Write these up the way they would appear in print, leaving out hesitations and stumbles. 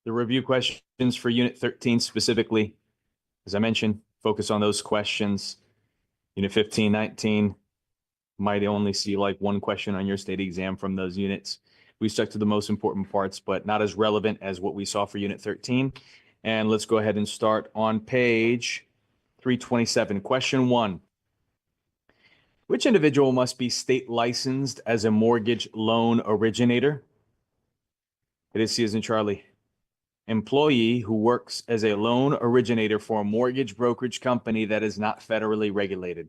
The review questions for Unit 13 specifically, as I mentioned, focus on those questions. Unit 15, 19 might only see like one question on your state exam from those units. We stuck to the most important parts, but not as relevant as what we saw for Unit 13. And let's go ahead and start on page 327. Question 1. Which individual must be state licensed as a mortgage loan originator? It is C as in Charlie. Employee who works as a loan originator for a mortgage brokerage company that is not federally regulated.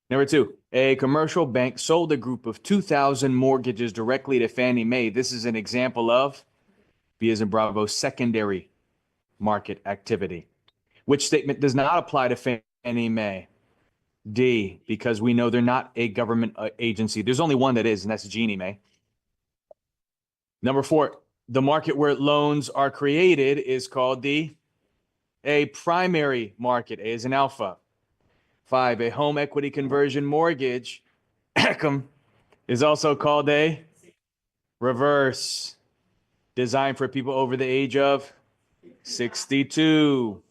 Number 2, a commercial bank sold a group of 2,000 mortgages directly to Fannie Mae. This is an example of B as in Bravo, secondary market activity. Which statement does not apply to Fannie Mae? D, because we know they're not a government agency. There's only one that is, and that's Ginnie Mae. Number 4, the market where loans are created is called a primary market. A is an alpha. 5, a home equity conversion mortgage is also called a reverse, designed for people over the age of 62.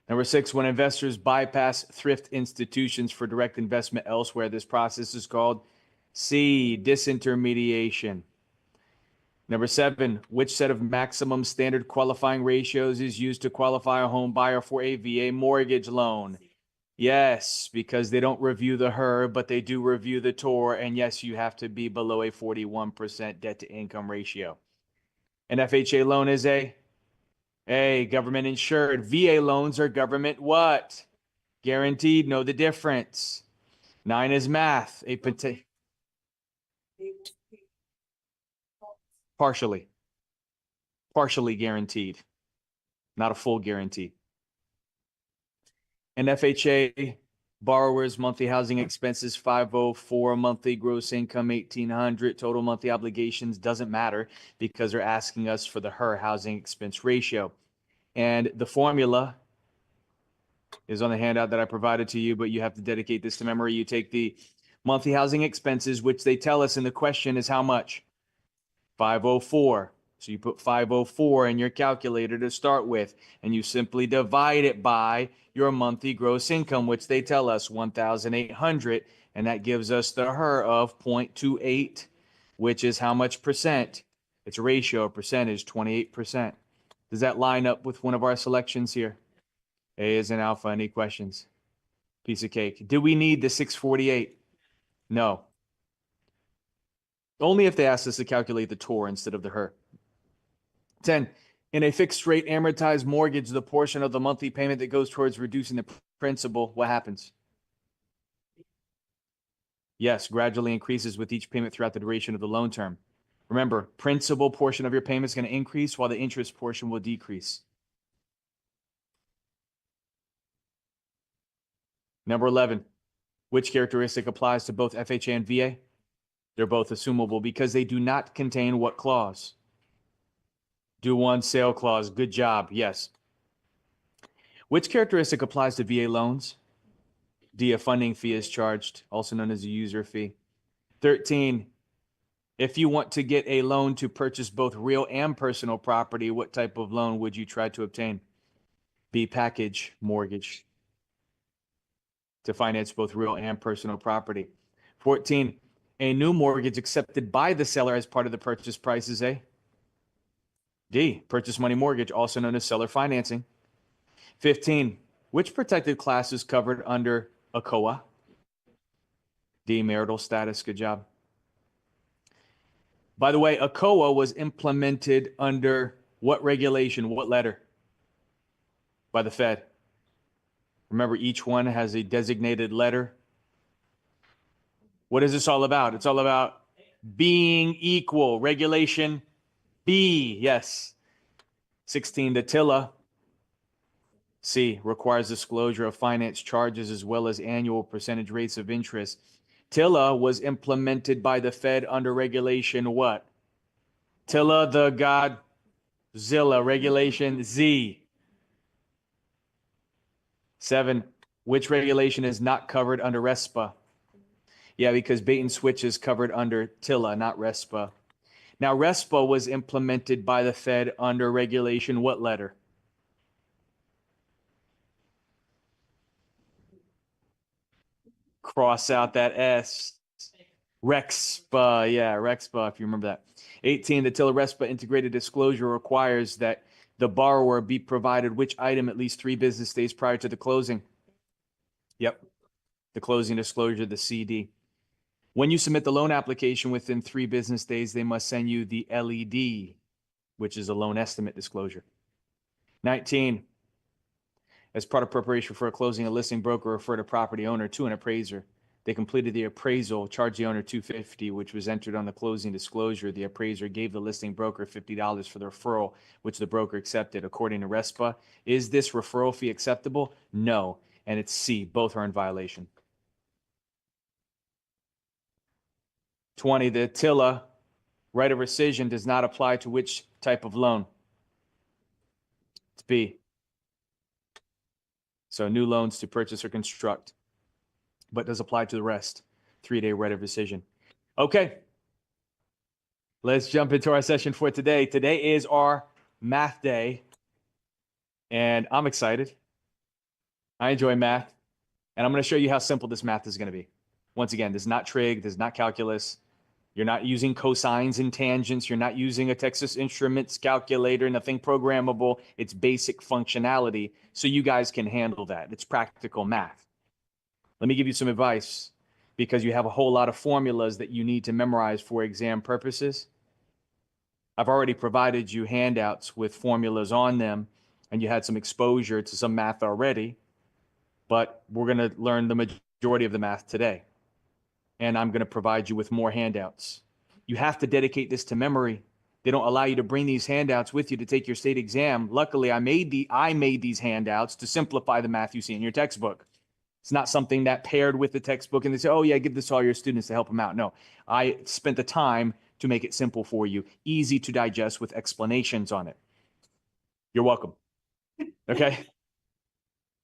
Number 6, when investors bypass thrift institutions for direct investment elsewhere, this process is called C, disintermediation. Number 7, which set of maximum standard qualifying ratios is used to qualify a home buyer for a VA mortgage loan? Yes, because they don't review the HER, but they do review the TOR. And yes, you have to be below a 41% debt to income ratio. An FHA loan is a government insured. VA loans are government what? Guaranteed. Know the difference. 9 is math. Partially guaranteed, not a full guarantee. An FHA borrower's monthly housing expenses $504, monthly gross income $1,800, total monthly obligations doesn't matter because they're asking us for the HER housing expense ratio. And the formula is on the handout that I provided to you, but you have to dedicate this to memory. You take the monthly housing expenses, which they tell us in the question is how much? 504. So you put 504 in your calculator to start with, and you simply divide it by your monthly gross income, which they tell us 1,800, and that gives us the HER of 0.28, which is how much percent? It's a ratio, a percentage, 28%. Does that line up with one of our selections here? A is an alpha. Any questions? Piece of cake. Do we need the 648? No. Only if they ask us to calculate the TOR instead of the HER. 10, in a fixed rate amortized mortgage, the portion of the monthly payment that goes towards reducing the principal, what happens? Yes, gradually increases with each payment throughout the duration of the loan term. Remember, principal portion of your payment is going to increase while the interest portion will decrease. Number 11, which characteristic applies to both FHA and VA? They're both assumable because they do not contain what clause? Do one sale clause. Good job. Yes. Which characteristic applies to VA loans? D, a funding fee is charged, also known as a user fee. 13, if you want to get a loan to purchase both real and personal property, what type of loan would you try to obtain? B, package mortgage to finance both real and personal property. 14, a new mortgage accepted by the seller as part of the purchase price is a D, purchase money mortgage, also known as seller financing. 15, which protected class is covered under ACOA? D, marital status. Good job. By the way, ACOA was implemented under what regulation, what letter? By the Fed. Remember, each one has a designated letter. What is this all about? It's all about being equal. Regulation B, yes. 16, the TILA. C, requires disclosure of finance charges as well as annual percentage rates of interest. TILA was implemented by the Fed under regulation what? TILA the Godzilla, regulation Z. 7, which regulation is not covered under RESPA? Yeah, because bait and switch is covered under TILA, not RESPA. Now, RESPA was implemented by the Fed under regulation what letter? Cross out that S. REXPA, yeah, REXPA, if you remember that. 18, the TILA RESPA integrated disclosure requires that the borrower be provided which item at least 3 business days prior to the closing? Yep, the closing disclosure, the CD. When you submit the loan application within 3 business days, they must send you the LED, which is a loan estimate disclosure. 19, as part of preparation for a closing, a listing broker referred a property owner to an appraiser. They completed the appraisal, charged the owner $250, which was entered on the closing disclosure. The appraiser gave the listing broker $50 for the referral, which the broker accepted. According to RESPA, is this referral fee acceptable? No, and it's C. Both are in violation. 20, the TILA right of rescission does not apply to which type of loan? It's B. So new loans to purchase or construct, but does apply to the rest. 3-day right of rescission. Okay, let's jump into our session for today. Today is our math day, and I'm excited. I enjoy math, and I'm going to show you how simple this math is going to be. Once again, this is not trig, this is not calculus. You're not using cosines and tangents. You're not using a Texas Instruments calculator, nothing programmable. It's basic functionality, so you guys can handle that. It's practical math. Let me give you some advice, because you have a whole lot of formulas that you need to memorize for exam purposes. I've already provided you handouts with formulas on them, and you had some exposure to some math already, but we're going to learn the majority of the math today. And I'm going to provide you with more handouts. You have to dedicate this to memory. They don't allow you to bring these handouts with you to take your state exam. Luckily, I made these handouts to simplify the math you see in your textbook. It's not something that paired with the textbook and they say, oh yeah, give this to all your students to help them out. No, I spent the time to make it simple for you, easy to digest with explanations on it. You're welcome. Okay?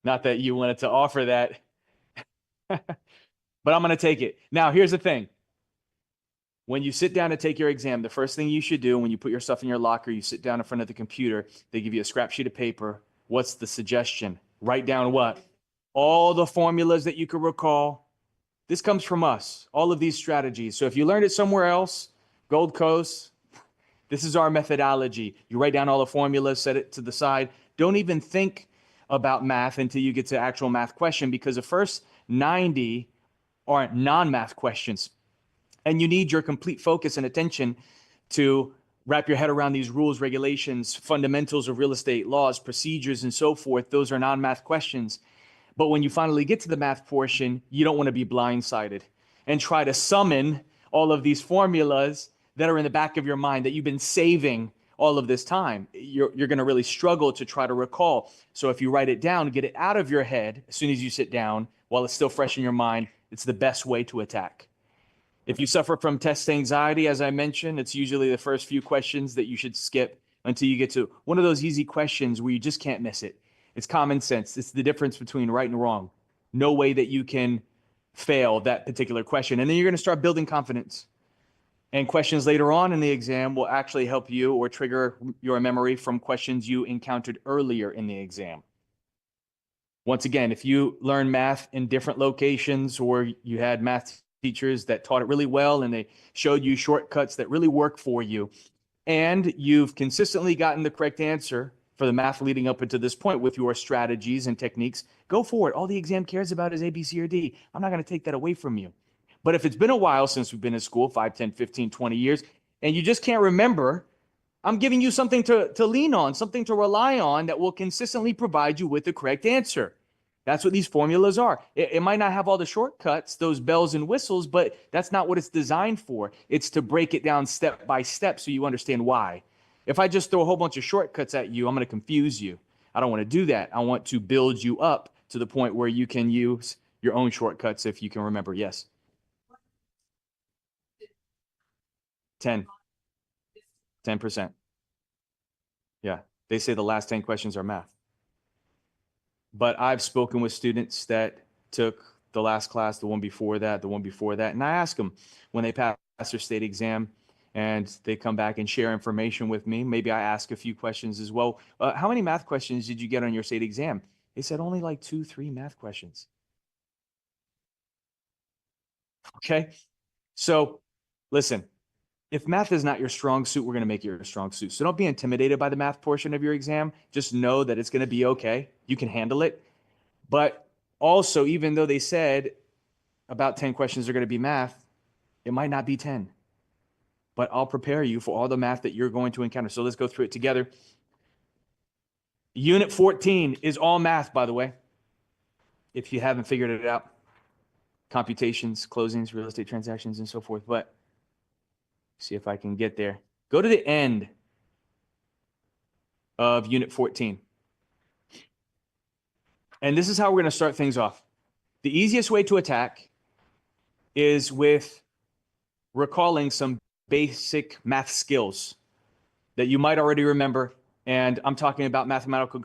Not that you wanted to offer that. But I'm going to take it. Now, here's the thing. When you sit down to take your exam, the first thing you should do when you put your stuff in your locker, you sit down in front of the computer, they give you a scrap sheet of paper. What's the suggestion? Write down what? All the formulas that you can recall. This comes from us, all of these strategies. So if you learned it somewhere else, Gold Coast, this is our methodology. You write down all the formulas, set it to the side. Don't even think about math until you get to actual math question, because the first 90 are non-math questions. And you need your complete focus and attention to wrap your head around these rules, regulations, fundamentals of real estate, laws, procedures, and so forth. Those are non-math questions. But when you finally get to the math portion, you don't want to be blindsided and try to summon all of these formulas that are in the back of your mind that you've been saving all of this time. You're going to really struggle to try to recall. So if you write it down, get it out of your head as soon as you sit down while it's still fresh in your mind, it's the best way to attack. If you suffer from test anxiety, as I mentioned, it's usually the first few questions that you should skip until you get to one of those easy questions where you just can't miss it. It's common sense. It's the difference between right and wrong. No way that you can fail that particular question. And then you're going to start building confidence. And questions later on in the exam will actually help you or trigger your memory from questions you encountered earlier in the exam. Once again, if you learn math in different locations or you had math teachers that taught it really well and they showed you shortcuts that really work for you, and you've consistently gotten the correct answer for the math leading up into this point with your strategies and techniques, go for it. All the exam cares about is A, B, C, or D. I'm not going to take that away from you. But if it's been a while since we've been in school, 5, 10, 15, 20 years, and you just can't remember, I'm giving you something to lean on, something to rely on that will consistently provide you with the correct answer. That's what these formulas are. It might not have all the shortcuts, those bells and whistles, but that's not what it's designed for. It's to break it down step by step so you understand why. If I just throw a whole bunch of shortcuts at you, I'm going to confuse you. I don't want to do that. I want to build you up to the point where you can use your own shortcuts if you can remember. Yes. 10%. Yeah. They say the last 10 questions are math. But I've spoken with students that took the last class, the one before that, and I ask them when they pass their state exam, and they come back and share information with me. Maybe I ask a few questions as well. How many math questions did you get on your state exam? They said only like 2, 3 math questions. Okay. So listen, if math is not your strong suit, we're going to make it your strong suit. So don't be intimidated by the math portion of your exam. Just know that it's going to be okay. You can handle it. But also, even though they said about 10 questions are going to be math, it might not be 10. But I'll prepare you for all the math that you're going to encounter. So let's go through it together. Unit 14 is all math, by the way, if you haven't figured it out. Computations, closings, real estate transactions, and so forth. But see if I can get there. Go to the end of Unit 14. And this is how we're going to start things off. The easiest way to attack is with recalling some basic math skills that you might already remember. And I'm talking about mathematical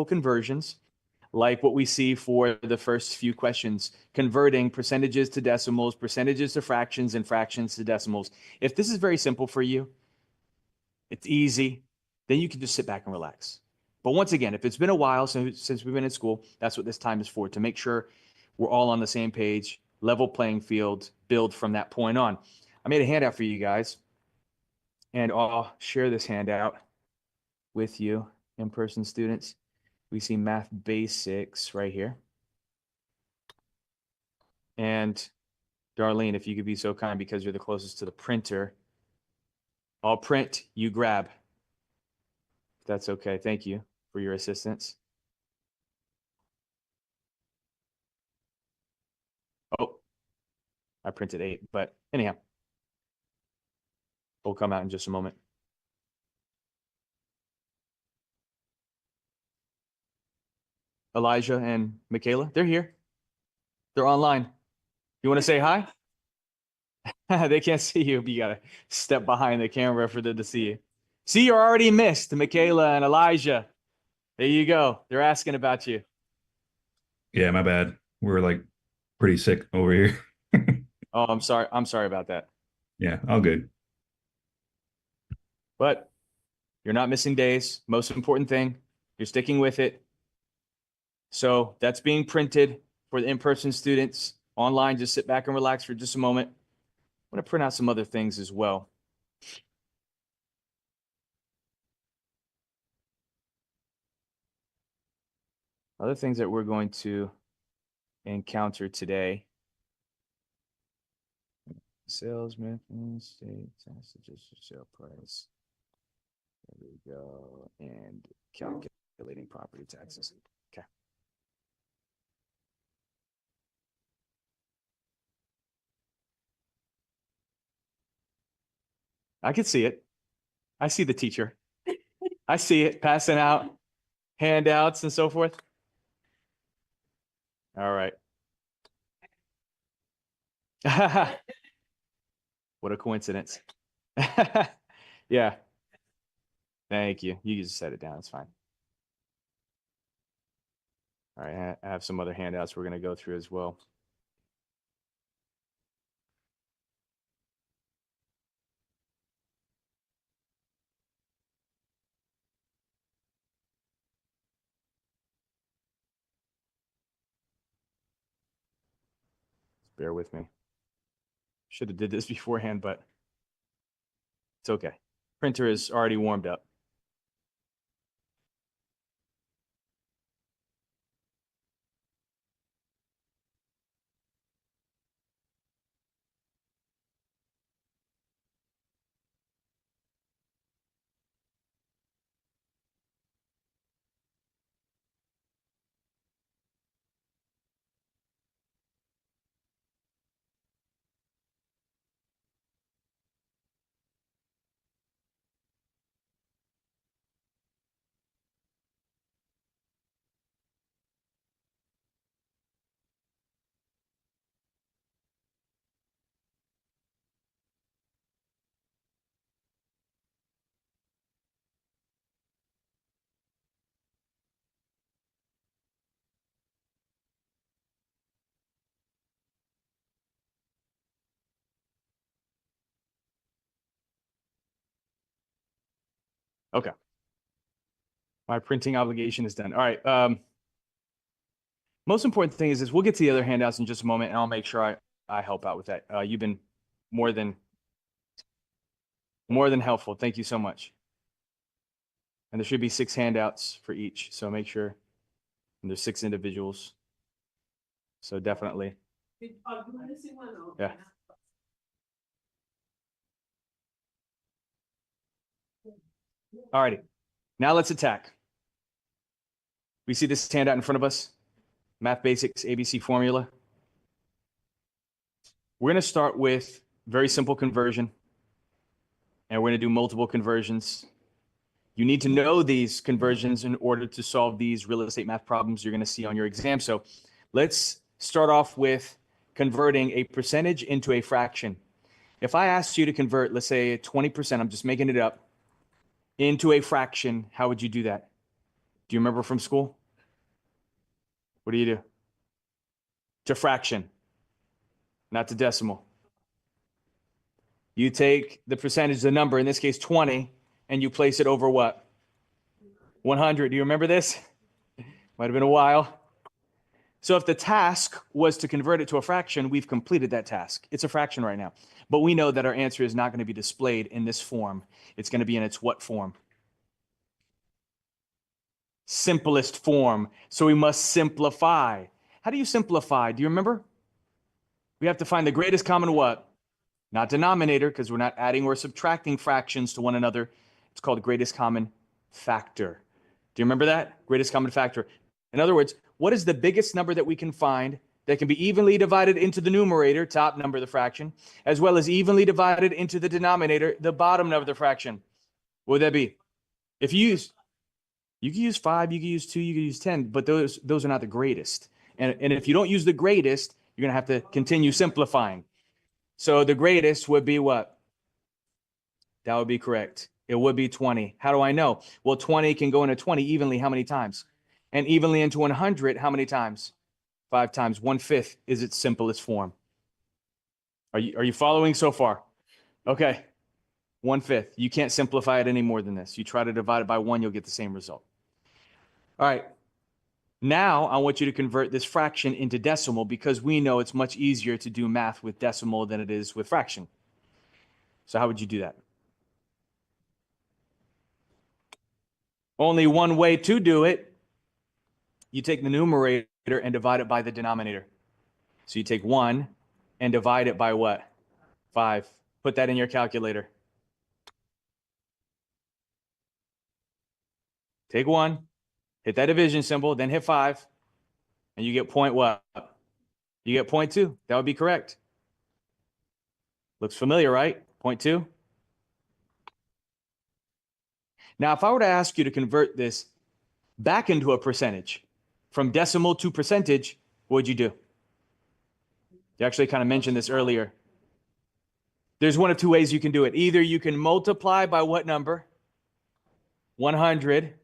conversions, like what we see for the first few questions, converting percentages to decimals, percentages to fractions, and fractions to decimals. If this is very simple for you, it's easy, then you can just sit back and relax. But once again, if it's been a while since we've been in school, that's what this time is for, to make sure we're all on the same page, level playing field, build from that point on. I made a handout for you guys, and I'll share this handout with you, in-person students. We see math basics right here. And Darlene, if you could be so kind, because you're the closest to the printer, I'll print, you grab. If that's okay. Thank you for your assistance. Oh, I printed 8, but anyhow, we'll come out in just a moment. Elijah and Michaela, they're here. They're online. You want to say hi? They can't see you, but you gotta step behind the camera for them to see you. See, you're already missed, Michaela and Elijah. There you go. They're asking about you. Yeah, my bad. We're like pretty sick over here. Oh, I'm sorry. I'm sorry about that. Yeah, all good. But you're not missing days. Most important thing, you're sticking with it. So that's being printed for the in-person students. Online, just sit back and relax for just a moment. I'm going to print out some other things as well. Other things that we're going to encounter today. Sales method, state tax adjusted sale price. There we go. And calculating property taxes. Okay. I can see it. I see the teacher. I see it passing out handouts and so forth. All right. What a coincidence. Yeah. Thank you. You can just set it down. It's fine. All right. I have some other handouts we're going to go through as well. Bear with me. Should have did this beforehand, but it's okay. Printer is already warmed up. Okay. My printing obligation is done. All right. Most important thing is we'll get to the other handouts in just a moment, and I'll make sure I help out with that. You've been more than helpful. Thank you so much. And there should be 6 handouts for each. So make sure, and there's 6 individuals. So definitely. Yeah. All righty. Now let's attack. We see this handout in front of us. Math Basics ABC formula. We're going to start with very simple conversion. And we're going to do multiple conversions. You need to know these conversions in order to solve these real estate math problems you're going to see on your exam. So let's start off with converting a percentage into a fraction. If I asked you to convert, let's say 20%, I'm just making it up, into a fraction, how would you do that? Do you remember from school? What do? To fraction, not to decimal. You take the percentage, the number, in this case 20, and you place it over what? 100. Do you remember this? Might have been a while. So if the task was to convert it to a fraction, we've completed that task. It's a fraction right now. But we know that our answer is not going to be displayed in this form. It's going to be in its what form? Simplest form. So we must simplify. How do you simplify? Do you remember? We have to find the greatest common what? Not denominator, because we're not adding or subtracting fractions to one another. It's called greatest common factor. Do you remember that? Greatest common factor. In other words, what is the biggest number that we can find that can be evenly divided into the numerator, top number of the fraction, as well as evenly divided into the denominator, the bottom number of the fraction? What would that be? If you can use 5, you can use 2, you can use 10, but those are not the greatest. And if you don't use the greatest, you're going to have to continue simplifying. So the greatest would be what? That would be correct. It would be 20. How do I know? Well, 20 can go into 20 evenly how many times? And evenly into 100 how many times? 5 times. 1/5 is its simplest form. Are you following so far? Okay. 1/5. You can't simplify it any more than this. You try to divide it by 1, you'll get the same result. All right. Now I want you to convert this fraction into decimal because we know it's much easier to do math with decimal than it is with fraction. So how would you do that? Only one way to do it. You take the numerator and divide it by the denominator. So you take 1 and divide it by what? 5. Put that in your calculator. Take 1, hit that division symbol, then hit 5, and you get point what? You get 0.2. That would be correct. Looks familiar, right? 0.2. Now, if I were to ask you to convert this back into a percentage, from decimal to percentage, what would you do? You actually kind of mentioned this earlier. There's one of 2 ways you can do it. Either you can multiply by what number? 100.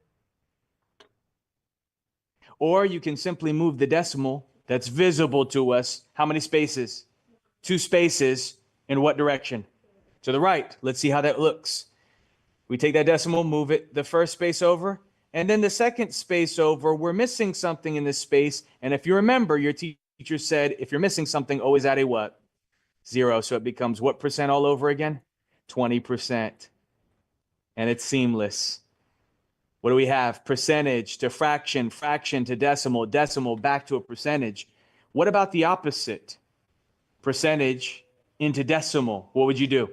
Or you can simply move the decimal that's visible to us. How many spaces? 2 spaces. In what direction? To the right. Let's see how that looks. We take that decimal, move it the first space over, and then the second space over. We're missing something in this space. And if you remember, your teacher said, if you're missing something, always add a what? 0. So it becomes what percent all over again? 20%. And it's seamless. What do we have? Percentage to fraction, fraction to decimal, decimal back to a percentage. What about the opposite? Percentage into decimal. What would you do?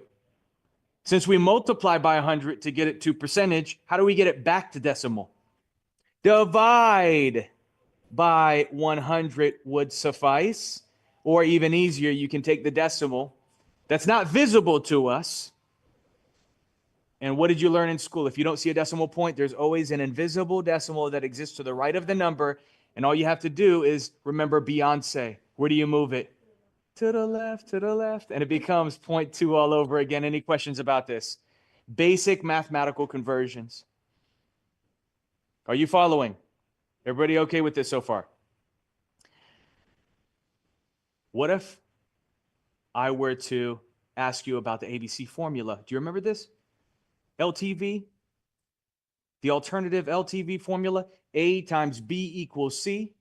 Since we multiply by 100 to get it to percentage, how do we get it back to decimal? Divide by 100 would suffice. Or even easier, you can take the decimal that's not visible to us. And what did you learn in school? If you don't see a decimal point, there's always an invisible decimal that exists to the right of the number. And all you have to do is remember Beyonce. Where do you move it? To the left, to the left. And it becomes 0.2 all over again. Any questions about this? Basic mathematical conversions. Are you following? Everybody okay with this so far? What if I were to ask you about the ABC formula? Do you remember this? LTV, The alternative LTV formula, A times B equals C.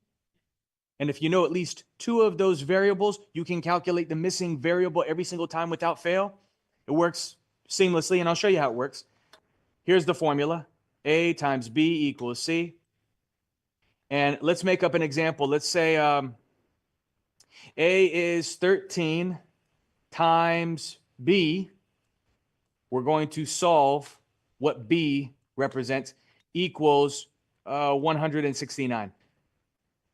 And if you know at least two of those variables, you can calculate the missing variable every single time without fail. It works seamlessly, and I'll show you how it works. Here's the formula. A times B equals C. And let's make up an example. Let's say A is 13 times B. We're going to solve what B represents equals 169.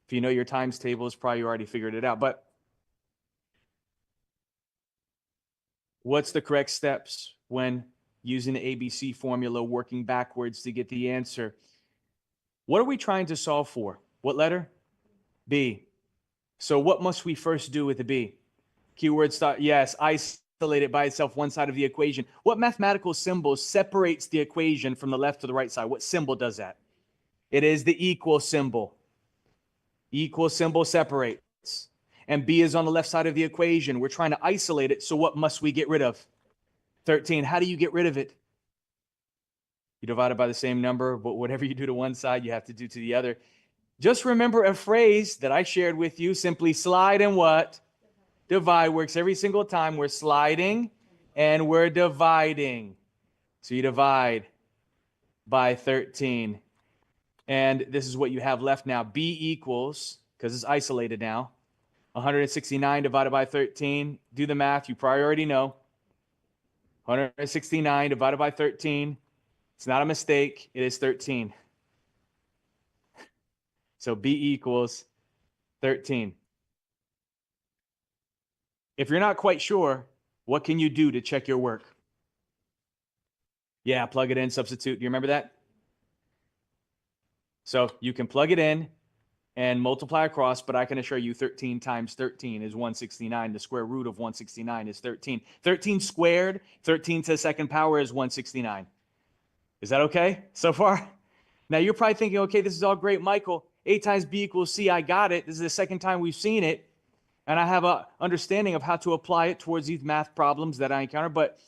If you know your times tables, probably you already figured it out. But what's the correct steps when using the ABC formula, working backwards to get the answer? What are we trying to solve for? What letter? B. So what must we first do with the B? Keyword start. Yes, isolate it by itself, one side of the equation. What mathematical symbol separates the equation from the left to the right side? What symbol does that? It is the equal symbol. Equal symbol separates. And B is on the left side of the equation. We're trying to isolate it. So what must we get rid of? 13. How do you get rid of it? You divide it by the same number, but whatever you do to one side, you have to do to the other. Just remember a phrase that I shared with you. Simply slide and what? Divide. Works every single time. We're sliding and we're dividing. So you divide by 13. And this is what you have left now. B equals, because it's isolated now, 169 divided by 13. Do the math. You probably already know. 169 divided by 13. It's not a mistake. It is 13. So B equals 13. If you're not quite sure, what can you do to check your work? Yeah, plug it in, substitute. Do you remember that? So you can plug it in and multiply across, but I can assure you 13 times 13 is 169. The square root of 169 is 13. 13 squared, 13 to the second power is 169. Is that okay so far? Now you're probably thinking, okay, this is all great, Michael. A times B equals C, I got it. This is the second time we've seen it. And I have an understanding of how to apply it towards these math problems that I encounter. But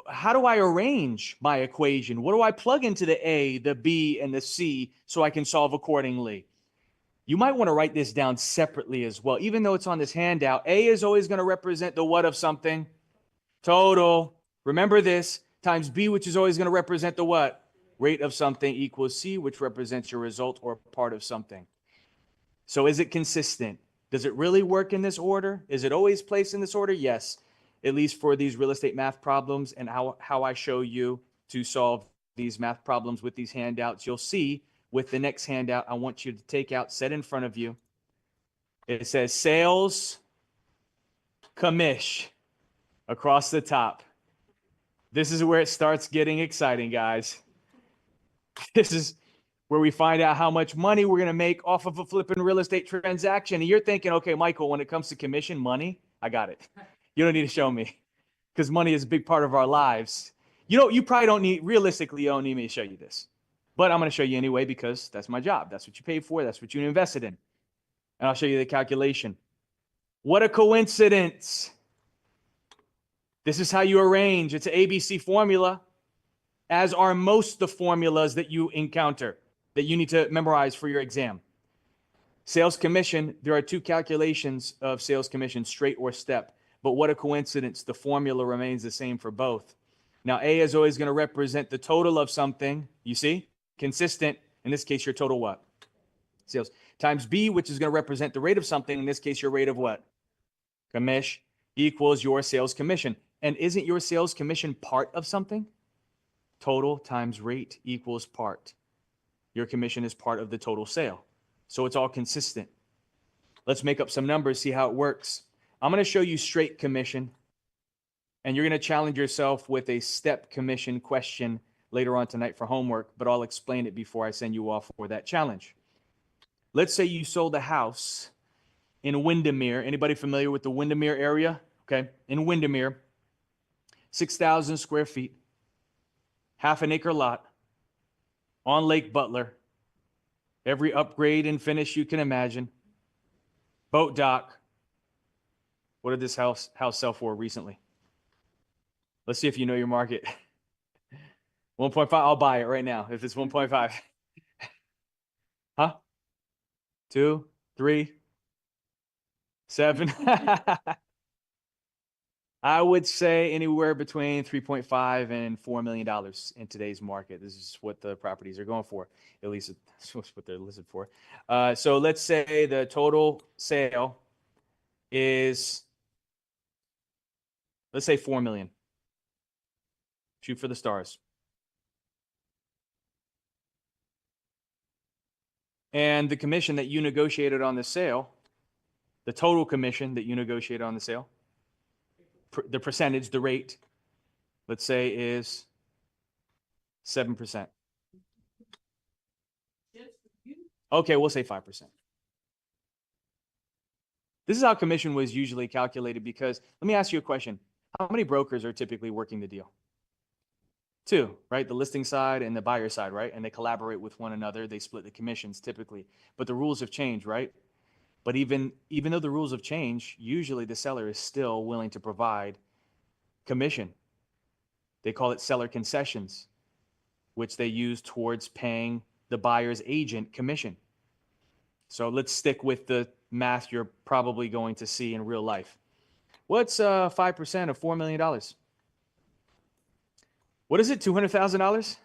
how do I arrange my equation? What do I plug into the A, the B, and the C so I can solve accordingly? You might want to write this down separately as well. Even though it's on this handout, A is always going to represent the what of something? Total. Remember this. Times B, which is always going to represent the what? Rate of something, equals C, which represents your result or part of something. So is it consistent? Does it really work in this order? Is it always placed in this order? Yes, at least for these real estate math problems and how I show you to solve these math problems with these handouts. You'll see with the next handout, I want you to take out, set in front of you. It says sales commish across the top. This is where it starts getting exciting, guys. This is where we find out how much money we're going to make off of a flipping real estate transaction. And you're thinking, okay, Michael, when it comes to commission money, I got it. You don't need to show me because money is a big part of our lives. You probably don't need, realistically, you don't need me to show you this. But I'm going to show you anyway because that's my job. That's what you paid for. That's what you invested in. And I'll show you the calculation. What a coincidence. This is how you arrange. It's an ABC formula, as are most of the formulas that you encounter that you need to memorize for your exam. Sales commission, there are two calculations of sales commission, straight or step. But what a coincidence, the formula remains the same for both. Now, A is always going to represent the total of something, you see? Consistent, in this case, your total what? Sales. Times B, which is going to represent the rate of something, in this case, your rate of what? Commish, equals your sales commission. And isn't your sales commission part of something? Total times rate equals part. Your commission is part of the total sale. So it's all consistent. Let's make up some numbers, see how it works. I'm going to show you straight commission, and you're going to challenge yourself with a step commission question later on tonight for homework, but I'll explain it before I send you off for that challenge. Let's say you sold a house in Windermere. Anybody familiar with the Windermere area? Okay, in Windermere, 6,000 square feet, half an acre lot on Lake Butler, every upgrade and finish you can imagine, boat dock. What did this house sell for recently? Let's see if you know your market. 1.5, I'll buy it right now if it's 1.5. Huh? 2, 3, 7. I would say anywhere between 3.5 and $4 million in today's market. This is what the properties are going for. At least it's what they're listed for. So let's say the total sale is, let's say 4 million. Shoot for the stars. And the commission that you negotiated on the sale, the total commission that you negotiated on the sale, the percentage, the rate, let's say is 7%. Okay, we'll say 5%. This is how commission was usually calculated because, let me ask you a question. How many brokers are typically working the deal? 2, right? The listing side and the buyer side, right? And they collaborate with one another. They split the commissions typically. But the rules have changed, right? But even though the rules have changed, usually the seller is still willing to provide commission. They call it seller concessions, which they use towards paying the buyer's agent commission. So let's stick with the math you're probably going to see in real life. What's 5% of $4 million? What is it, $200,000?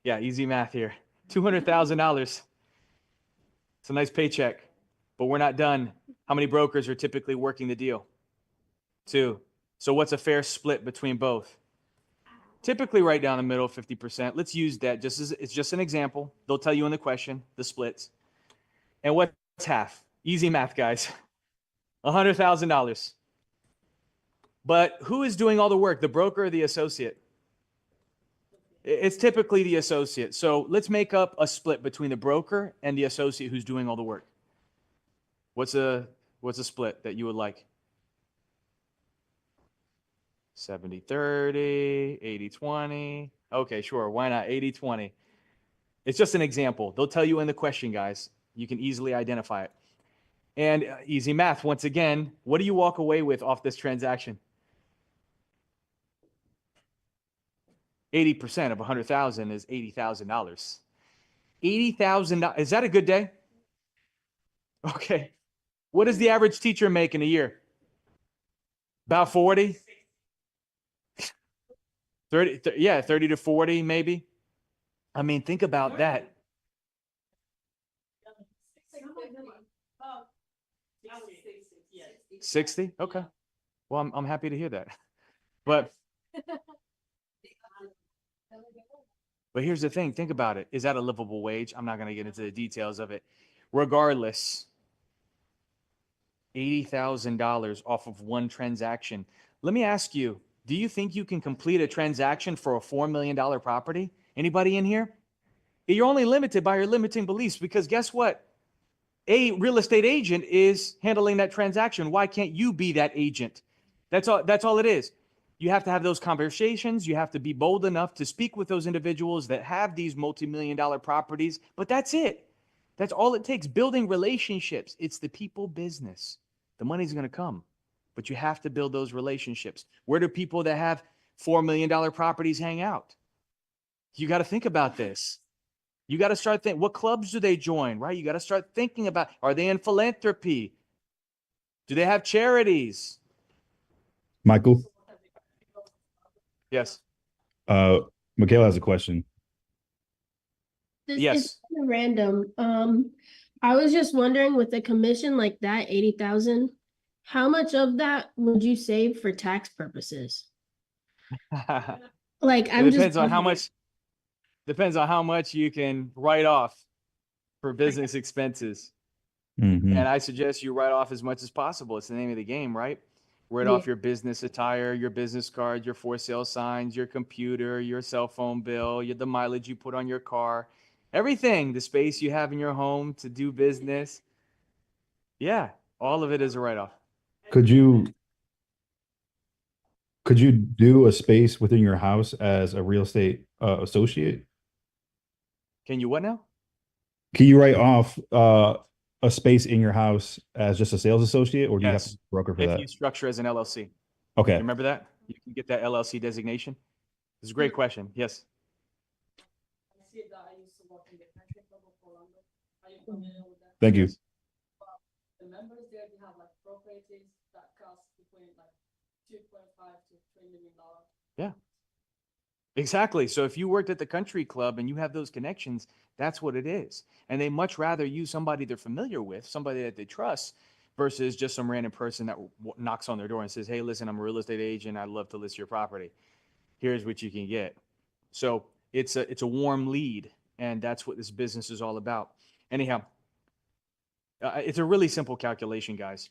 Yeah, easy math here. $200,000. It's a nice paycheck, but we're not done. How many brokers are typically working the deal? 2. So what's a fair split between both? Typically right down the middle, 50%. Let's use that just as it's just an example. They'll tell you in the question, the splits. And what's half? Easy math, guys. $100,000. But who is doing all the work, the broker or the associate? It's typically the associate. So let's make up a split between the broker and the associate who's doing all the work. What's a split that you would like? 70-30, 80-20. Okay, sure. Why not 80-20? It's just an example. They'll tell you in the question, guys. You can easily identify it. And easy math, once again, what do you walk away with off this transaction? 80% of 100,000 is $80,000. $80,000. Is that a good day? Okay. What does the average teacher make in a year? About 40? 30, yeah, 30 to 40 maybe. I mean, think about that. 60? Okay. Well, I'm happy to hear that. But here's the thing. Think about it. Is that a livable wage? I'm not going to get into the details of it. Regardless, $80,000 off of one transaction. Let me ask you, do you think you can complete a transaction for a $4 million property? Anybody in here? You're only limited by your limiting beliefs because guess what? A real estate agent is handling that transaction. Why can't you be that agent? That's all it is. You have to have those conversations. You have to be bold enough to speak with those individuals that have these multi-million-dollar properties. But that's it. That's all it takes. Building relationships. It's the people business. The money's going to come, but you have to build those relationships. Where do people that have $4 million properties hang out? You got to think about this. You got to start thinking, what clubs do they join, right? You got to start thinking about, are they in philanthropy? Do they have charities? Michael, Yes. Michaela has a question. This Yes. is kind of random. I was just wondering with a commission like that, 80,000, how much of that would you save for tax purposes? Like, It depends on how much. Depends on how much you can write off for business expenses. Mhm. And I suggest you write off as much as possible. It's the name of the game, right? Write off your business attire, your business card, your for sale signs, your computer, your cell phone bill, the mileage you put on your car, everything, the space you have in your home to do business. Yeah, all of it is a write-off. Could you do a space within your house as a real estate associate? Can you what now? Can you write off a space in your house as just a sales associate, or do you have Yes. to broker for If that? you structure as an LLC. Okay. You remember that? You can get that LLC designation. It's a great question. Yes. I see that I used to work in the country club of Orlando. Are you familiar with that? Thank you. The members there, they have like properties that cost between like 2.5 to $3 million. Yeah. Exactly. So if you worked at the country club and you have those connections, that's what it is. And they much rather use somebody they're familiar with, somebody that they trust, versus just some random person that knocks on their door and says, hey, listen, I'm a real estate agent. I'd love to list your property. Here's what you can get. So it's a warm lead, and that's what this business is all about. Anyhow, it's a really simple calculation, guys.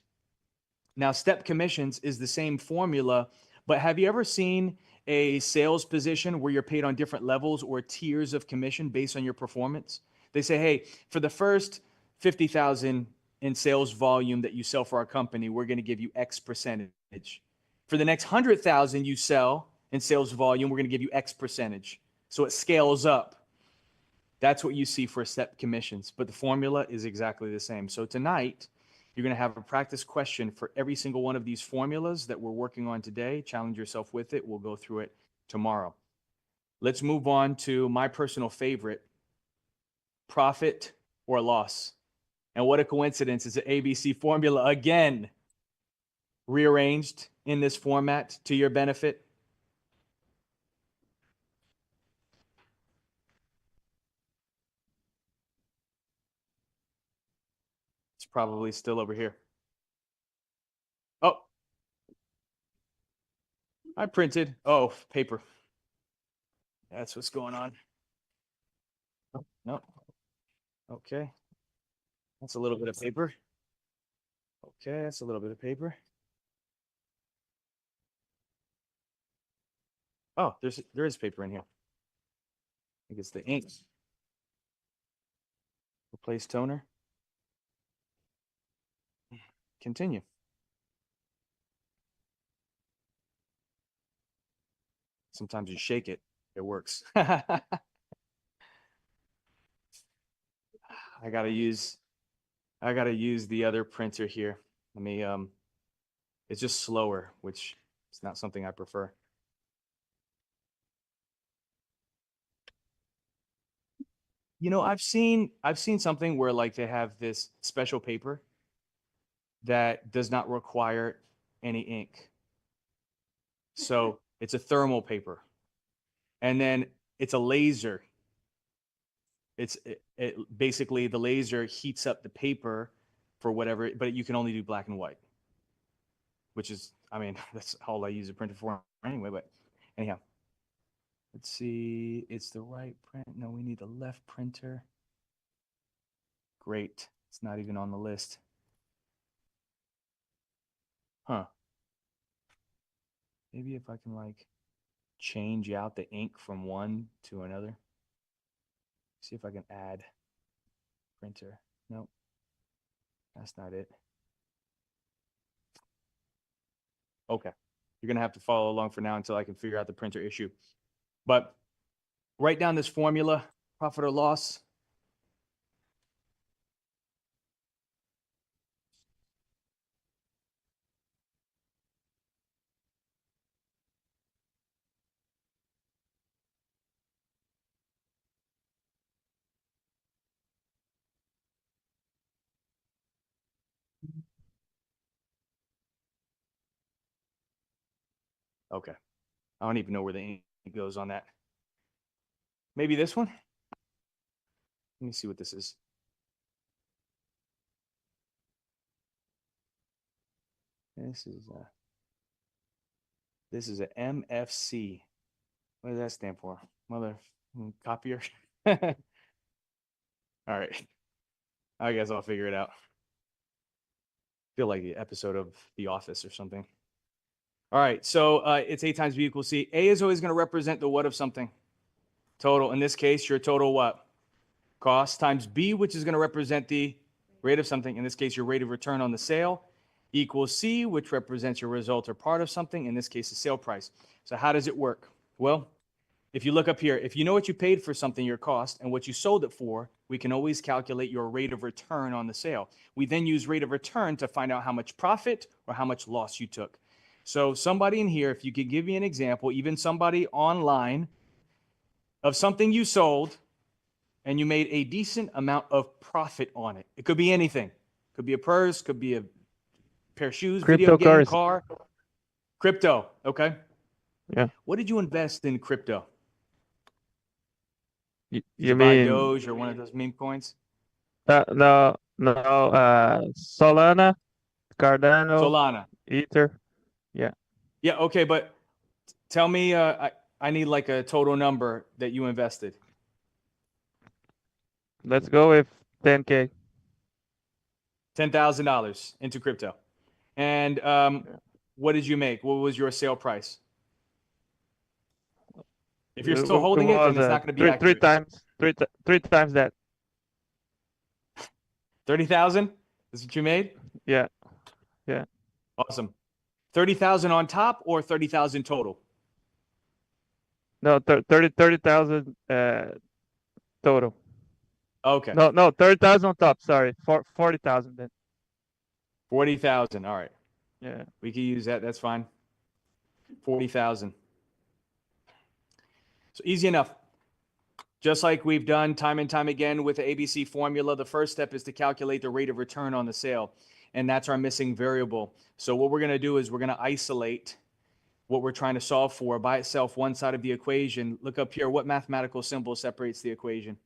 Now, step commissions is the same formula, but have you ever seen a sales position where you're paid on different levels or tiers of commission based on your performance? They say, hey, for the first 50,000 in sales volume that you sell for our company, we're going to give you X percentage. For the next 100,000 you sell in sales volume, we're going to give you X percentage. So it scales up. That's what you see for step commissions, but the formula is exactly the same. So tonight, you're going to have a practice question for every single one of these formulas that we're working on today. Challenge yourself with it. We'll go through it tomorrow. Let's move on to my personal favorite, profit or loss. And what a coincidence, it's an ABC formula again, rearranged in this format to your benefit. It's probably still over here. Oh, I printed. Oh, paper. That's what's going on. Oh, no. Okay. That's a little bit of paper. Okay, that's a little bit of paper. Oh, there is paper in here. I think it's the ink. Replace toner. Continue. Sometimes you shake it, it works. I gotta use the other printer here. Let me it's just slower, which is not something I prefer. You know, I've seen something where like they have this special paper that does not require any ink. So it's a thermal paper. And then it's a laser. It basically the laser heats up the paper for whatever, but you can only do black and white, which is, I mean, that's all I use a printer for anyway. But anyhow, let's see. It's the right print. No, we need the left printer. Great. It's not even on the list. Huh. Maybe if I can like change out the ink from one to another. See if I can add printer. Nope. That's not it. Okay. You're going to have to follow along for now until I can figure out the printer issue. But write down this formula, profit or loss. Okay. I don't even know where the ink goes on that. Maybe this one? Let me see what this is. This is a MFC. What does that stand for? Mother copier. All right. I guess I'll figure it out. Feel like the episode of The Office or something. All right, so it's A times B equals C. A is always going to represent the what of something. Total. In this case, your total what? Cost times B, which is going to represent the rate of something. In this case, your rate of return on the sale, equals C, which represents your result or part of something. In this case, the sale price. So how does it work? Well, if you look up here, if you know what you paid for something, your cost, and what you sold it for, we can always calculate your rate of return on the sale. We then use rate of return to find out how much profit or how much loss you took. So somebody in here, if you could give me an example, even somebody online, of something you sold and you made a decent amount of profit on it. It could be anything. Could be a purse, could be a pair of shoes, video game, Cryptocurrency. car. Crypto, okay? Yeah. What did you invest in crypto? You, Did you buy mean Doge or one of those meme coins? no, Solana, Cardano, Solana. Ether. Yeah, okay, but tell me, I need like a total number that you invested. Let's go with 10K. $10,000 into crypto. And what did you make? What was your sale price? If you're still holding it, then it's not going to be accurate. three times that. 30,000? Is what you made? Yeah. Awesome. 30,000 on top or 30,000 total? No, 30,000 total. Okay. No, 30,000 on top. Sorry, 40,000 then. 40,000. All right. Yeah. We can use that. That's fine. 40,000. So easy enough. Just like we've done time and time again with the ABC formula, the first step is to calculate the rate of return on the sale. And that's our missing variable. So what we're going to do is we're going to isolate what we're trying to solve for by itself, one side of the equation. Look up here. What mathematical symbol separates the equation?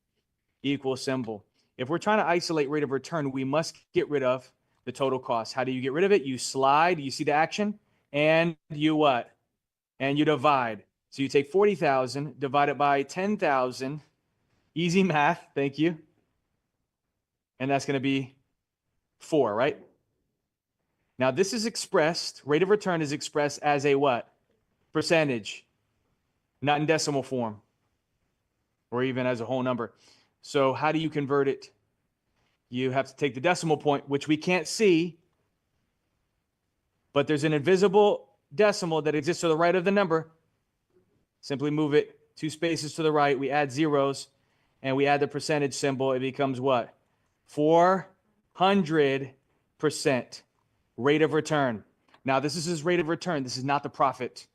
Equal symbol. If we're trying to isolate rate of return, we must get rid of the total cost. How do you get rid of it? You slide, you see the action, and you what? And you divide. So you take 40,000, divide it by 10,000. Easy math, thank you. And that's going to be 4, right? Now this is expressed, rate of return is expressed as a what? Percentage, not in decimal form, or even as a whole number. So how do you convert it? You have to take the decimal point, which we can't see, but there's an invisible decimal that exists to the right of the number. Simply move it 2 spaces to the right. We add zeros and we add the percentage symbol. It becomes what? 400% rate of return. Now, this is his rate of return. This is not the profit.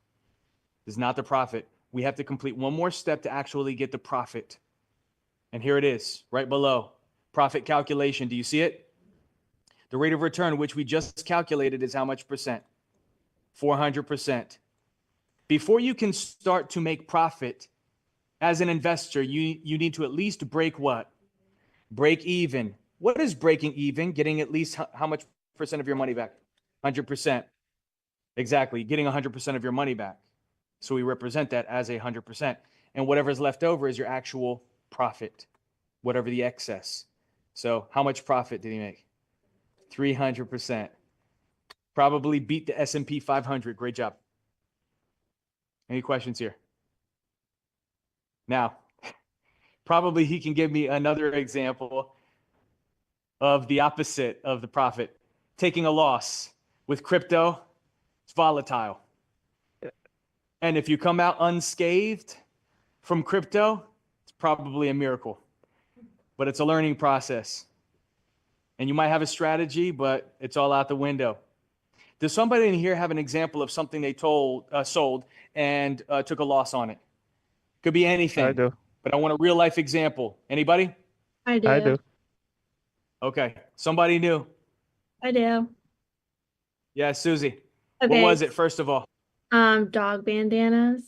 This is not the profit. We have to complete one more step to actually get the profit. And here it is, right below. Profit calculation. Do you see it? The rate of return, which we just calculated, is how much percent? 400%. Before you can start to make profit as an investor, you need to at least break what? Break even. What is breaking even? Getting at least how much percent of your money back? 100%. Exactly. Getting 100% of your money back. So we represent that as 100%. And whatever's left over is your actual profit, whatever the excess. So how much profit did he make? 300%. Probably beat the S&P 500. Great job. Any questions here? Now, probably he can give me another example of the opposite of the profit. Taking a loss. With crypto, it's volatile. And if you come out unscathed from crypto, it's probably a miracle. But it's a learning process. And you might have a strategy, but it's all out the window. Does somebody in here have an example of something they sold and took a loss on it? Could be anything. I do. But I want a real life example. Anybody? I do. I do. Okay. Somebody new. I do. Yeah, Susie. Okay. What was it, first of all? Dog bandanas.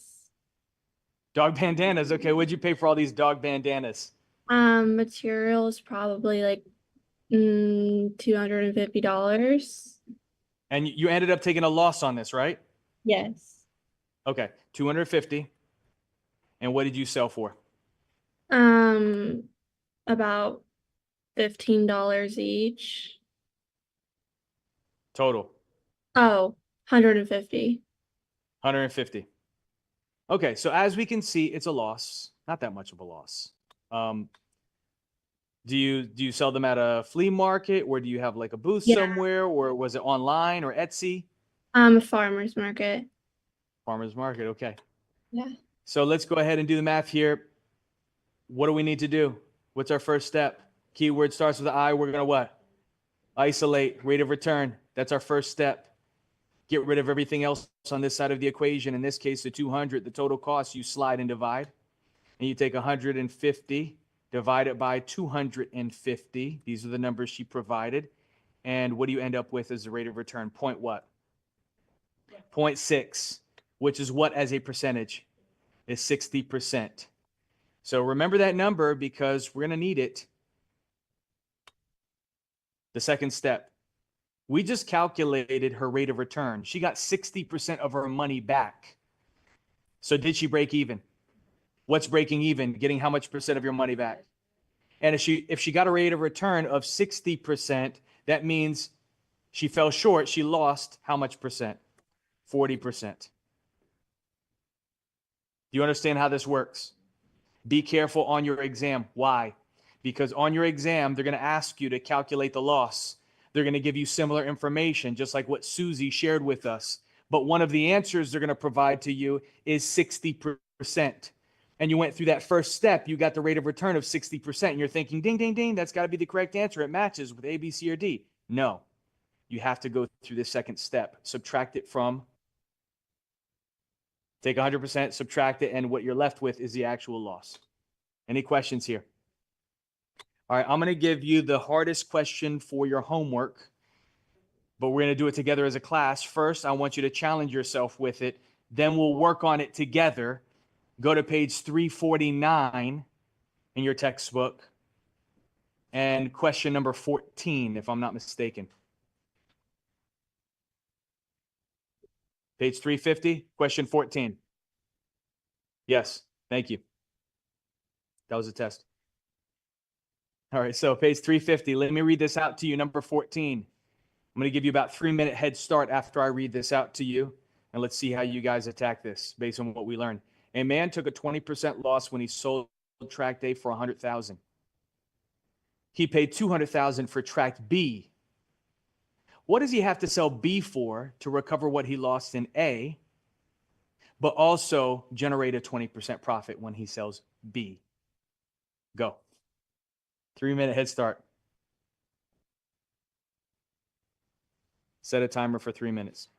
Dog bandanas. Okay. What'd you pay for all these dog bandanas? Materials probably like $250. And you ended up taking a loss on this, right? Yes. Okay. 250. And what did you sell for? About $15 each. Total. Oh, 150. 150. Okay. So as we can see, it's a loss. Not that much of a loss. Do you sell them at a flea market, or do you have like a booth somewhere, or was it online or Etsy? Farmer's market. Farmer's market. Okay. Yeah. So let's go ahead and do the math here. What do we need to do? What's our first step? Keyword starts with the I. We're going to what? Isolate rate of return. That's our first step. Get rid of everything else on this side of the equation. In this case, the 200, the total cost, you slide and divide. And you take 150, divide it by 250. These are the numbers she provided. And what do you end up with as the rate of return? Point what? 0.6, which is what as a percentage? Is 60%. So remember that number because we're going to need it. The second step. We just calculated her rate of return. She got 60% of her money back. So did she break even? What's breaking even? Getting how much percent of your money back? And if she got a rate of return of 60%, that means she fell short. She lost how much percent? 40%. Do you understand how this works? Be careful on your exam. Why? Because on your exam, they're going to ask you to calculate the loss. They're going to give you similar information, just like what Susie shared with us. But one of the answers they're going to provide to you is 60%. And you went through that first step, you got the rate of return of 60%. And you're thinking, ding, ding, ding, that's got to be the correct answer. It matches with A, B, C, or D. No, you have to go through the second step. Subtract it from, take 100%, subtract it, and what you're left with is the actual loss. Any questions here? All right, I'm going to give you the hardest question for your homework, but we're going to do it together as a class. First, I want you to challenge yourself with it. Then we'll work on it together. Go to page 349 in your textbook and question number 14, if I'm not mistaken. Page 350, question 14. Yes, thank you. That was a test. All right, so page 350, let me read this out to you, number 14. I'm going to give you about 3-minute head start after I read this out to you, and let's see how you guys attack this based on what we learned. A man took a 20% loss when he sold tract A for 100,000. He paid 200,000 for tract B. What does he have to sell B for to recover what he lost in A, but also generate a 20% profit when he sells B? Go. 3-minute head start. Set a timer for 3 minutes.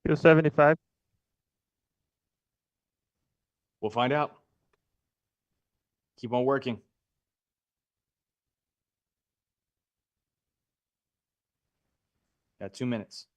You're 75. We'll find out. Keep on working. Got 2 minutes.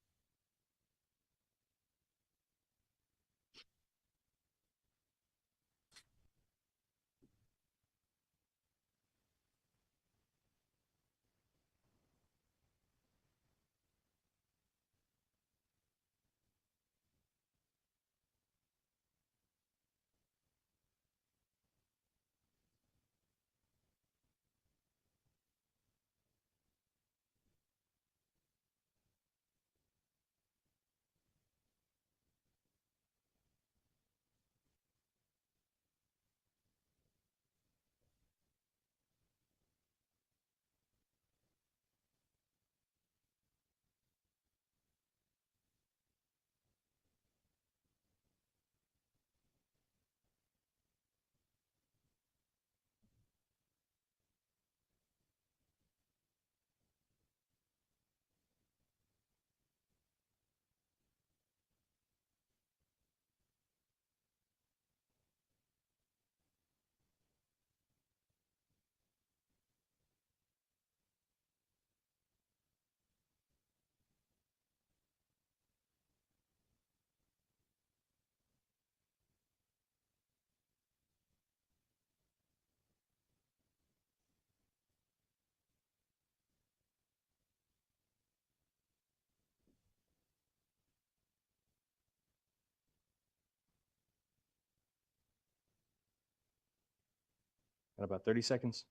Got about 30 seconds.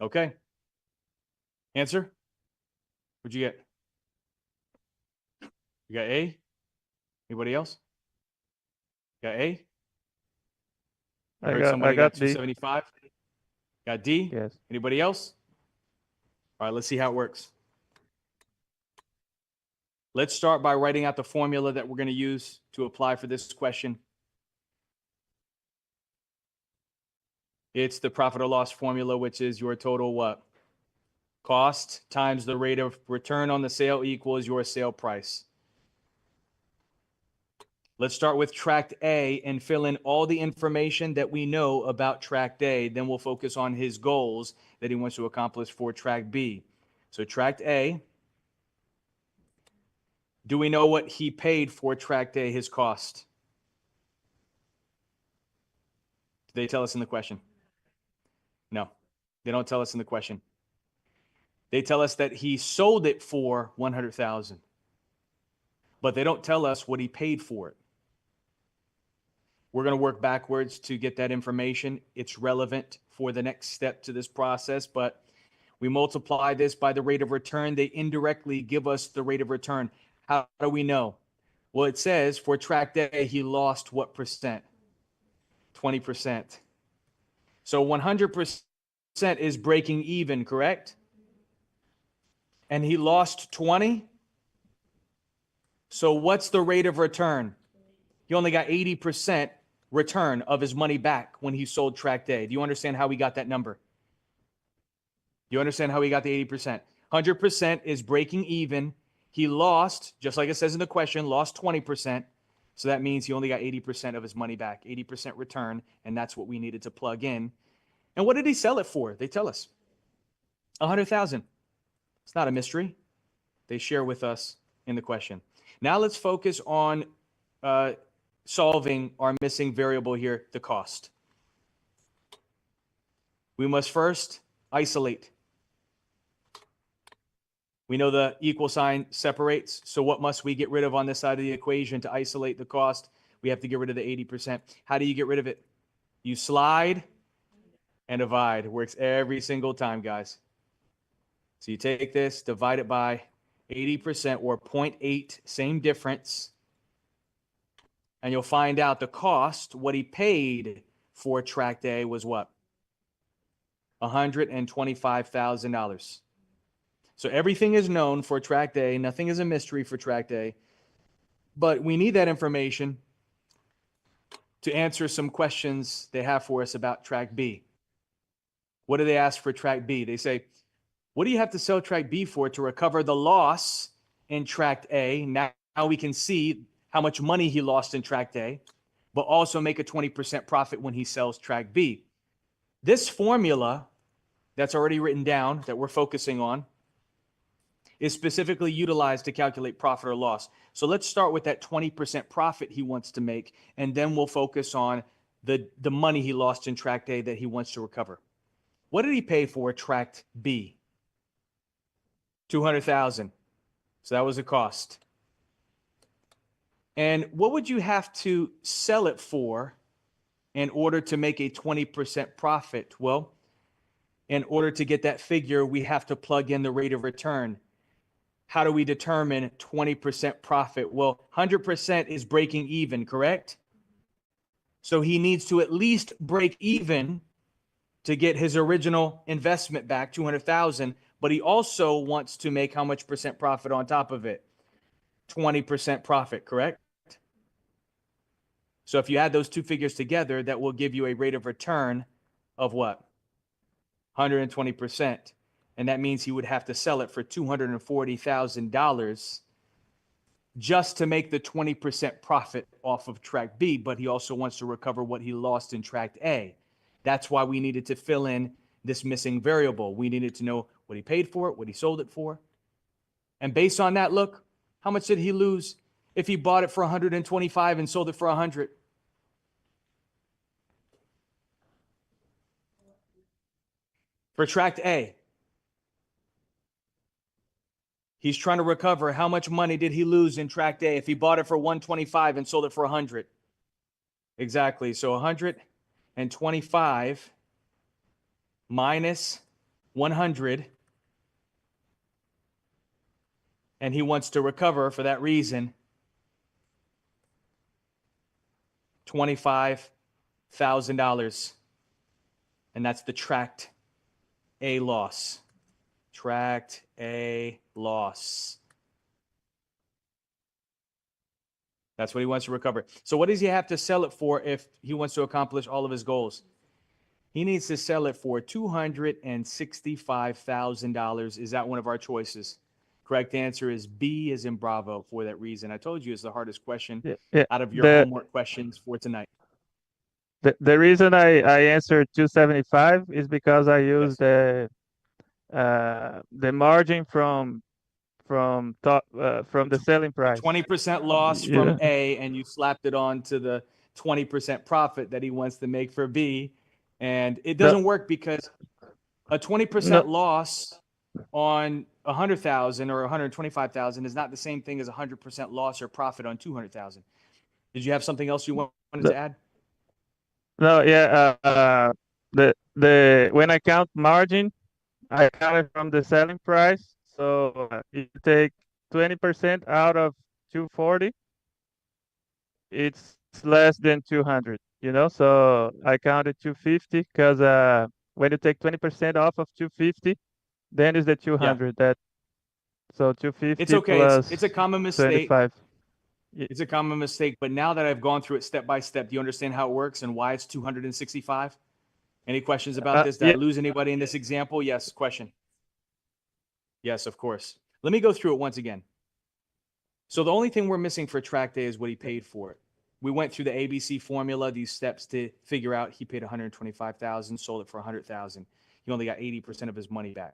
Okay. Answer? What'd you get? You got A? Anybody else? Got A? I heard I somebody got got D. 275. Got D? Yes. Anybody else? All right, let's see how it works. Let's start by writing out the formula that we're going to use to apply for this question. It's the profit or loss formula, which is your total what? Cost times the rate of return on the sale equals your sale price. Let's start with tract A and fill in all the information that we know about tract A. Then we'll focus on his goals that he wants to accomplish for tract B. So tract A, do we know what he paid for tract A, his cost? Did they tell us in the question? No, they don't tell us in the question. They tell us that he sold it for 100,000, but they don't tell us what he paid for it. We're going to work backwards to get that information. It's relevant for the next step to this process, but we multiply this by the rate of return. They indirectly give us the rate of return. How do we know? Well, it says for tract A, he lost what percent? 20%. So 100% is breaking even, correct? And he lost 20. So what's the rate of return? He only got 80% return of his money back when he sold tract A. Do you understand how we got that number? You understand how he got the 80%? 100% is breaking even. He lost, just like it says in the question, lost 20%. So that means he only got 80% of his money back, 80% return, and that's what we needed to plug in. And what did he sell it for? They tell us 100,000. It's not a mystery. They share with us in the question. Now let's focus on solving our missing variable here, the cost. We must first isolate. We know the equal sign separates. So what must we get rid of on this side of the equation to isolate the cost? We have to get rid of the 80%. How do you get rid of it? You slide and divide. It works every single time, guys. So you take this, divide it by 80% or 0.8, same difference. And you'll find out the cost, what he paid for tract A was what? $125,000. So everything is known for tract A. Nothing is a mystery for tract A. But we need that information to answer some questions they have for us about tract B. What do they ask for tract B? They say, what do you have to sell tract B for to recover the loss in tract A? Now we can see how much money he lost in tract A, but also make a 20% profit when he sells tract B. This formula that's already written down that we're focusing on is specifically utilized to calculate profit or loss. So let's start with that 20% profit he wants to make, and then we'll focus on the money he lost in tract A that he wants to recover. What did he pay for tract B? 200,000. So that was the cost. And what would you have to sell it for in order to make a 20% profit? Well, in order to get that figure, we have to plug in the rate of return. How do we determine 20% profit? Well, 100% is breaking even, correct? So he needs to at least break even to get his original investment back, 200,000, but he also wants to make how much percent profit on top of it? 20% profit, correct? So if you add those two figures together, that will give you a rate of return of what? 120%. And that means he would have to sell it for $240,000 just to make the 20% profit off of tract B, but he also wants to recover what he lost in tract A. That's why we needed to fill in this missing variable. We needed to know what he paid for it, what he sold it for. And based on that, look, how much did he lose if he bought it for 125 and sold it for 100? For tract A, he's trying to recover how much money did he lose in tract A if he bought it for 125 and sold it for 100? Exactly. So 125 minus 100. And he wants to recover for that reason $25,000. And that's the tract A loss. Tract A loss. That's what he wants to recover. So what does he have to sell it for if he wants to accomplish all of his goals? He needs to sell it for $265,000. Is that one of our choices? Correct answer is B, as in Bravo, for that reason. I told you it's the hardest question out of your homework questions for tonight. The reason I answered 275 is because I used the margin from the selling price. 20% loss from A, and you slapped it on to the 20% profit that he wants to make for B. And it doesn't work because a 20% loss on 100,000 or 125,000 is not the same thing as 100% loss or profit on 200,000. Did you have something else you wanted to add? No, yeah. The when I count margin, I count it from the selling price. So you take 20% out of 240, it's less than 200. So I counted 250 because when you take 20% off of 250, then is the 200 that. So 250. It's okay. Plus it's a common mistake. 25. It's a common mistake. But now that I've gone through it step by step, do you understand how it works and why it's 265? Any questions about this? Did I lose anybody in this example? Yes. Question. Yes, of course. Let me go through it once again. So the only thing we're missing for tract A is what he paid for it. We went through the ABC formula, these steps to figure out he paid 125,000, sold it for 100,000. He only got 80% of his money back.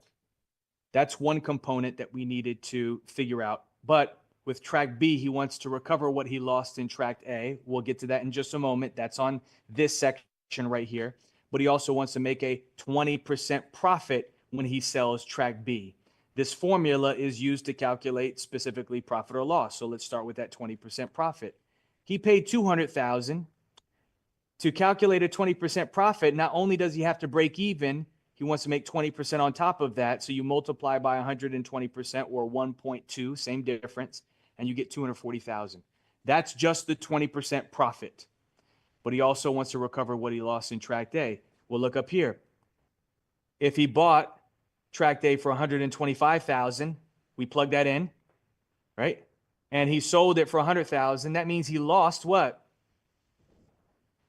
That's one component that we needed to figure out. But with tract B, he wants to recover what he lost in tract A. We'll get to that in just a moment. That's on this section right here. But he also wants to make a 20% profit when he sells tract B. This formula is used to calculate specifically profit or loss. So let's start with that 20% profit. He paid $200,000. To calculate a 20% profit, not only does he have to break even, he wants to make 20% on top of that. So you multiply by 120% or 1.2, same difference, and you get 240,000. That's just the 20% profit. But he also wants to recover what he lost in tract A. Well, look up here. If he bought tract A for 125,000, we plug that in, right? And he sold it for 100,000. That means he lost what?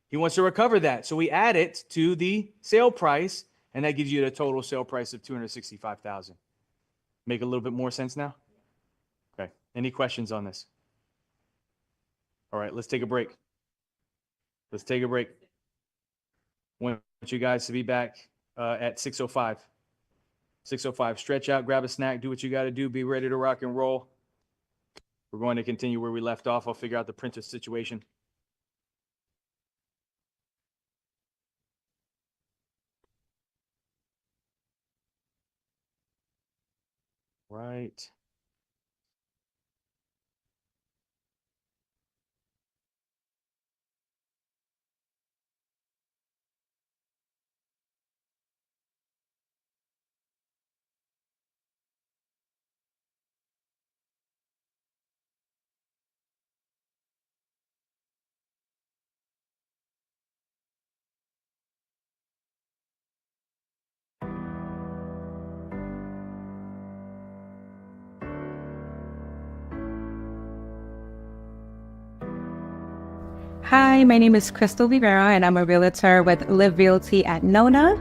He wants to recover that. So we add it to the sale price, and that gives you the total sale price of 265,000. Make a little bit more sense now? Okay. Any questions on this? All right, let's take a break. Let's take a break. I want you guys to be back at 6:05. 6:05. Stretch out, grab a snack, do what you got to do, be ready to rock and roll. We're going to continue where we left off. I'll figure out the printer situation. Right. Hi, my name is Crystal Rivera, and I'm a realtor with Live Realty at Nona.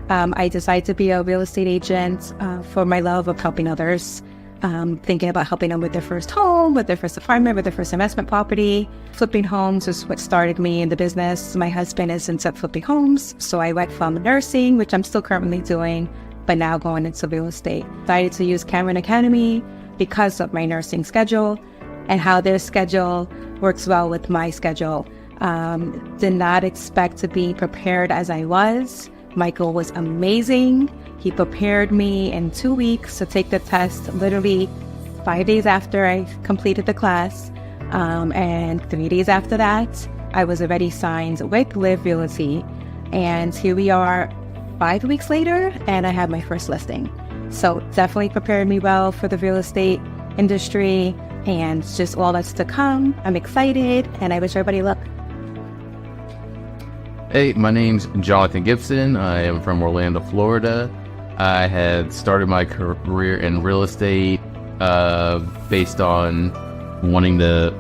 I decided to be a real estate agent for my love of helping others, thinking about helping them with their first home, with their first apartment, with their first investment property. Flipping homes is what started me in the business. My husband is into flipping homes, so I went from nursing, which I'm still currently doing, but now going into real estate. Decided to use Cameron Academy because of my nursing schedule and how their schedule works well with my schedule. Did not expect to be prepared as I was. Michael was amazing. He prepared me in 2 weeks to take the test, literally 5 days after I completed the class. And 3 days after that, I was already signed with Live Realty. And here we are 5 weeks later, and I have my first listing. So definitely prepared me well for the real estate industry and just all that's to come. I'm excited, and I wish everybody luck. Hey, my name's Jonathan Gibson. I am from Orlando, Florida. I had started my career in real estate based on wanting to.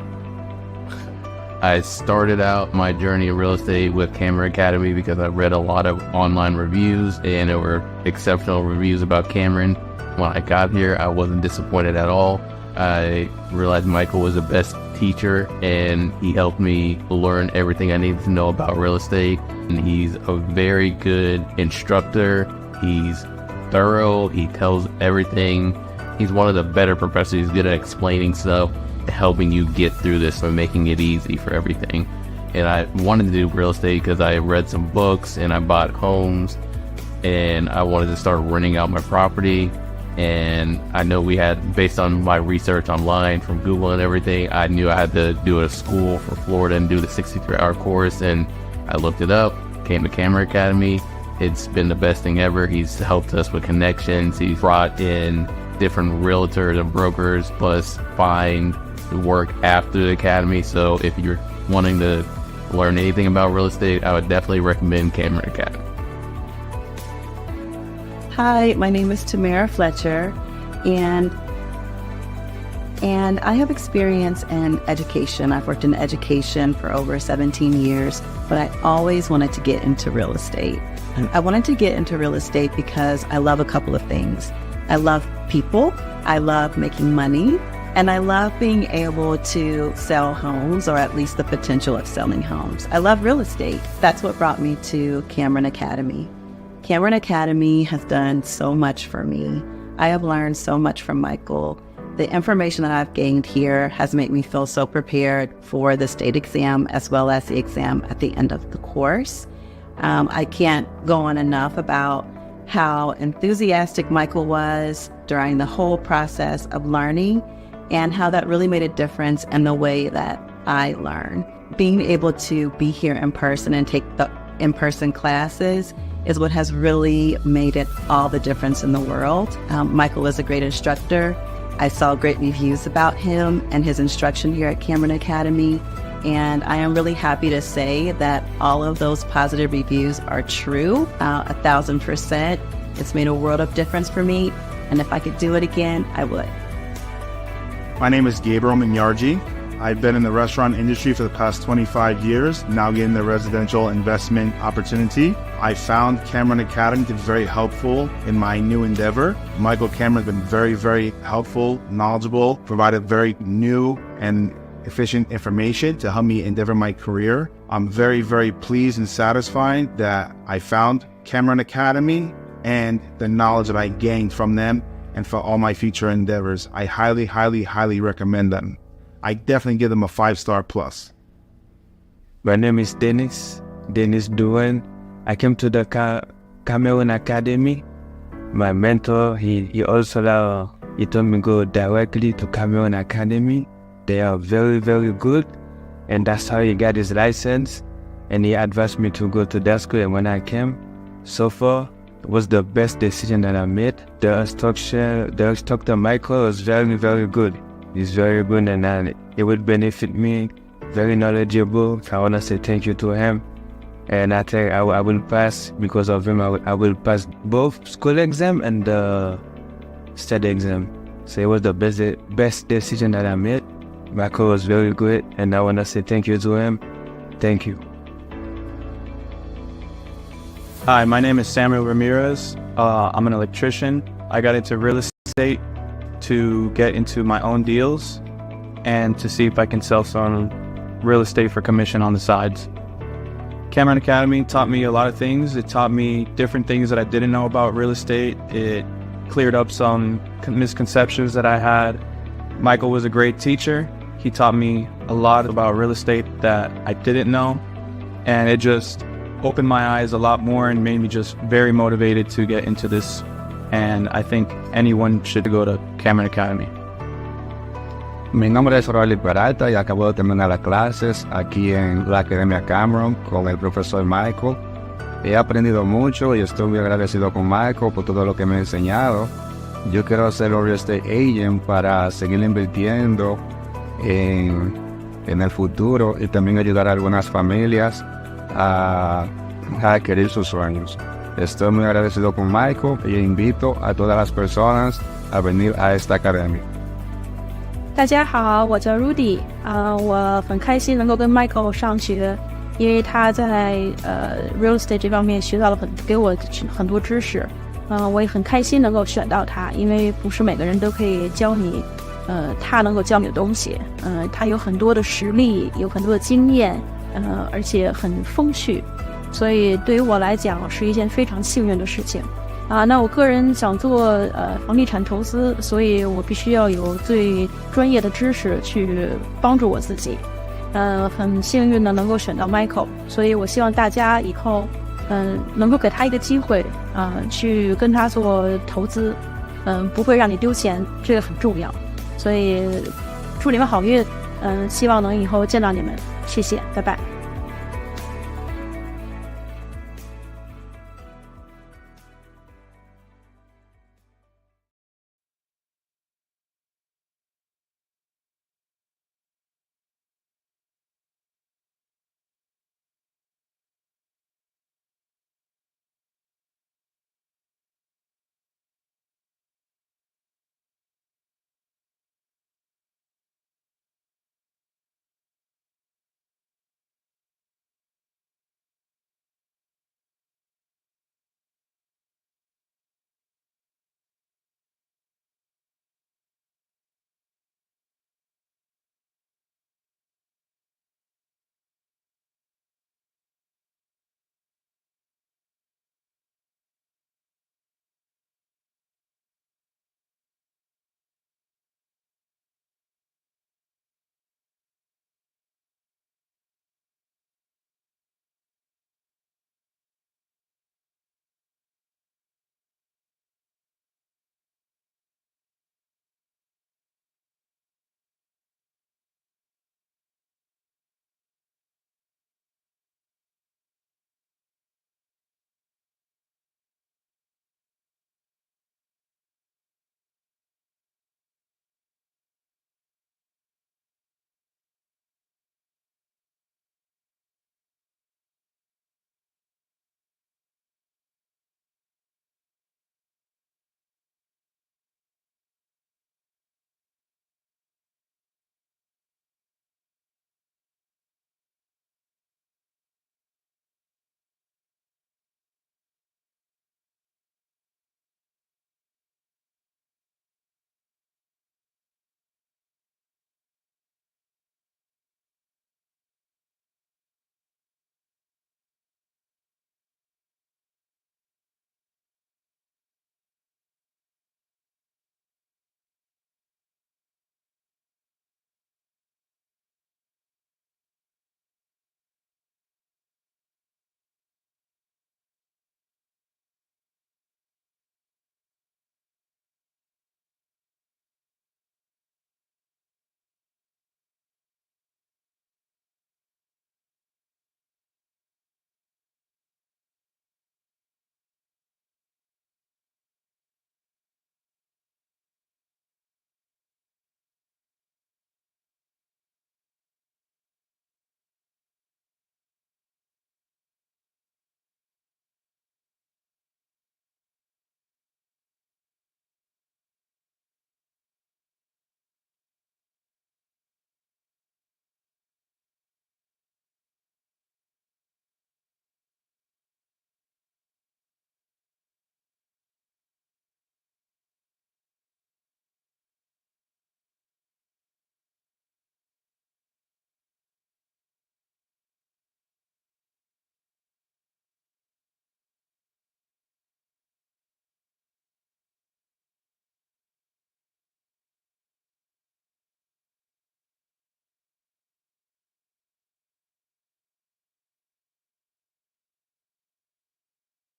I started out my journey in real estate with Cameron Academy because I read a lot of online reviews, and there were exceptional reviews about Cameron. When I got here, I wasn't disappointed at all. I realized Michael was the best teacher, and he helped me learn everything I needed to know about real estate. And he's a very good instructor. He's thorough. He tells everything. He's one of the better professors. He's good at explaining stuff, helping you get through this and making it easy for everything. And I wanted to do real estate because I read some books and I bought homes, and I wanted to start renting out my property. And I know we had, based on my research online from Google and everything, I knew I had to do a school for Florida and do the 63-hour course. And I looked it up, came to Cameron Academy. It's been the best thing ever. He's helped us with connections. He's brought in different realtors and brokers, plus find work after the academy. So if you're wanting to learn anything about real estate, I would definitely recommend Cameron Academy. Hi, my name is Tamara Fletcher, and I have experience in education. I've worked in education for over 17 years, but I always wanted to get into real estate. I wanted to get into real estate because I love a couple of things. I love people, I love making money, and I love being able to sell homes, or at least the potential of selling homes. I love real estate. That's what brought me to Cameron Academy. Cameron Academy has done so much for me. I have learned so much from Michael. The information that I've gained here has made me feel so prepared for the state exam as well as the exam at the end of the course. I can't go on enough about how enthusiastic Michael was during the whole process of learning, and how that really made a difference in the way that I learn. Being able to be here in person and take the in-person classes is what has really made it all the difference in the world. Michael is a great instructor. I saw great reviews about him and his instruction here at Cameron Academy, and I am really happy to say that all of those positive reviews are true, 1,000%. It's made a world of difference for me, and if I could do it again, I would. My name is Gabriel Minyarji. I've been in the restaurant industry for the past 25 years, now getting the residential investment opportunity. I found Cameron Academy to be very helpful in my new endeavor. Michael Cameron has been very, very helpful, knowledgeable, provided very new and efficient information to help me endeavor my career. I'm very, very pleased and satisfied that I found Cameron Academy and the knowledge that I gained from them, and for all my future endeavors. I highly, highly, highly recommend them. I definitely give them a 5-star plus. My name is Dennis Duen. I came to the Cameron Academy. My mentor, he also he told me go directly to Cameron Academy. They are very, very good, and that's how he got his license. And he advised me to go to that school. And when I came, so far, it was the best decision that I made. The instructor Michael was very, very good. He's very good, and it would benefit me. Very knowledgeable. I want to say thank you to him. And I think I will pass because of him. I will pass both school exam and the state exam. So it was the best decision that I made. Michael was very good, and I want to say thank you to him. Thank you. Hi, my name is Samuel Ramirez. I'm an electrician. I got into real estate to get into my own deals and to see if I can sell some real estate for commission on the sides. Cameron Academy taught me a lot of things. It taught me different things that I didn't know about real estate. It cleared up some misconceptions that I had. Michael was a great teacher. He taught me a lot about real estate that I didn't know, and it just opened my eyes a lot more and made me just very motivated to get into this. And I think anyone should go to Cameron Academy. Mi nombre es Rolly Peralta y acabo de terminar las clases aquí en la Academia Cameron con el profesor Michael. He aprendido mucho y estoy muy agradecido con Michael por todo lo que me ha enseñado. Yo quiero ser un real estate agent para seguir invirtiendo en el futuro y también ayudar a algunas familias a adquirir sus sueños. Estoy muy agradecido con Michael y invito a todas las personas a venir a esta academia. 大家好，我叫 Rudy 我很开心能够跟 Michael 上学，因为他在real estate 这方面学到了给我很多知识，我也很开心能够选到他，因为不是每个人都可以教你，他能够教你的东西，他有很多的实力，有很多的经验，而且很风趣，所以对于我来讲是一件非常幸运的事情。那我个人想做房地产投资，所以我必须要有最专业的知识去帮助我自己。很幸运的能够选到 Michael， 所以我希望大家以后能够给他一个机会去跟他做投资，不会让你丢钱，这个很重要。所以祝你们好运，希望能以后见到你们，谢谢，拜拜。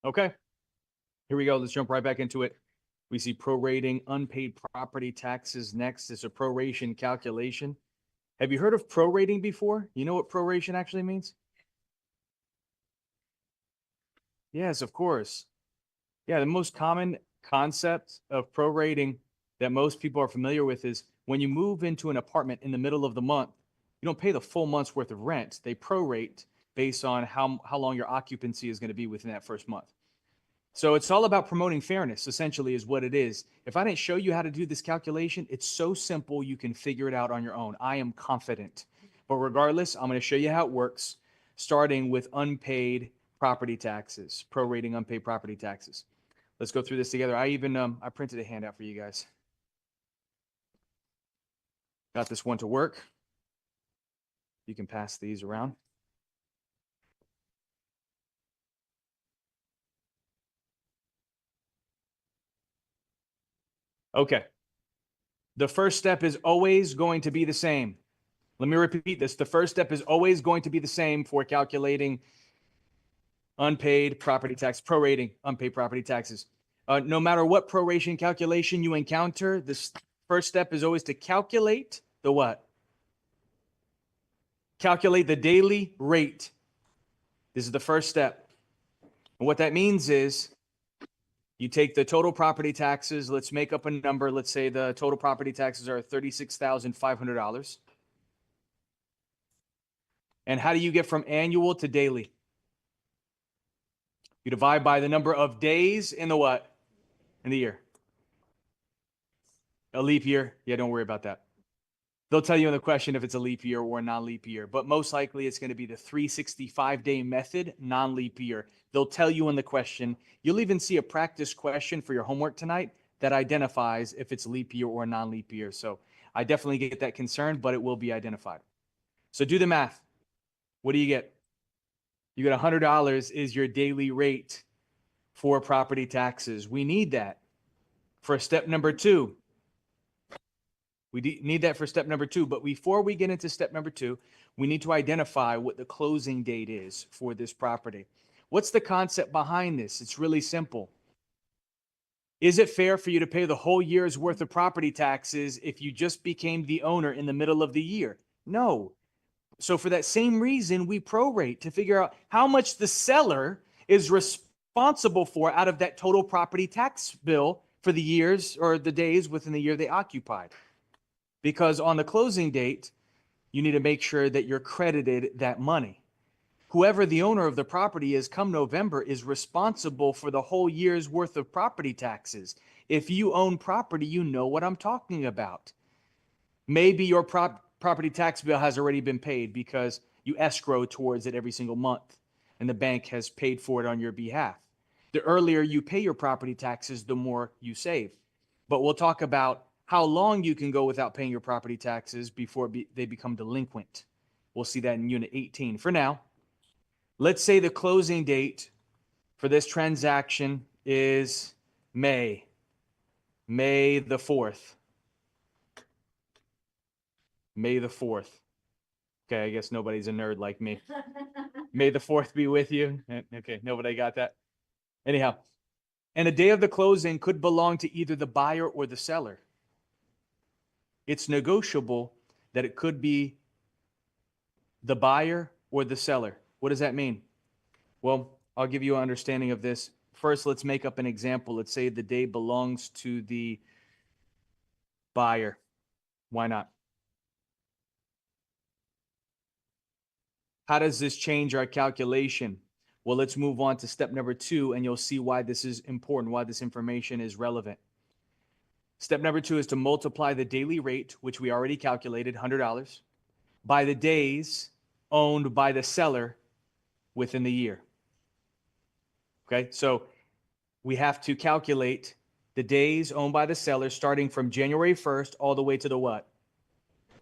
Okay. Here we go. Let's jump right back into it. We see prorating unpaid property taxes next. It's a proration calculation. Have you heard of prorating before? You know what proration actually means? Yes, of course. Yeah, the most common concept of prorating that most people are familiar with is when you move into an apartment in the middle of the month, you don't pay the full month's worth of rent. They prorate based on how long your occupancy is going to be within that first month. So it's all about promoting fairness, essentially, is what it is. If I didn't show you how to do this calculation, it's so simple you can figure it out on your own. I am confident. But regardless, I'm going to show you how it works, starting with unpaid property taxes, prorating unpaid property taxes. Let's go through this together. I printed a handout for you guys. Got this one to work. You can pass these around. Okay. The first step is always going to be the same. Let me repeat this. The first step is always going to be the same for calculating unpaid property tax, prorating unpaid property taxes. No matter what proration calculation you encounter, this first step is always to calculate the what? Calculate the daily rate. This is the first step. And what that means is you take the total property taxes. Let's make up a number. Let's say the total property taxes are $36,500. And how do you get from annual to daily? You divide by the number of days in the what? In the year. A leap year? Yeah, don't worry about that. They'll tell you in the question if it's a leap year or a non-leap year, but most likely it's going to be the 365-day method, non-leap year. They'll tell you in the question. You'll even see a practice question for your homework tonight that identifies if it's leap year or non-leap year. So I definitely get that concern, but it will be identified. So do the math. What do you get? You get $100 is your daily rate for property taxes. We need that for step number 2. We need that for step number 2. But before we get into step number 2, we need to identify what the closing date is for this property. What's the concept behind this? It's really simple. Is it fair for you to pay the whole year's worth of property taxes if you just became the owner in the middle of the year? No. So for that same reason, we prorate to figure out how much the seller is responsible for out of that total property tax bill for the years or the days within the year they occupied. Because on the closing date, you need to make sure that you're credited that money. Whoever the owner of the property is come November is responsible for the whole year's worth of property taxes. If you own property, you know what I'm talking about. Maybe your property tax bill has already been paid because you escrow towards it every single month and the bank has paid for it on your behalf. The earlier you pay your property taxes, the more you save. But we'll talk about how long you can go without paying your property taxes before they become delinquent. We'll see that in Unit 18. For now, let's say the closing date for this transaction is May the 4th. May the 4th. Okay, I guess nobody's a nerd like me. May the 4th be with you. Okay, nobody got that. Anyhow, and the day of the closing could belong to either the buyer or the seller. It's negotiable that it could be the buyer or the seller. What does that mean? Well, I'll give you an understanding of this. First, let's make up an example. Let's say the day belongs to the buyer. Why not? How does this change our calculation? Well, let's move on to step number 2, and you'll see why this is important, why this information is relevant. Step number 2 is to multiply the daily rate, which we already calculated, $100, by the days owned by the seller within the year. Okay, so we have to calculate the days owned by the seller starting from January 1st all the way to the what?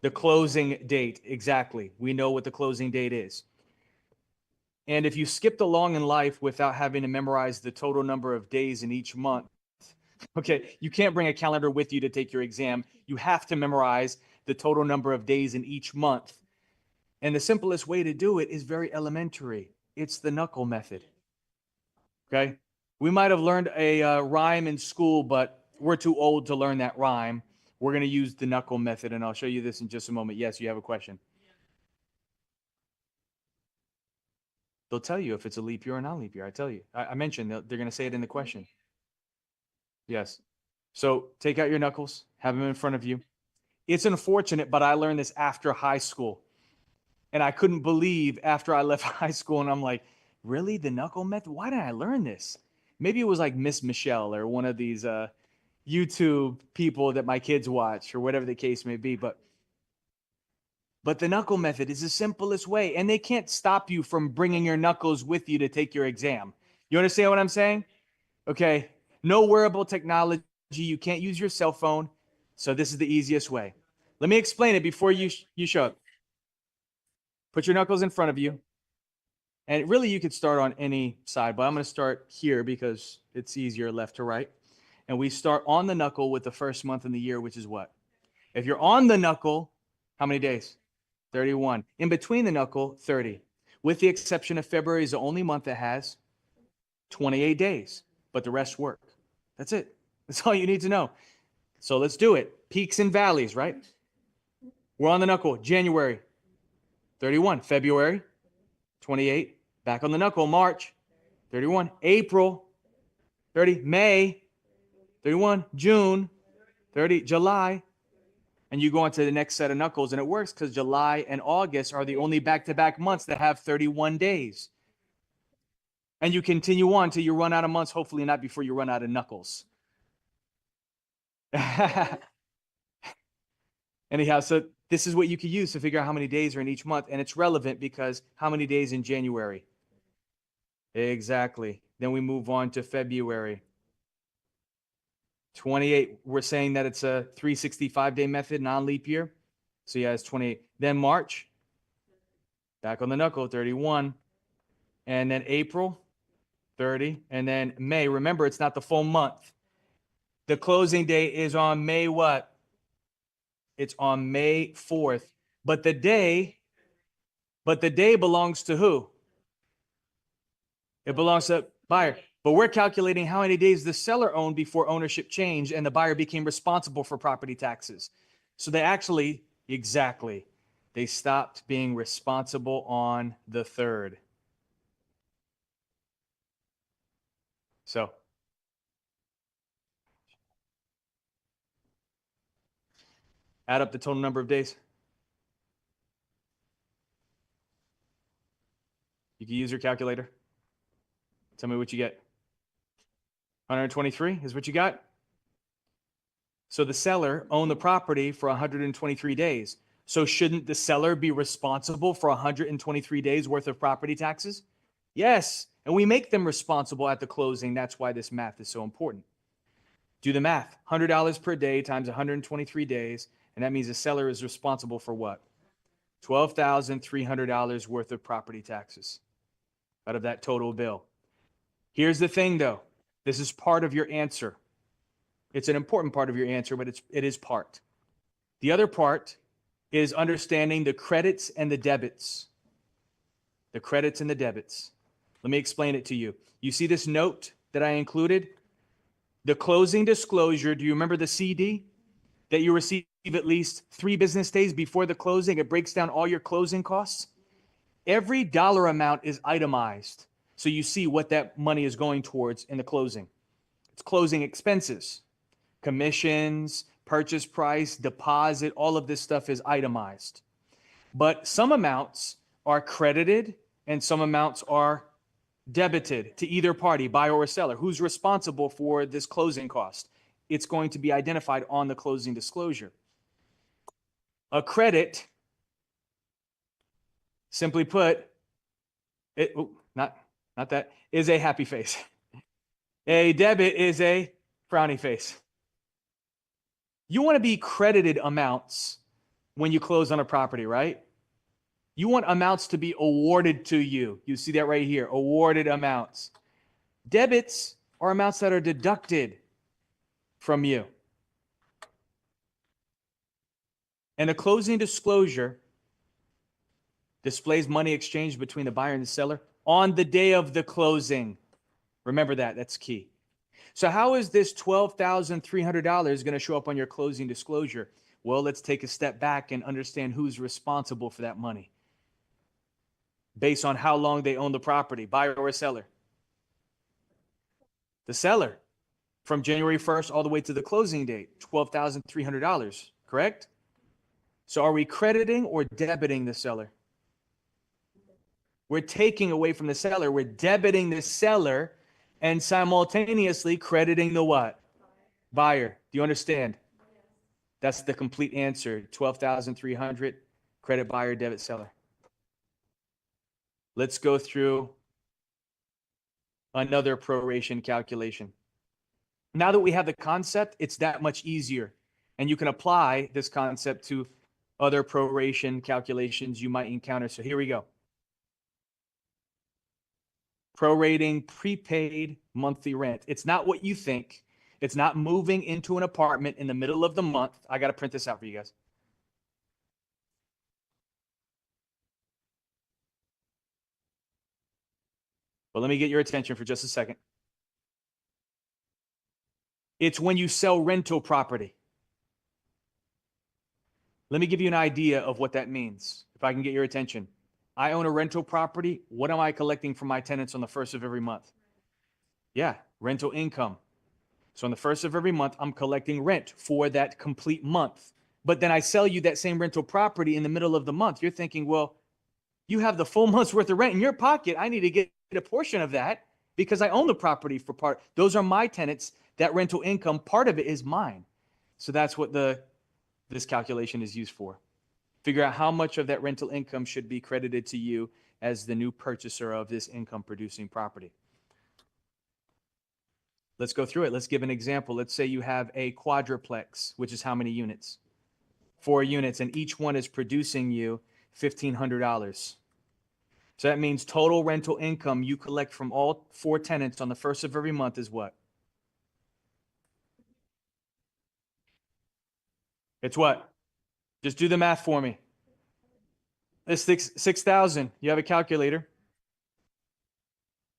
The closing date. Exactly. We know what the closing date is. And if you skipped along in life without having to memorize the total number of days in each month, okay, you can't bring a calendar with you to take your exam. You have to memorize the total number of days in each month. And the simplest way to do it is very elementary. It's the knuckle method. Okay? We might have learned a rhyme in school, but we're too old to learn that rhyme. We're going to use the knuckle method, and I'll show you this in just a moment. Yes, you have a question. They'll tell you if it's a leap year or non-leap year. I tell you. I mentioned they're going to say it in the question. Yes. So take out your knuckles, have them in front of you. It's unfortunate, but I learned this after high school. And I couldn't believe after I left high school, and I'm like, really? The knuckle method? Why did I learn this? Maybe it was like Miss Michelle or one of these YouTube people that my kids watch or whatever the case may be. But the knuckle method is the simplest way, and they can't stop you from bringing your knuckles with you to take your exam. You understand what I'm saying? Okay. No wearable technology. You can't use your cell phone. So this is the easiest way. Let me explain it before you show up. Put your knuckles in front of you. And really, you could start on any side, but I'm going to start here because it's easier left to right. And we start on the knuckle with the first month in the year, which is what? If you're on the knuckle, how many days? 31. In between the knuckle, 30. With the exception of February is the only month that has 28 days, but the rest work. That's it. That's all you need to know. So let's do it. Peaks and valleys, right? We're on the knuckle. January, 31. February, 28. Back on the knuckle. March, 31. April, 30. May, 31. June, 30. July. And you go on to the next set of knuckles, and it works because July and August are the only back-to-back months that have 31 days. And you continue on till you run out of months, hopefully not before you run out of knuckles. Anyhow, so this is what you could use to figure out how many days are in each month. And it's relevant because how many days in January? Exactly. Then we move on to February. 28. We're saying that it's a 365-day method, non-leap year. So yeah, it's 28. Then March, back on the knuckle, 31. And then April, 30. And then May. Remember, it's not the full month. The closing date is on May what? It's on May 4th. But the day belongs to who? It belongs to buyer. But we're calculating how many days the seller owned before ownership changed and the buyer became responsible for property taxes. So they actually, exactly, they stopped being responsible on the 3rd. So add up the total number of days. You can use your calculator. Tell me what you get. 123 is what you got. So the seller owned the property for 123 days. So shouldn't the seller be responsible for 123 days worth of property taxes? Yes. And we make them responsible at the closing. That's why this math is so important. Do the math. $100 per day times 123 days. And that means the seller is responsible for what? $12,300 worth of property taxes out of that total bill. Here's the thing, though. This is part of your answer. It's an important part of your answer, but it is part. The other part is understanding the credits and the debits. The credits and the debits. Let me explain it to you. You see this note that I included? The closing disclosure. Do you remember the CD that you receive at least 3 business days before the closing? It breaks down all your closing costs. Every dollar amount is itemized. So you see what that money is going towards in the closing. It's closing expenses, commissions, purchase price, deposit, all of this stuff is itemized. But some amounts are credited and some amounts are debited to either party, buyer or seller. Who's responsible for this closing cost? It's going to be identified on the closing disclosure. A credit, simply put, not that, is a happy face. A debit is a frowny face. You want to be credited amounts when you close on a property, right? You want amounts to be awarded to you. You see that right here, awarded amounts. Debits are amounts that are deducted from you. And a closing disclosure displays money exchanged between the buyer and the seller on the day of the closing. Remember that, that's key. So how is this $12,300 going to show up on your closing disclosure? Well, let's take a step back and understand who's responsible for that money based on how long they own the property, buyer or seller. The seller, from January 1st all the way to the closing date, $12,300, correct? So are we crediting or debiting the seller? We're taking away from the seller. We're debiting the seller and simultaneously crediting the what? Buyer. Do you understand? That's the complete answer. 12,300, credit buyer, debit seller. Let's go through another proration calculation. Now that we have the concept, it's that much easier. And you can apply this concept to other proration calculations you might encounter. So here we go. Prorating prepaid monthly rent. It's not what you think. It's not moving into an apartment in the middle of the month. I got to print this out for you guys. But let me get your attention for just a second. It's when you sell rental property. Let me give you an idea of what that means, if I can get your attention. I own a rental property. What am I collecting from my tenants on the first of every month? Yeah, rental income. So on the first of every month, I'm collecting rent for that complete month. But then I sell you that same rental property in the middle of the month. You're thinking, well, you have the full month's worth of rent in your pocket. I need to get a portion of that because I own the property for part. Those are my tenants. That rental income, part of it is mine. So that's what this calculation is used for. Figure out how much of that rental income should be credited to you as the new purchaser of this income producing property. Let's go through it. Let's give an example. Let's say you have a quadruplex, which is how many units? 4 units, and each one is producing you $1,500. So that means total rental income you collect from all 4 tenants on the first of every month is what? It's what? Just do the math for me. It's 6,000. You have a calculator?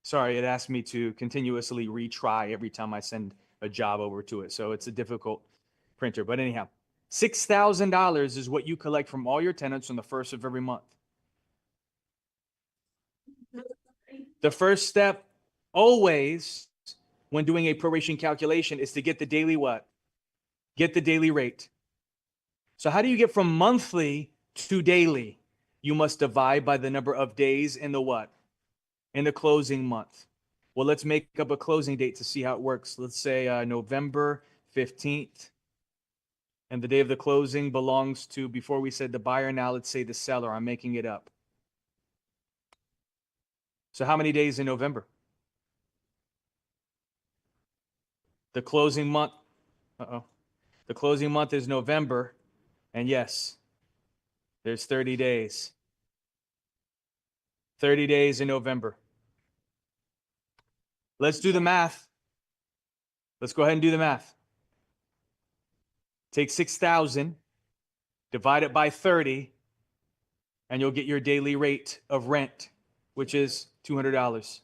Sorry, it asked me to continuously retry every time I send a job over to it. So it's a difficult printer. But anyhow, $6,000 is what you collect from all your tenants on the first of every month. The first step always when doing a proration calculation is to get the daily what? Get the daily rate. So how do you get from monthly to daily? You must divide by the number of days in the what? In the closing month. Well, let's make up a closing date to see how it works. Let's say November 15th. And the day of the closing belongs to, before we said the buyer, now let's say the seller. I'm making it up. So how many days in November? The closing month. The closing month is November. And yes, there's 30 days. 30 days in November. Let's do the math. Let's go ahead and do the math. Take 6,000, divide it by 30, and you'll get your daily rate of rent, which is $200.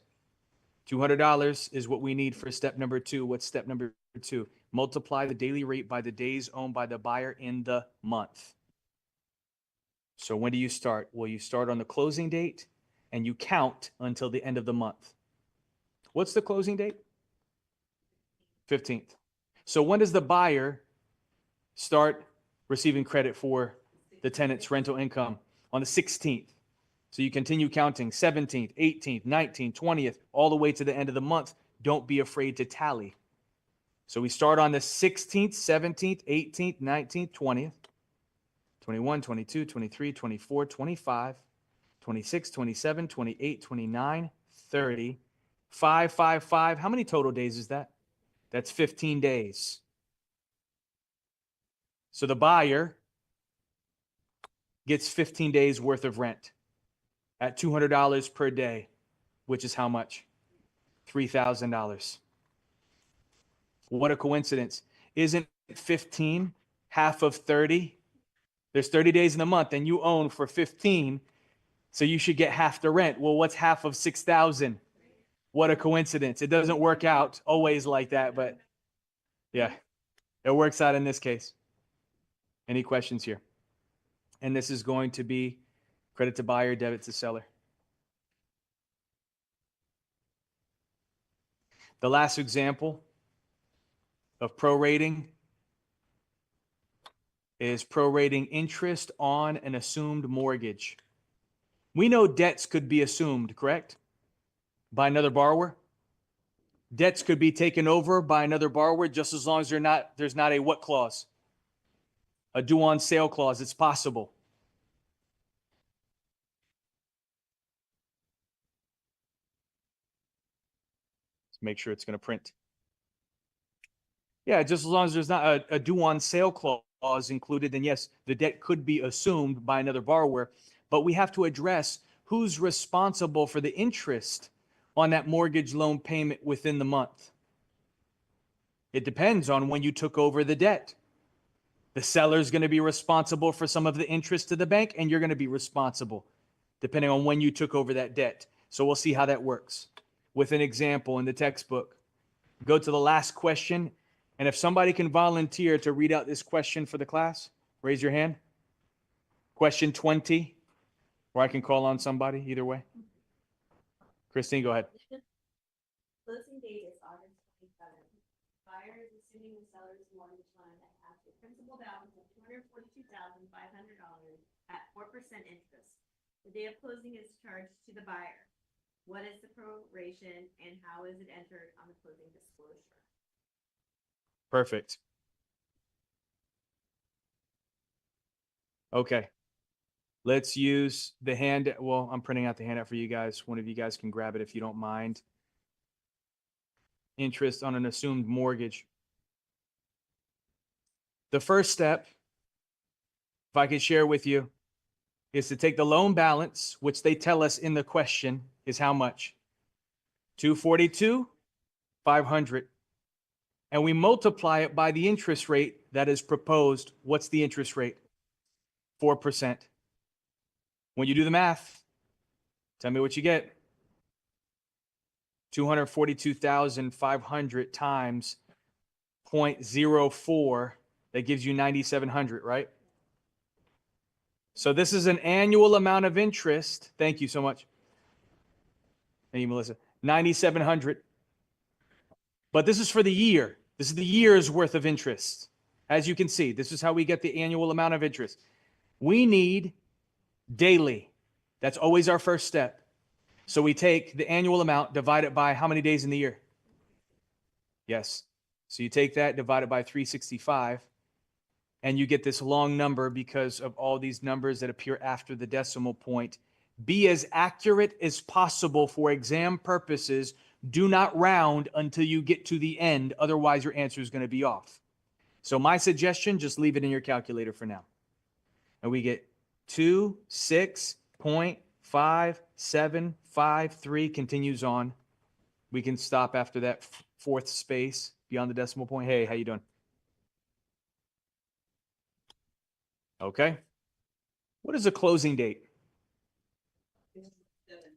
$200 is what we need for step number 2. What's step number 2? Multiply the daily rate by the days owned by the buyer in the month. So when do you start? Well, you start on the closing date and you count until the end of the month. What's the closing date? 15th. So when does the buyer start receiving credit for the tenant's rental income? On the 16th. So you continue counting 17th, 18th, 19th, 20th, all the way to the end of the month. Don't be afraid to tally. So we start on the 16th, 17th, 18th, 19th, 20th, 21, 22, 23, 24, 25, 26, 27, 28, 29, 30, 5, 5, 5. How many total days is that? That's 15 days. So the buyer gets 15 days worth of rent at $200 per day, which is how much? $3,000. What a coincidence. Isn't 15 half of 30? There's 30 days in the month and you own for 15, so you should get half the rent. Well, what's half of 6,000? What a coincidence. It doesn't work out always like that, but yeah, it works out in this case. Any questions here? And this is going to be credit to buyer, debit to seller. The last example of prorating is prorating interest on an assumed mortgage. We know debts could be assumed, correct? By another borrower. Debts could be taken over by another borrower just as long as there's not a what clause? A due on sale clause. It's possible. Let's make sure it's going to print. Yeah, just as long as there's not a due on sale clause included, then yes, the debt could be assumed by another borrower, but we have to address who's responsible for the interest on that mortgage loan payment within the month. It depends on when you took over the debt. The seller is going to be responsible for some of the interest to the bank, and you're going to be responsible depending on when you took over that debt. So we'll see how that works. With an example in the textbook, go to the last question. And if somebody can volunteer to read out this question for the class, raise your hand. Question 20, or I can call on somebody, either way. Christine, go ahead. Closing date is August 27th. Buyer is assuming the seller's mortgage loan that has a principal balance of $242,500 at 4% interest. The day of closing is charged to the buyer. What is the proration and how is it entered on the closing disclosure? Perfect. Okay. Let's use the hand. Well, I'm printing out the handout for you guys. One of you guys can grab it if you don't mind. Interest on an assumed mortgage. The first step, if I could share with you, is to take the loan balance, which they tell us in the question is how much? 242,500. And we multiply it by the interest rate that is proposed. What's the interest rate? 4%. When you do the math, tell me what you get. 242,500 times 0.04, that gives you 9,700, right? So this is an annual amount of interest. Thank you so much. Thank you, Melissa. 9,700. But this is for the year. This is the year's worth of interest. As you can see, this is how we get the annual amount of interest. We need daily. That's always our first step. So we take the annual amount, divide it by how many days in the year? Yes. So you take that, divide it by 365, and you get this long number because of all these numbers that appear after the decimal point. Be as accurate as possible for exam purposes. Do not round until you get to the end. Otherwise, your answer is going to be off. So my suggestion, just leave it in your calculator for now. And we get 26.5753, continues on. We can stop after that fourth space beyond the decimal point. Hey, how you doing? Okay. What is the closing date?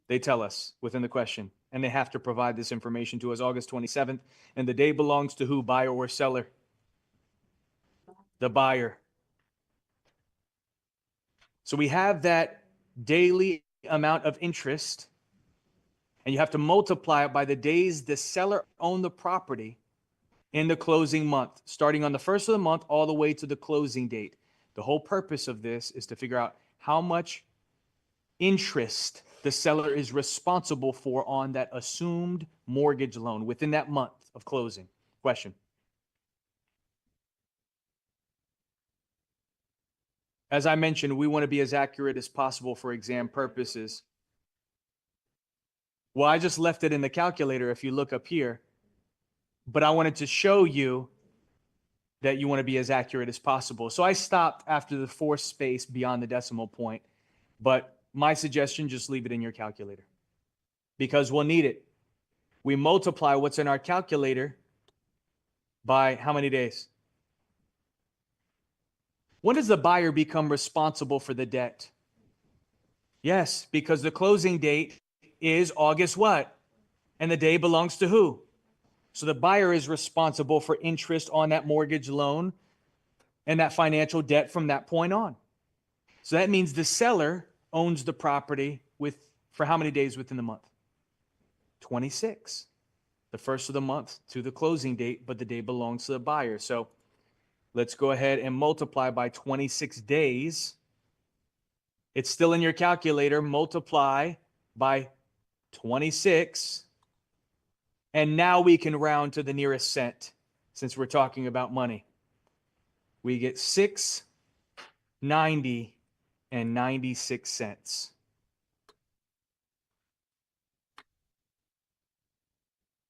They tell us within the question, and they have to provide this information to us, August 27th. And the day belongs to who, buyer or seller? The buyer. So we have that daily amount of interest, and you have to multiply it by the days the seller owned the property in the closing month, starting on the first of the month all the way to the closing date. The whole purpose of this is to figure out how much interest the seller is responsible for on that assumed mortgage loan within that month of closing. Question. As I mentioned, we want to be as accurate as possible for exam purposes. Well, I just left it in the calculator if you look up here, but I wanted to show you that you want to be as accurate as possible. So I stopped after the fourth space beyond the decimal point, but my suggestion, just leave it in your calculator because we'll need it. We multiply what's in our calculator by how many days? When does the buyer become responsible for the debt? Yes, because the closing date is August what? And the day belongs to who? So the buyer is responsible for interest on that mortgage loan and that financial debt from that point on. So that means the seller owns the property for how many days within the month? 26. The first of the month to the closing date, but the day belongs to the buyer. So let's go ahead and multiply by 26 days. It's still in your calculator. Multiply by 26. And now we can round to the nearest cent since we're talking about money. We get 6.90 and 96 cents.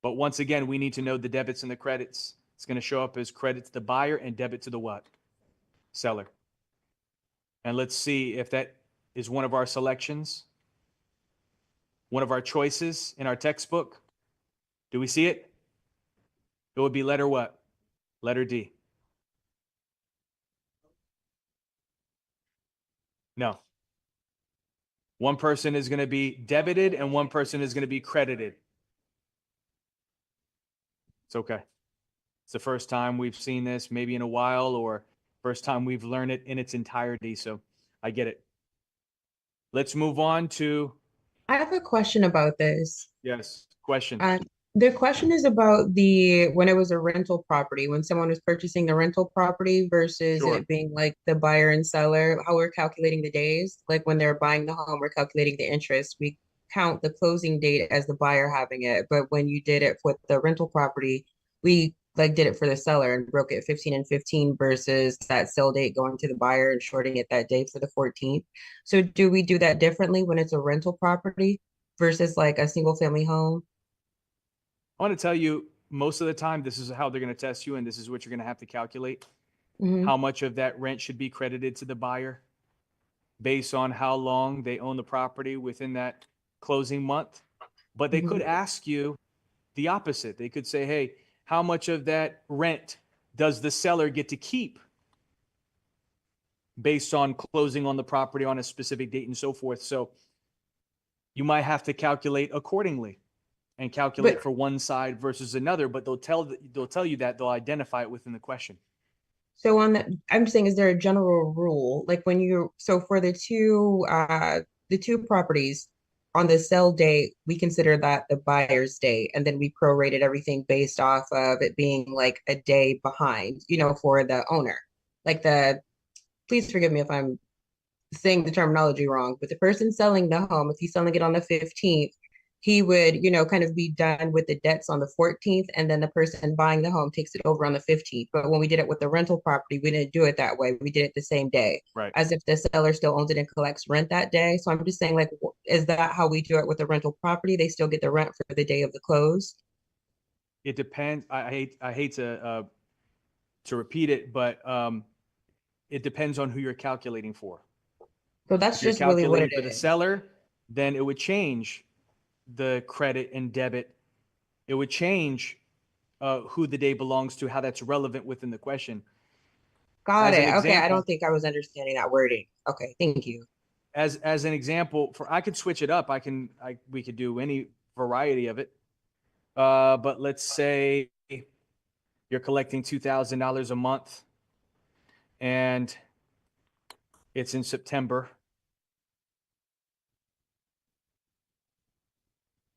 But once again, we need to know the debits and the credits. It's going to show up as credit to the buyer and debit to the what? Seller. And let's see if that is one of our selections, one of our choices in our textbook. Do we see it? It would be letter what? Letter D. No. One person is going to be debited and one person is going to be credited. It's okay. It's the first time we've seen this, maybe in a while, or first time we've learned it in its entirety. So I get it. Let's move on to. I have a question about this. Yes, question. The question is about when it was a rental property, when someone was purchasing the rental property versus Sure. it being like the buyer and seller, how we're calculating the days. Like when they're buying the home, we're calculating the interest. We count the closing date as the buyer having it. But when you did it with the rental property, we did it for the seller and broke it 15 and 15 versus that sale date going to the buyer and shorting it that day for the 14th. So do we do that differently when it's a rental property versus like a single family home? I want to tell you, most of the time, this is how they're going to test you, and this is what you're going to have to calculate. Mhm. How much of that rent should be credited to the buyer based on how long they own the property within that closing month. But they could ask you the opposite. They could say, hey, how much of that rent does the seller get to keep based on closing on the property on a specific date and so forth? So you might have to calculate accordingly and calculate for one side versus another, but they'll tell you that they'll identify it within the question. So on that, I'm saying, is there a general rule? Like for the two properties on the sell date, we consider that the buyer's date, and then we prorated everything based off of it being like a day behind, for the owner. Please forgive me if I'm saying the terminology wrong, but the person selling the home, if he's selling it on the 15th, he would, kind of be done with the debts on the 14th, and then the person buying the home takes it over on the 15th. But when we did it with the rental property, we didn't do it that way. We did it the same day, right? As if the seller still owns it and collects rent that day. So I'm just saying, is that how we do it with the rental property? They still get the rent for the day of the close? It depends. I hate to repeat it, but it depends on who you're calculating for. So that's just really what it is. For the seller, then it would change the credit and debit. It would change who the day belongs to, how that's relevant within the question. Got it. Okay, I don't think I was understanding that wording. Okay, thank you. As an example, I could switch it up. We could do any variety of it. But let's say you're collecting $2,000 a month, and it's in September.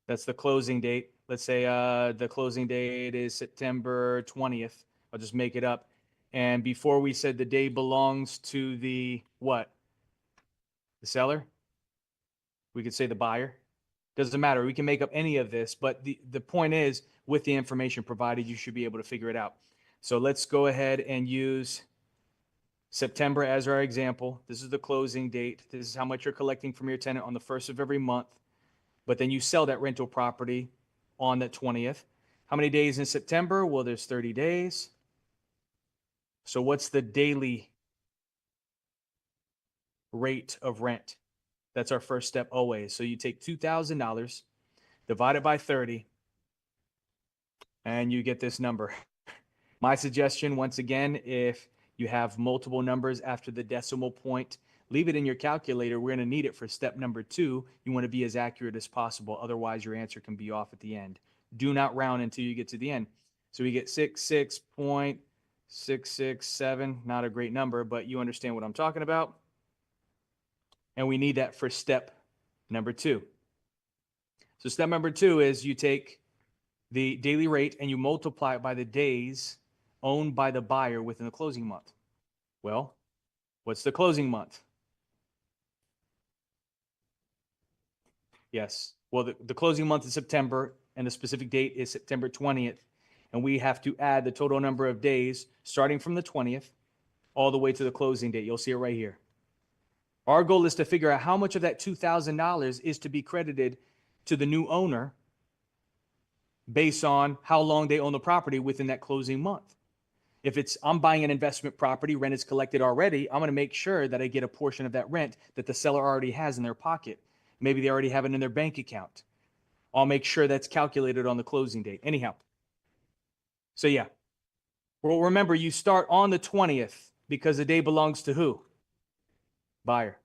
That's the closing date. Let's say the closing date is September 20th. I'll just make it up. And before we said the day belongs to the what? The seller? We could say the buyer. Doesn't matter. We can make up any of this. But the point is, with the information provided, you should be able to figure it out. So let's go ahead and use September as our example. This is the closing date. This is how much you're collecting from your tenant on the first of every month. But then you sell that rental property on the 20th. How many days in September? Well, there's 30 days. So what's the daily rate of rent? That's our first step always. So you take $2,000, divide it by 30, and you get this number. My suggestion, once again, if you have multiple numbers after the decimal point, leave it in your calculator. We're going to need it for step number 2. You want to be as accurate as possible. Otherwise, your answer can be off at the end. Do not round until you get to the end. So we get 66.667. Not a great number, but you understand what I'm talking about. And we need that for step number 2. So step number 2 is you take the daily rate and you multiply it by the days owned by the buyer within the closing month. Well, what's the closing month? Yes. Well, the closing month is September, and the specific date is September 20th. And we have to add the total number of days starting from the 20th all the way to the closing date. You'll see it right here. Our goal is to figure out how much of that $2,000 is to be credited to the new owner based on how long they own the property within that closing month. If it's, I'm buying an investment property, rent is collected already, I'm going to make sure that I get a portion of that rent that the seller already has in their pocket. Maybe they already have it in their bank account. I'll make sure that's calculated on the closing date. Anyhow. So yeah. Well, remember, you start on the 20th because the day belongs to who? Buyer.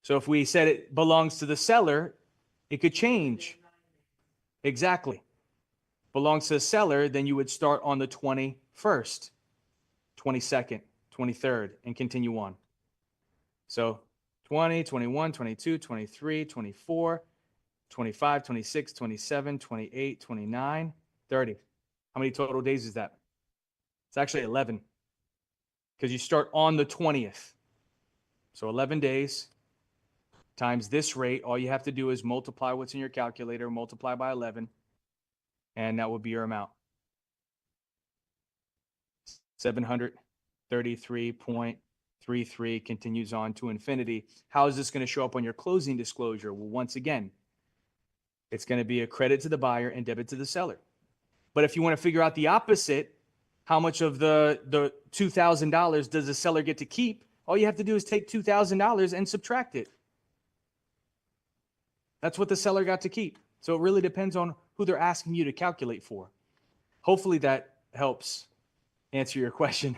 So if we said it belongs to the seller, it could change. Exactly. Belongs to the seller, then you would start on the 21st, 22nd, 23rd, and continue on. So 20, 21, 22, 23, 24, 25, 26, 27, 28, 29, 30. How many total days is that? It's actually 11 because you start on the 20th. So 11 days times this rate. All you have to do is multiply what's in your calculator, multiply by 11, and that would be your amount. 733.33 continues on to infinity. How is this going to show up on your closing disclosure? Well, once again, it's going to be a credit to the buyer and debit to the seller. But if you want to figure out the opposite, how much of the $2,000 does the seller get to keep? All you have to do is take $2,000 and subtract it. That's what the seller got to keep. So it really depends on who they're asking you to calculate for. Hopefully that helps answer your question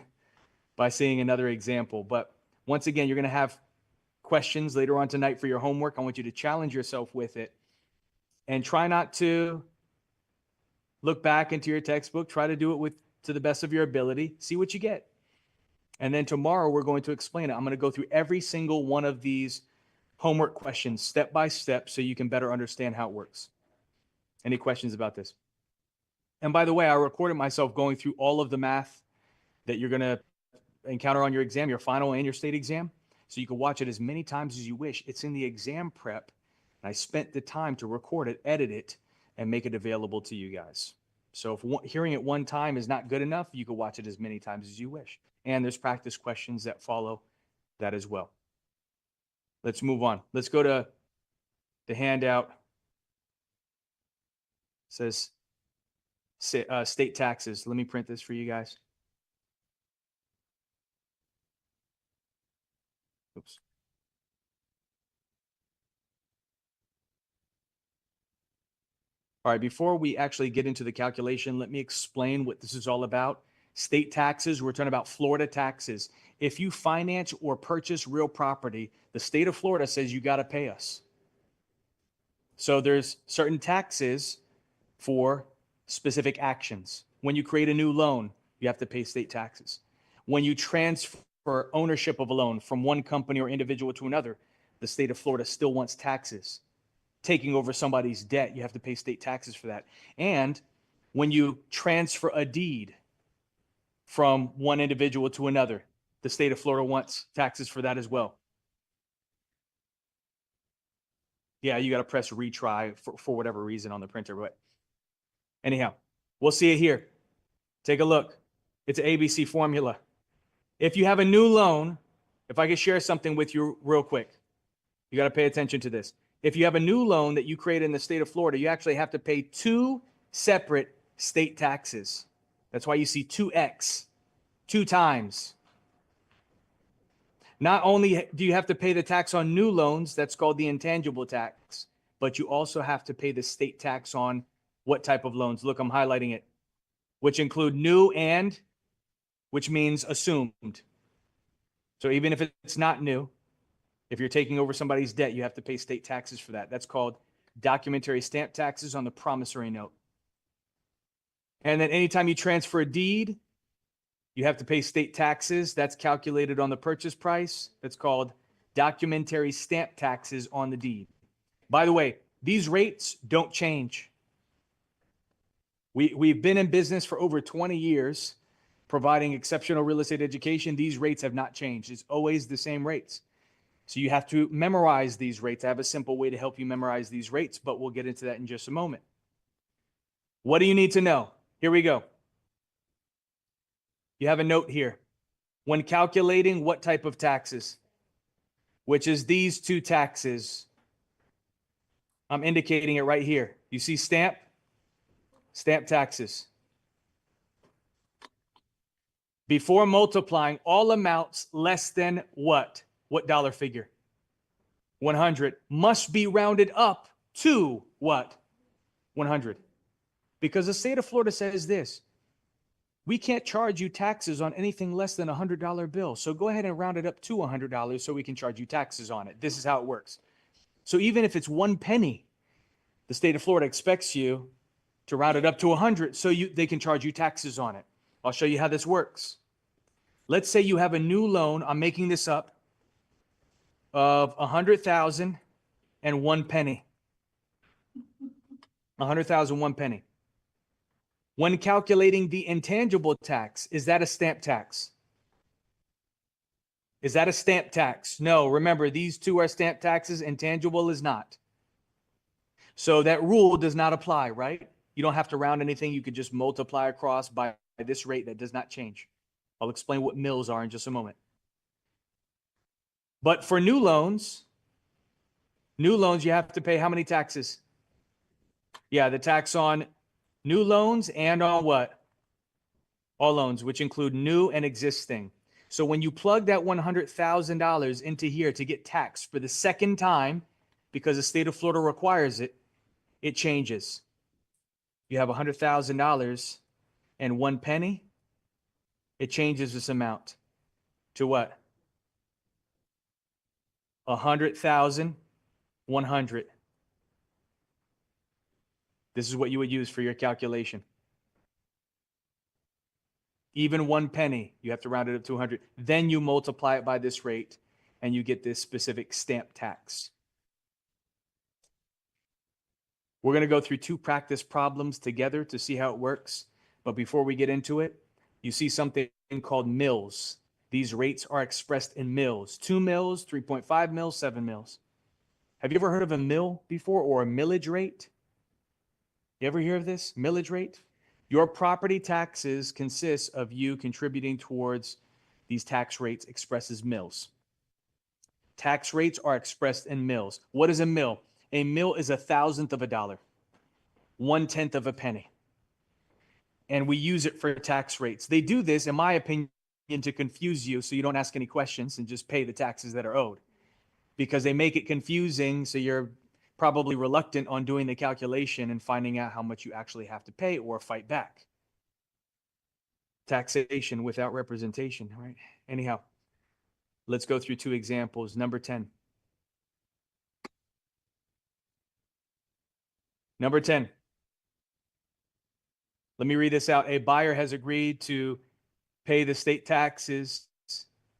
by seeing another example. But once again, you're going to have questions later on tonight for your homework. I want you to challenge yourself with it and try not to look back into your textbook. Try to do it to the best of your ability. See what you get. And then tomorrow we're going to explain it. I'm going to go through every single one of these homework questions step by step so you can better understand how it works. Any questions about this? And by the way, I recorded myself going through all of the math that you're going to encounter on your exam, your final and your state exam. So you can watch it as many times as you wish. It's in the exam prep. And I spent the time to record it, edit it, and make it available to you guys. So if hearing it one time is not good enough, you can watch it as many times as you wish. And there's practice questions that follow that as well. Let's move on. Let's go to the handout. It says state taxes. Let me print this for you guys. Oops. All right, before we actually get into the calculation, let me explain what this is all about. State taxes, we're talking about Florida taxes. If you finance or purchase real property, the state of Florida says you got to pay us. So there's certain taxes for specific actions. When you create a new loan, you have to pay state taxes. When you transfer ownership of a loan from one company or individual to another, the state of Florida still wants taxes. Taking over somebody's debt, you have to pay state taxes for that. And when you transfer a deed from one individual to another, the state of Florida wants taxes for that as well. Yeah, you got to press retry for whatever reason on the printer. But anyhow, we'll see it here. Take a look. It's an ABC formula. If you have a new loan, if I could share something with you real quick, you got to pay attention to this. If you have a new loan that you create in the state of Florida, you actually have to pay 2 separate state taxes. That's why you see 2x, 2 times. Not only do you have to pay the tax on new loans, that's called the intangible tax, but you also have to pay the state tax on what type of loans? Look, I'm highlighting it, which include new and, which means assumed. So even if it's not new, If you're taking over somebody's debt, you have to pay state taxes for that. That's called documentary stamp taxes on the promissory note. And then anytime you transfer a deed, you have to pay state taxes. That's calculated on the purchase price. That's called documentary stamp taxes on the deed. By the way, these rates don't change. We've been in business for over 20 years, providing exceptional real estate education. These rates have not changed. It's always the same rates. So you have to memorize these rates. I have a simple way to help you memorize these rates, but we'll get into that in just a moment. What do you need to know? Here we go. You have a note here. When calculating what type of taxes, which is these two taxes, I'm indicating it right here. You see stamp taxes. Before multiplying, all amounts less than what? What dollar figure? 100 must be rounded up to what? 100. Because the state of Florida says this: we can't charge you taxes on anything less than a $100 bill. So go ahead and round it up to $100 so we can charge you taxes on it. This is how it works. So even if it's 1 penny, the state of Florida expects you to round it up to 100 so they can charge you taxes on it. I'll show you how this works. Let's say you have a new loan, I'm making this up, of 100,000 and 1 penny. 100,000, 1 penny. When calculating the intangible tax, is that a stamp tax? Is that a stamp tax? No, remember, these two are stamp taxes, intangible is not. So that rule does not apply, right? You don't have to round anything. You could just multiply across by this rate that does not change. I'll explain what mills are in just a moment. But for new loans, you have to pay how many taxes? Yeah, the tax on new loans and on what? All loans, which include new and existing. So when you plug that $100,000 into here to get taxed for the second time, because the state of Florida requires it, it changes. You have $100,000 and 1 penny. It changes this amount to what? 100,100. This is what you would use for your calculation. Even 1 penny, you have to round it up to 100. Then you multiply it by this rate and you get this specific stamp tax. We're going to go through 2 practice problems together to see how it works. But before we get into it, you see something called mills. These rates are expressed in mills. 2 mills, 3.5 mills, 7 mills. Have you ever heard of a mill before, or a millage rate? You ever hear of this? Millage rate? Your property taxes consist of you contributing towards these tax rates expressed as mills. Tax rates are expressed in mills. What is a mill? A mill is 1/1000 of a dollar, 1/10 of a penny. And we use it for tax rates. They do this, in my opinion, to confuse you so you don't ask any questions and just pay the taxes that are owed. Because they make it confusing, so you're probably reluctant on doing the calculation and finding out how much you actually have to pay or fight back. Taxation without representation, right? Anyhow, let's go through 2 examples. Number 10. Number 10. Let me read this out. A buyer has agreed to pay the state taxes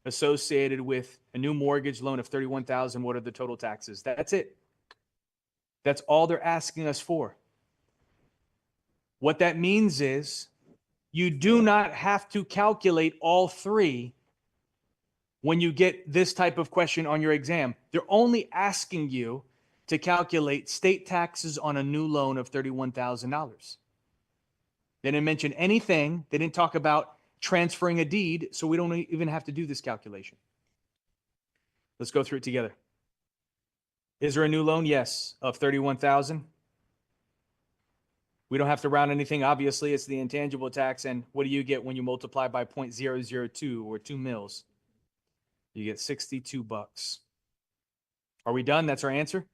associated with a new mortgage loan of $31,000. What are the total taxes? That's it. That's all they're asking us for. What that means is you do not have to calculate all 3 when you get this type of question on your exam. They're only asking you to calculate state taxes on a new loan of $31,000. They didn't mention anything. They didn't talk about transferring a deed, so we don't even have to do this calculation. Let's go through it together. Is there a new loan? Yes, of $31,000. We don't have to round anything. Obviously, it's the intangible tax. And what do you get when you multiply by 0.002 or 2 mils? You get $62. Are we done? That's our answer?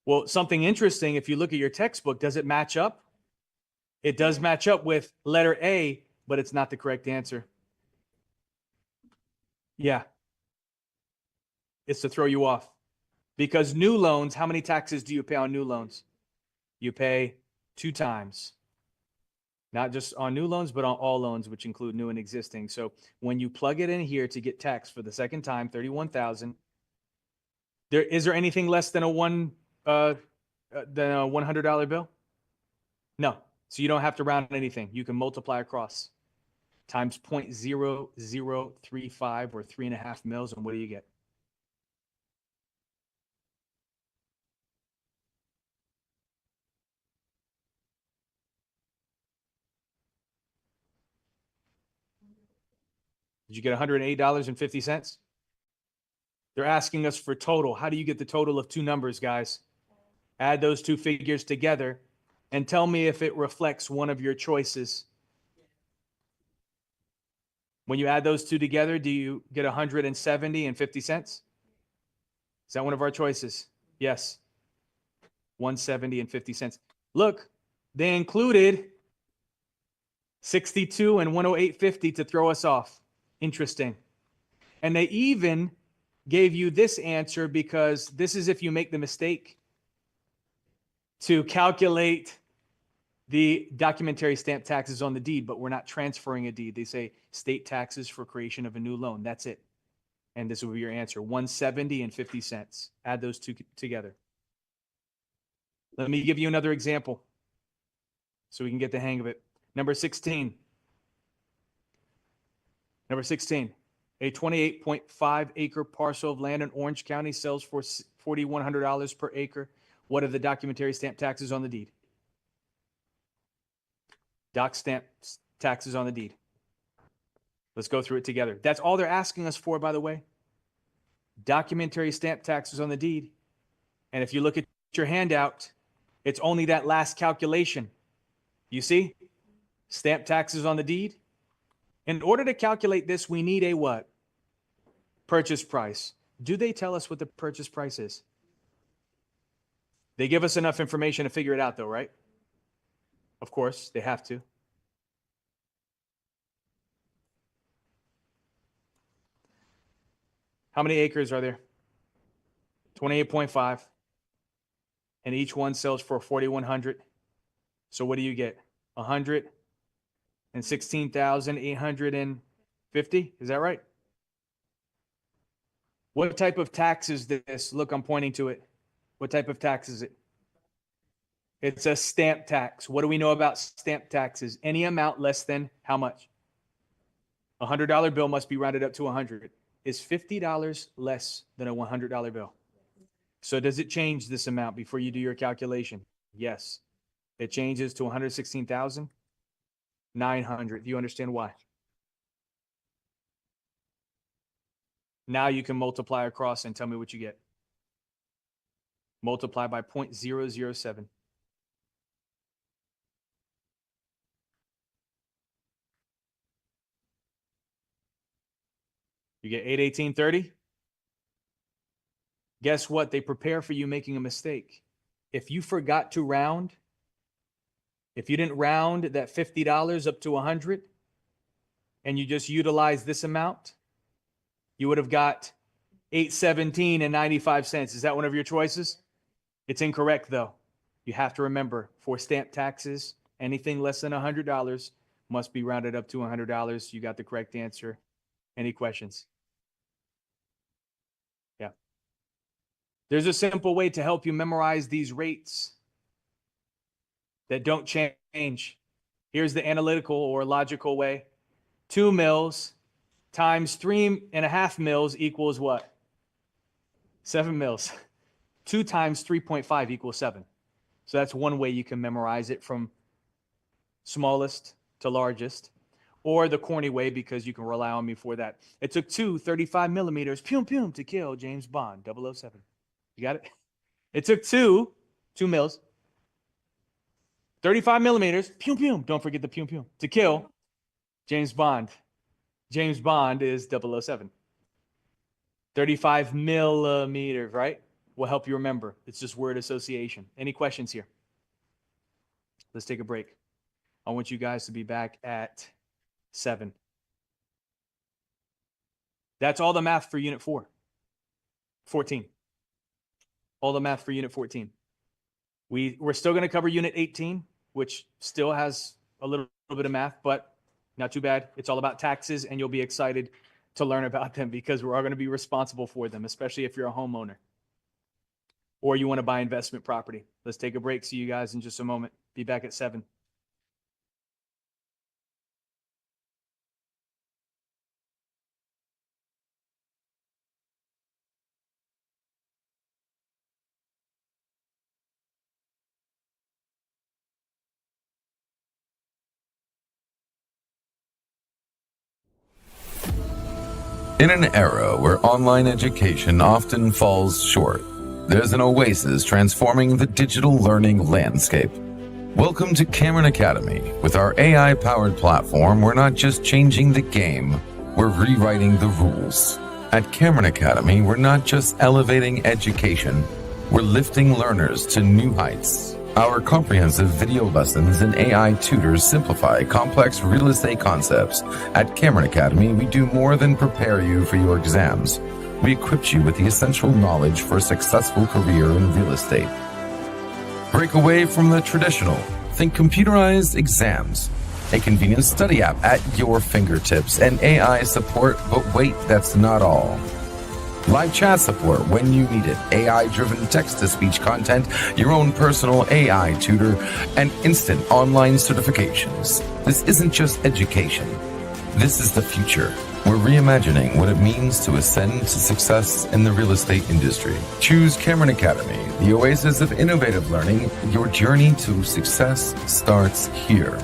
Well, something interesting, if you look at your textbook, does it match up? It does match up with letter A, but it's not the correct answer. Yeah. It's to throw you off. Because new loans, how many taxes do you pay on new loans? You pay 2 times. Not just on new loans, but on all loans, which include new and existing. So when you plug it in here to get taxed for the second time, $31,000, is there anything less than a $100 bill? No. So you don't have to round anything. You can multiply across times 0.0035 or 3.5 mils, and what do you get? Did you get $108.50? They're asking us for total. How do you get the total of 2 numbers, guys? Add those 2 figures together and tell me if it reflects one of your choices. When you add those 2 together, do you get $170.50? Is that one of our choices? Yes. $170.50. Look, they included 62 and 108.50 to throw us off. Interesting. And they even gave you this answer because this is if you make the mistake to calculate the documentary stamp taxes on the deed, but we're not transferring a deed. They say state taxes for creation of a new loan. That's it. And this will be your answer, $170.50. Add those 2 together. Let me give you another example so we can get the hang of it. Number 16. Number 16, a 28.5 acre parcel of land in Orange County sells for $4,100 per acre. What are the documentary stamp taxes on the deed? Doc stamp taxes on the deed. Let's go through it together. That's all they're asking us for, by the way. Documentary stamp taxes on the deed. And if you look at your handout, it's only that last calculation. You see? Stamp taxes on the deed. In order to calculate this, we need a what? Purchase price. Do they tell us what the purchase price is? They give us enough information to figure it out, though, right? Of course, they have to. How many acres are there? 28.5. And each one sells for $4,100. So what do you get? $116,850. Is that right? What type of tax is this? Look, I'm pointing to it. What type of tax is it? It's a stamp tax. What do we know about stamp taxes? Any amount less than how much? A $100 bill must be rounded up to 100. Is $50 less than a $100 bill? So does it change this amount before you do your calculation? Yes. It changes to 116,900. Do you understand why? Now you can multiply across and tell me what you get. Multiply by 0.007. You get 818.30. Guess what? They prepare for you making a mistake. If you forgot to round, if you didn't round that $50 up to 100 and you just utilize this amount, you would have got $817.95. Is that one of your choices? It's incorrect, though. You have to remember, for stamp taxes, anything less than $100 must be rounded up to $100. You got the correct answer. Any questions? Yeah. There's a simple way to help you memorize these rates that don't change. Here's the analytical or logical way. 2 mils times 3.5 mils equals what? 7 mils. 2 times 3.5 equals 7. So that's one way you can memorize it, from smallest to largest. Or the corny way, because you can rely on me for that. It took 2 35 millimeters, pum pum, to kill James Bond, 007. You got it? It took 2 mils, 35 millimeters, pum pum, don't forget the pum pum, to kill James Bond. James Bond is 007. 35 millimeters, right? Will help you remember. It's just word association. Any questions here? Let's take a break. I want you guys to be back at 7. That's all the math for Unit 4. 14. All the math for unit 14. We're still going to cover unit 18, which still has a little bit of math, but not too bad. It's all about taxes, and you'll be excited to learn about them because we're all going to be responsible for them, especially if you're a homeowner or you want to buy investment property. Let's take a break. See you guys in just a moment. Be back at 7. In an era where online education often falls short, there's an oasis transforming the digital learning landscape. Welcome to Cameron Academy. With our AI-powered platform, we're not just changing the game, we're rewriting the rules. At Cameron Academy, we're not just elevating education, we're lifting learners to new heights. Our comprehensive video lessons and AI tutors simplify complex real estate concepts. At Cameron Academy, we do more than prepare you for your exams. We equip you with the essential knowledge for a successful career in real estate. Break away from the traditional. Think computerized exams, a convenient study app at your fingertips, and AI support, but wait, that's not all. Live chat support when you need it, AI-driven text-to-speech content, your own personal AI tutor, and instant online certifications. This isn't just education. This is the future. We're reimagining what it means to ascend to success in the real estate industry. Choose Cameron Academy, the oasis of innovative learning. Your journey to success starts here.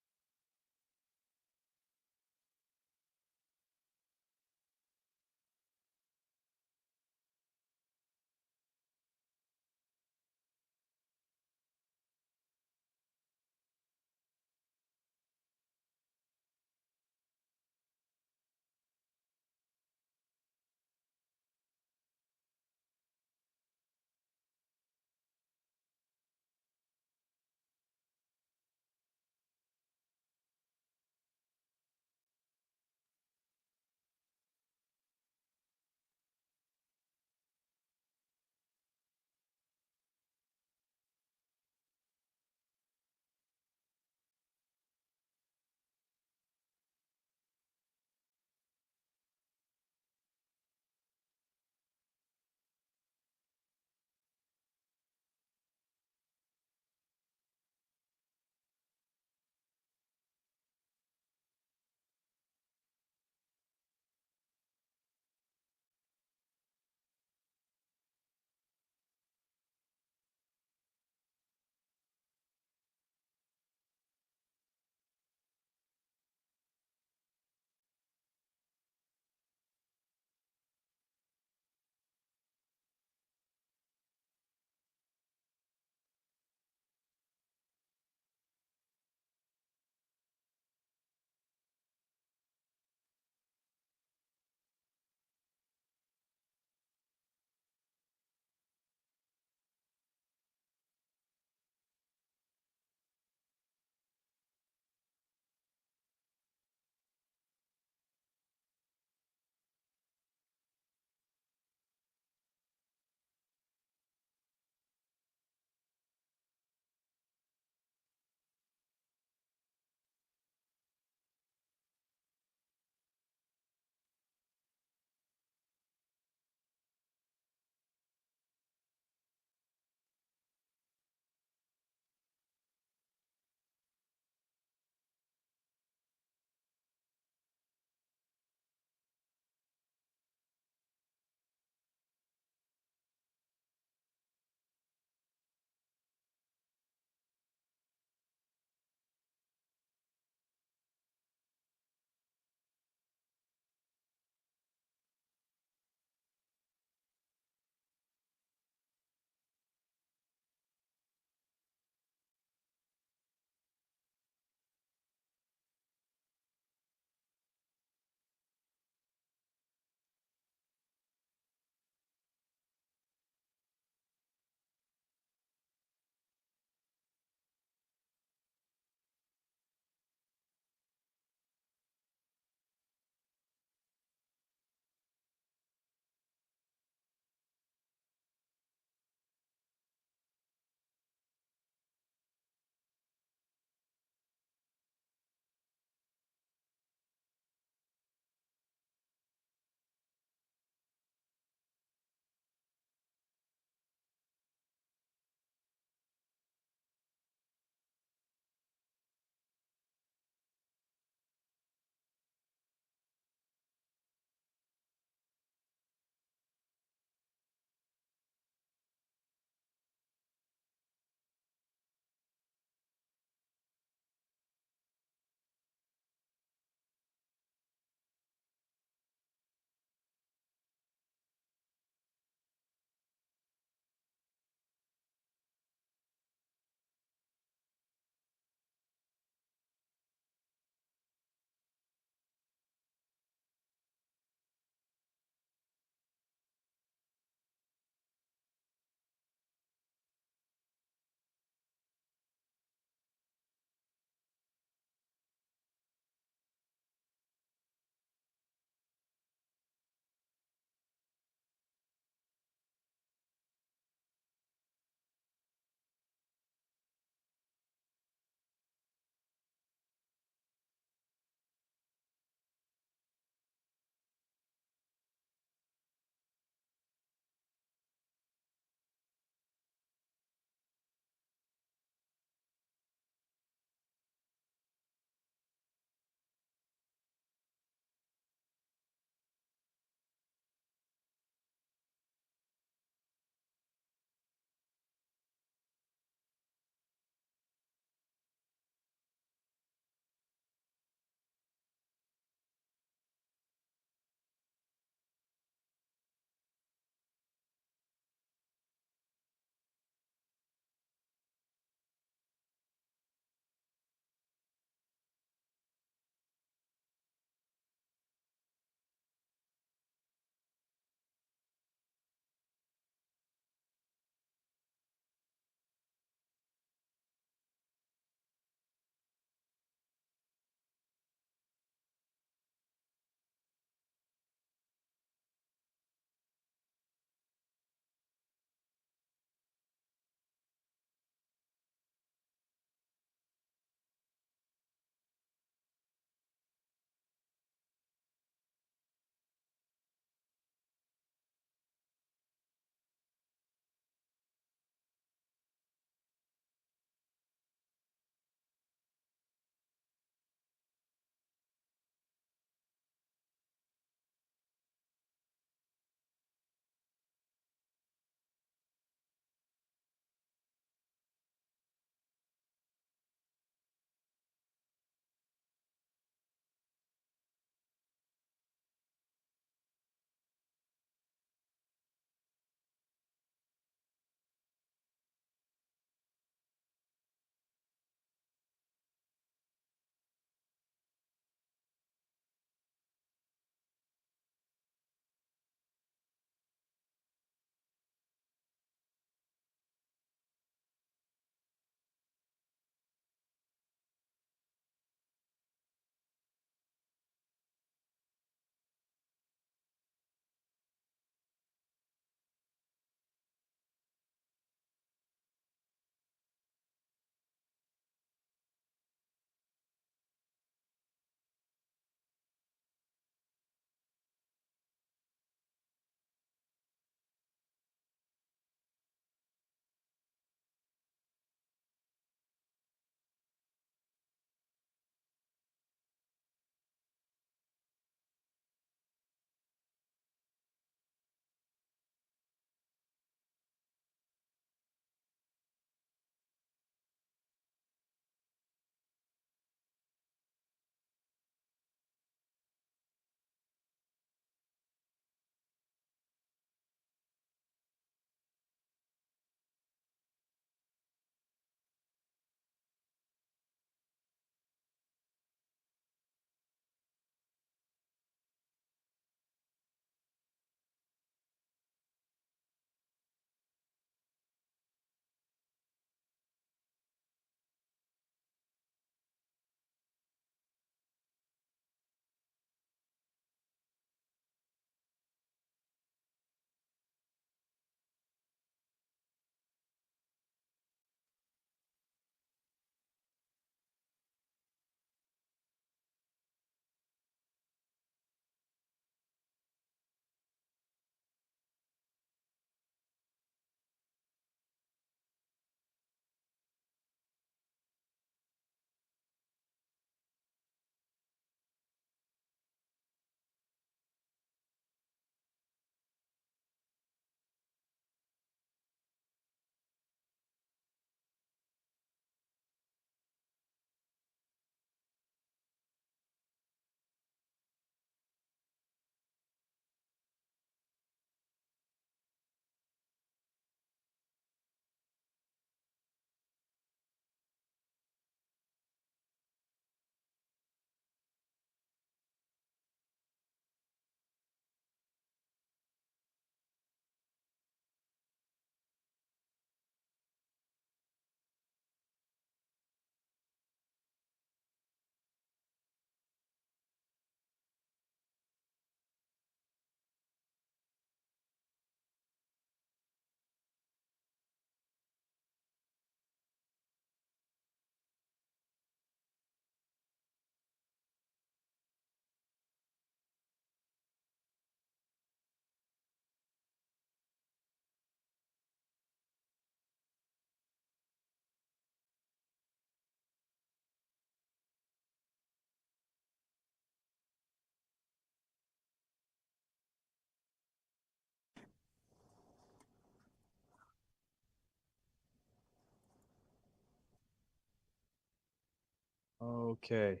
Okay.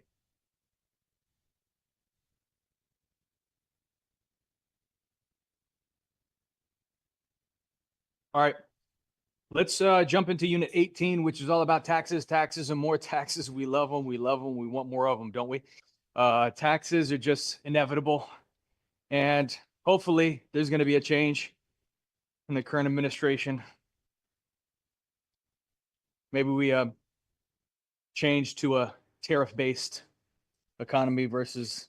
All right. Let's jump into Unit 18, which is all about taxes, taxes, and more taxes. We love them. We love them. We want more of them, don't we? Taxes are just inevitable. And hopefully there's going to be a change in the current administration. Maybe we change to a tariff-based economy versus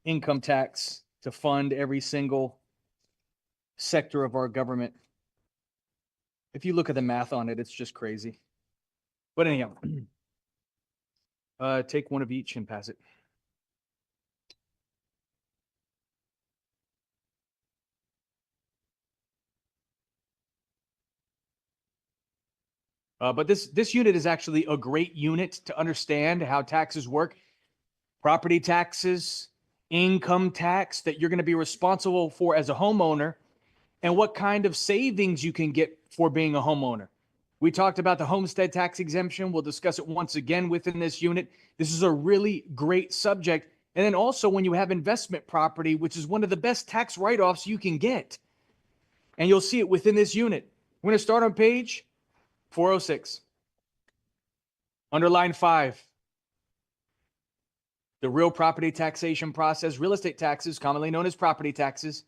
income tax to fund every single sector of our government. If you look at the math on it, it's just crazy. But anyhow, take one of each and pass it. But this unit is actually a great unit to understand how taxes work. Property taxes, income tax that you're going to be responsible for as a homeowner, and what kind of savings you can get for being a homeowner. We talked about the homestead tax exemption. We'll discuss it once again within this unit. This is a really great subject. And then also when you have investment property, which is one of the best tax write-offs you can get. And you'll see it within this unit. We're going to start on page 406. Under line 5. The real property taxation process, real estate taxes, commonly known as property taxes,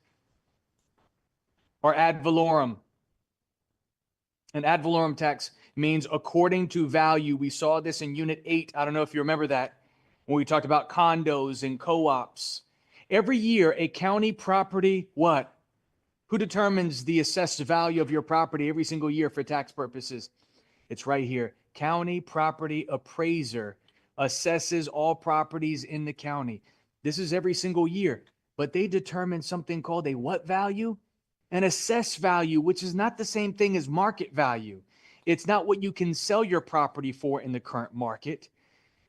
are ad valorem. An ad valorem tax means according to value. We saw this in Unit 8. I don't know if you remember that when we talked about condos and co-ops. Every year, a county property, what? Who determines the assessed value of your property every single year for tax purposes? It's right here. County property appraiser assesses all properties in the county. This is every single year, but they determine something called a what value? An assessed value, which is not the same thing as market value. It's not what you can sell your property for in the current market.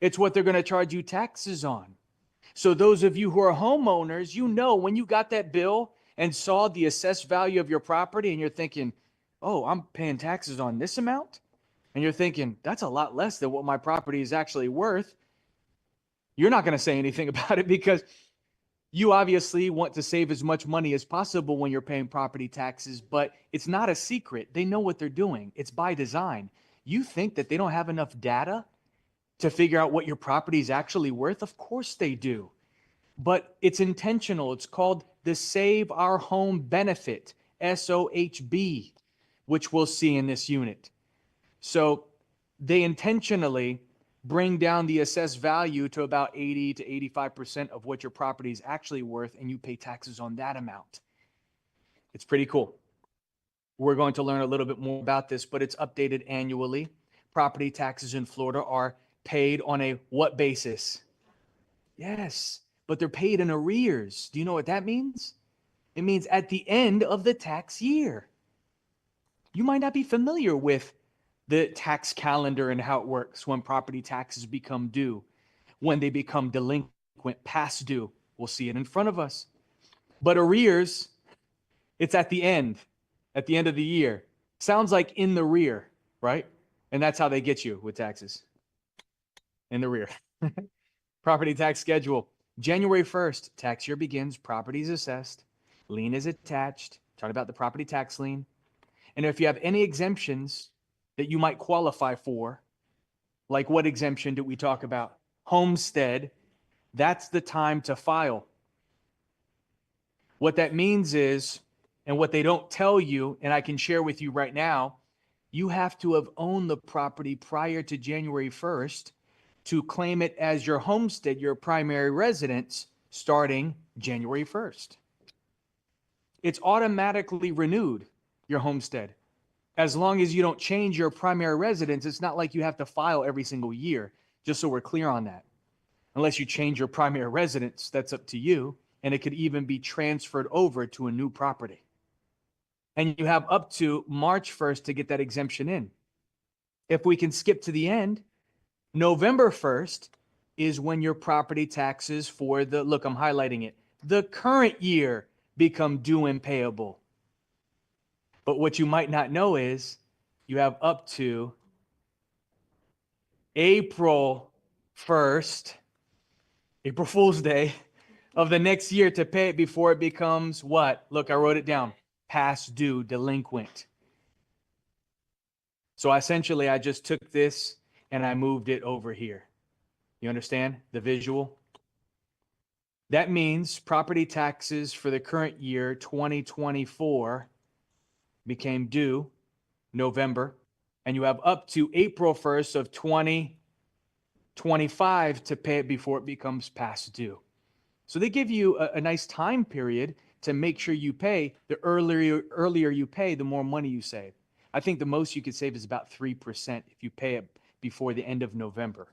It's what they're going to charge you taxes on. So those of you who are homeowners, you know when you got that bill and saw the assessed value of your property and you're thinking, oh, I'm paying taxes on this amount? And you're thinking, that's a lot less than what my property is actually worth. You're not going to say anything about it because you obviously want to save as much money as possible when you're paying property taxes, but it's not a secret. They know what they're doing. It's by design. You think that they don't have enough data to figure out what your property is actually worth? Of course they do. But it's intentional. It's called the Save Our Home Benefit, SOHB, which we'll see in this unit. So they intentionally bring down the assessed value to about 80 to 85% of what your property is actually worth, and you pay taxes on that amount. It's pretty cool. We're going to learn a little bit more about this, but it's updated annually. Property taxes in Florida are paid on a what basis? Yes, but they're paid in arrears. Do you know what that means? It means at the end of the tax year. You might not be familiar with the tax calendar and how it works when property taxes become due, when they become delinquent, past due. We'll see it in front of us. But arrears, it's at the end of the year. Sounds like in the rear, right? And that's how they get you with taxes. In the rear. Property tax schedule. January 1st, tax year begins, property is assessed, lien is attached. Talk about the property tax lien. And if you have any exemptions that you might qualify for, like what exemption did we talk about? Homestead, that's the time to file. What that means is, and what they don't tell you, and I can share with you right now, you have to have owned the property prior to January 1st to claim it as your homestead, your primary residence, starting January 1st. It's automatically renewed, your homestead. As long as you don't change your primary residence, it's not like you have to file every single year, just so we're clear on that. Unless you change your primary residence, that's up to you, and it could even be transferred over to a new property. And you have up to March 1st to get that exemption in. If we can skip to the end, November 1st is when your property taxes for the, look, I'm highlighting it, the current year become due and payable. But what you might not know is you have up to April 1st, April Fool's Day of the next year to pay it before it becomes what? Look, I wrote it down. Past due, delinquent. So essentially, I just took this and I moved it over here. You understand the visual? That means property taxes for the current year, 2024, became due November, and you have up to April 1st of 2025 to pay it before it becomes past due. So they give you a nice time period to make sure you pay. The earlier you pay, the more money you save. I think the most you could save is about 3% if you pay it before the end of November.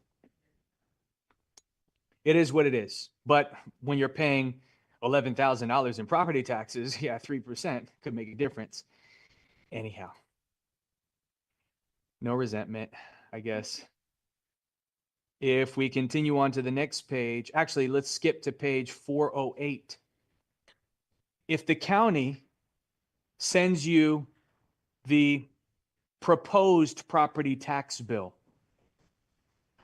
It is what it is. But when you're paying $11,000 in property taxes, yeah, 3% could make a difference. Anyhow, no resentment, I guess. If we continue on to the next page, actually, let's skip to page 408. If the county sends you the proposed property tax bill,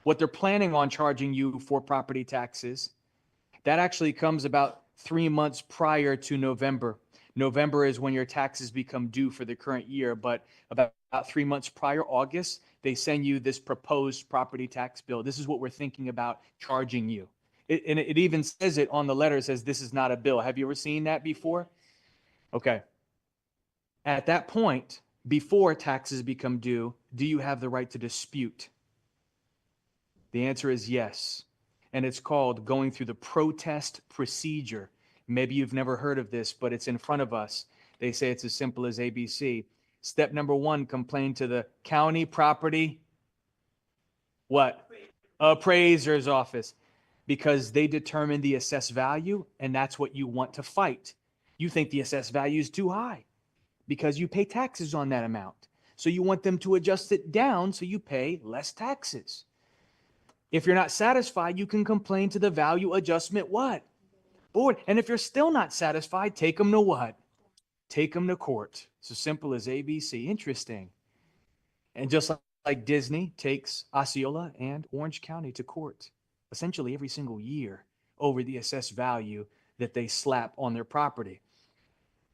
what they're planning on charging you for property taxes, that actually comes about 3 months prior to November. November is when your taxes become due for the current year, but about 3 months prior, August, they send you this proposed property tax bill. This is what we're thinking about charging you. It even says it on the letter. It says, this is not a bill. Have you ever seen that before? Okay. At that point, before taxes become due, do you have the right to dispute? The answer is yes. And it's called going through the protest procedure. Maybe you've never heard of this, but it's in front of us. They say it's as simple as ABC. Step number 1, complain to the county property, what? Appraiser's office, because they determine the assessed value, and that's what you want to fight. You think the assessed value is too high because you pay taxes on that amount. So you want them to adjust it down so you pay less taxes. If you're not satisfied, you can complain to the value adjustment what? Board. And if you're still not satisfied, take them to what? Take them to court. It's as simple as ABC. Interesting. And just like Disney takes Osceola and Orange County to court, essentially every single year over the assessed value that they slap on their property.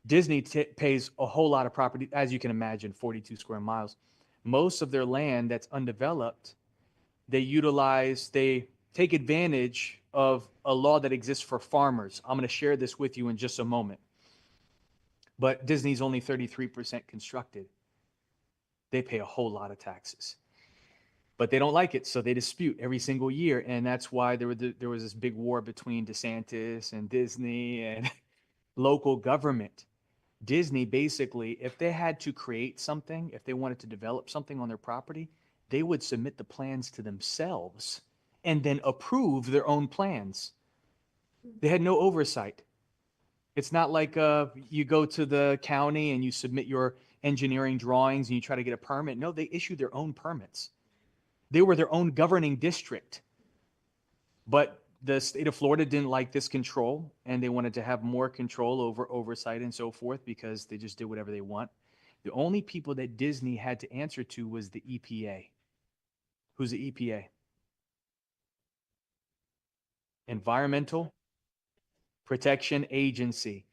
Disney pays a whole lot of property, as you can imagine, 42 square miles. Most of their land that's undeveloped, they take advantage of a law that exists for farmers. I'm going to share this with you in just a moment. But Disney's only 33% constructed. They pay a whole lot of taxes. But they don't like it, so they dispute every single year. And that's why there was this big war between DeSantis and Disney and local government. Disney, basically, if they had to create something, if they wanted to develop something on their property, they would submit the plans to themselves and then approve their own plans. They had no oversight. It's not like you go to the county and you submit your engineering drawings and you try to get a permit. No, they issue their own permits. They were their own governing district. But the state of Florida didn't like this control, and they wanted to have more control over oversight and so forth because they just did whatever they want. The only people that Disney had to answer to was the EPA. Who's the EPA? Environmental Protection Agency.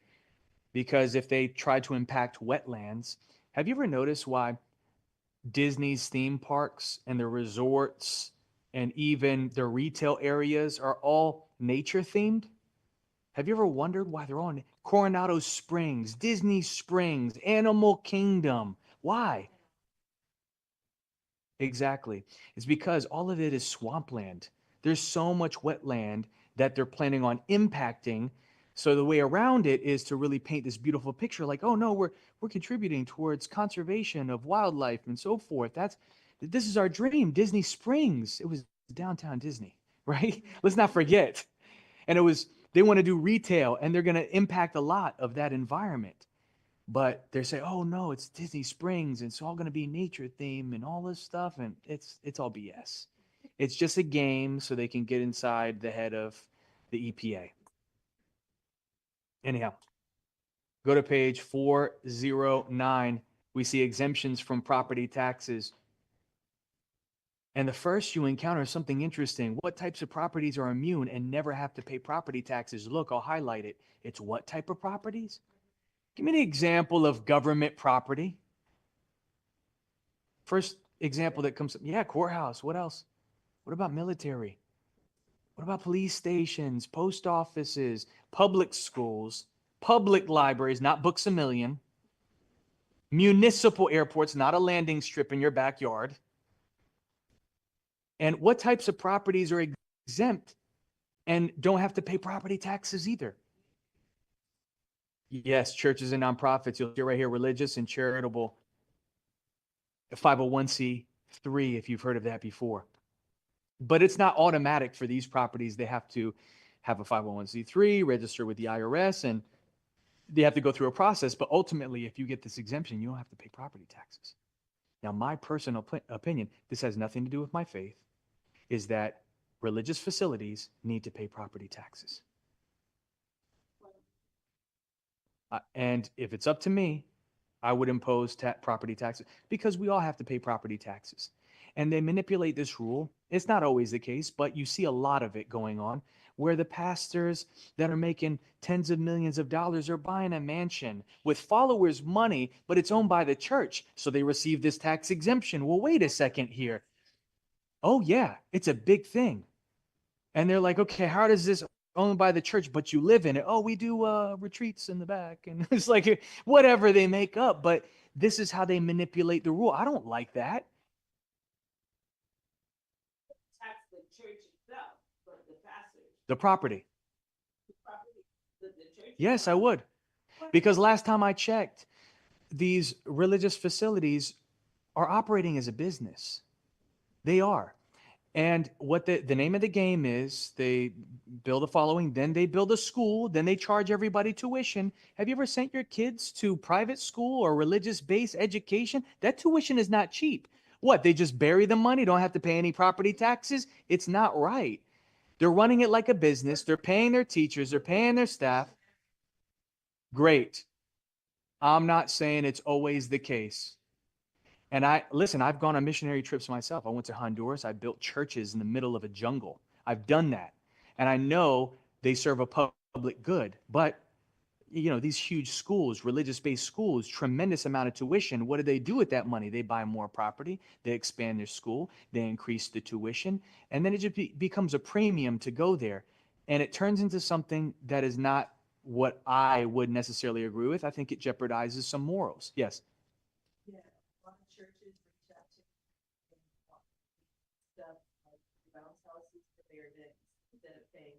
Because if they try to impact wetlands, have you ever noticed why Disney's theme parks and the resorts and even their retail areas are all nature themed? Have you ever wondered why they're all Coronado Springs, Disney Springs, Animal Kingdom? Why? Exactly. It's because all of it is swampland. There's so much wetland that they're planning on impacting. So the way around it is to really paint this beautiful picture like, oh no, we're contributing towards conservation of wildlife and so forth. This is our dream, Disney Springs. It was downtown Disney, right? Let's not forget. And they want to do retail and they're going to impact a lot of that environment. But they're saying, oh no, it's Disney Springs. And it's all going to be nature theme and all this stuff. And it's all BS. It's just a game so they can get inside the head of the EPA. Anyhow, go to page 409. We see exemptions from property taxes. And the first you encounter something interesting. What types of properties are immune and never have to pay property taxes? Look, I'll highlight it. It's what type of properties? Give me an example of government property. First example that comes up. Yeah, courthouse. What else? What about military? What about police stations, post offices, public schools, public libraries, not Books a Million, municipal airports, not a landing strip in your backyard? And what types of properties are exempt and don't have to pay property taxes either? Yes, churches and nonprofits. You'll see right here, religious and charitable, 501c3, if you've heard of that before. But it's not automatic for these properties. They have to have a 501c3, register with the IRS, and they have to go through a process. But ultimately, if you get this exemption, you don't have to pay property taxes. Now, my personal opinion, this has nothing to do with my faith, is that religious facilities need to pay property taxes. And if it's up to me, I would impose property taxes because we all have to pay property taxes. And they manipulate this rule. It's not always the case, but you see a lot of it going on where the pastors that are making tens of millions of dollars are buying a mansion with followers' money, but it's owned by the church. So they receive this tax exemption. Well, wait a second here. Oh, yeah, it's a big thing. And they're like, okay, how does this owned by the church, but you live in it? Oh, we do retreats in the back. And it's like whatever they make up. But this is how they manipulate the rule. I don't like that. Tax the church itself, but the pastors. The property. The church. Yes, I would. Because last time I checked, these religious facilities are operating as a business. They are. And what the name of the game is, they build a following, then they build a school, then they charge everybody tuition. Have you ever sent your kids to private school or religious-based education? That tuition is not cheap. What, they just bury the money, don't have to pay any property taxes? It's not right. They're running it like a business. They're paying their teachers. They're paying their staff. Great. I'm not saying it's always the case. And I've gone on missionary trips myself. I went to Honduras. I built churches in the middle of a jungle. I've done that. And I know they serve a public good. But, you know, these huge schools, religious-based schools, tremendous amount of tuition. What do they do with that money? They buy more property. They expand their school. They increase the tuition. And then it just becomes a premium to go there. And it turns into something that is not what I would necessarily agree with. I think it jeopardizes some morals. Yes. Yeah, a lot of churches reach out to stuff like bounce houses for their events instead of paying.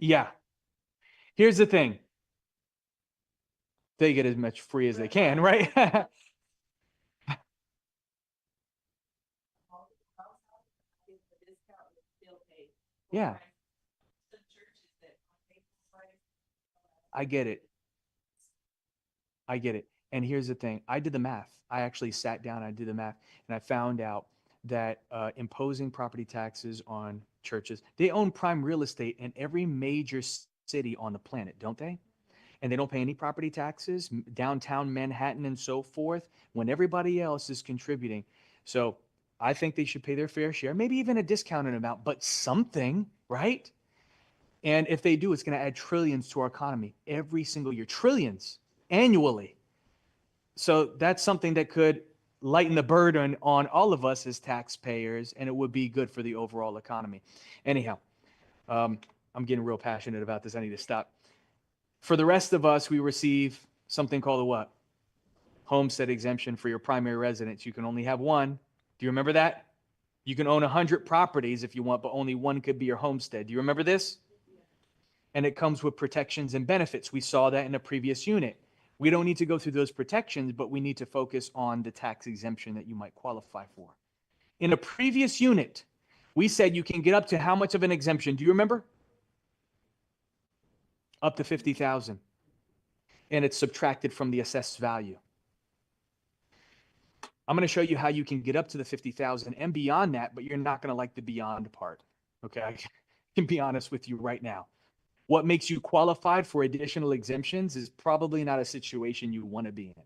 Yeah. Here's the thing. They get as much free as they can, right? Yeah. I get it. I get it. And here's the thing. I did the math. I actually sat down, I did the math, and I found out that imposing property taxes on churches, they own prime real estate in every major city on the planet, don't they? And they don't pay any property taxes, downtown Manhattan and so forth, when everybody else is contributing. So I think they should pay their fair share, maybe even a discounted amount, but something, right? And if they do, it's going to add trillions to our economy every single year, trillions annually. So that's something that could lighten the burden on all of us as taxpayers, and it would be good for the overall economy. Anyhow, I'm getting real passionate about this. I need to stop. For the rest of us, we receive something called a what? Homestead exemption for your primary residence. You can only have one. Do you remember that? You can own 100 properties if you want, but only one could be your homestead. Do you remember this? And it comes with protections and benefits. We saw that in a previous unit. We don't need to go through those protections, but we need to focus on the tax exemption that you might qualify for. In a previous unit, we said you can get up to how much of an exemption? Do you remember? Up to $50,000. And it's subtracted from the assessed value. I'm going to show you how you can get up to the $50,000 and beyond that, but you're not going to like the beyond part. Okay, I can be honest with you right now. What makes you qualified for additional exemptions is probably not a situation you want to be in.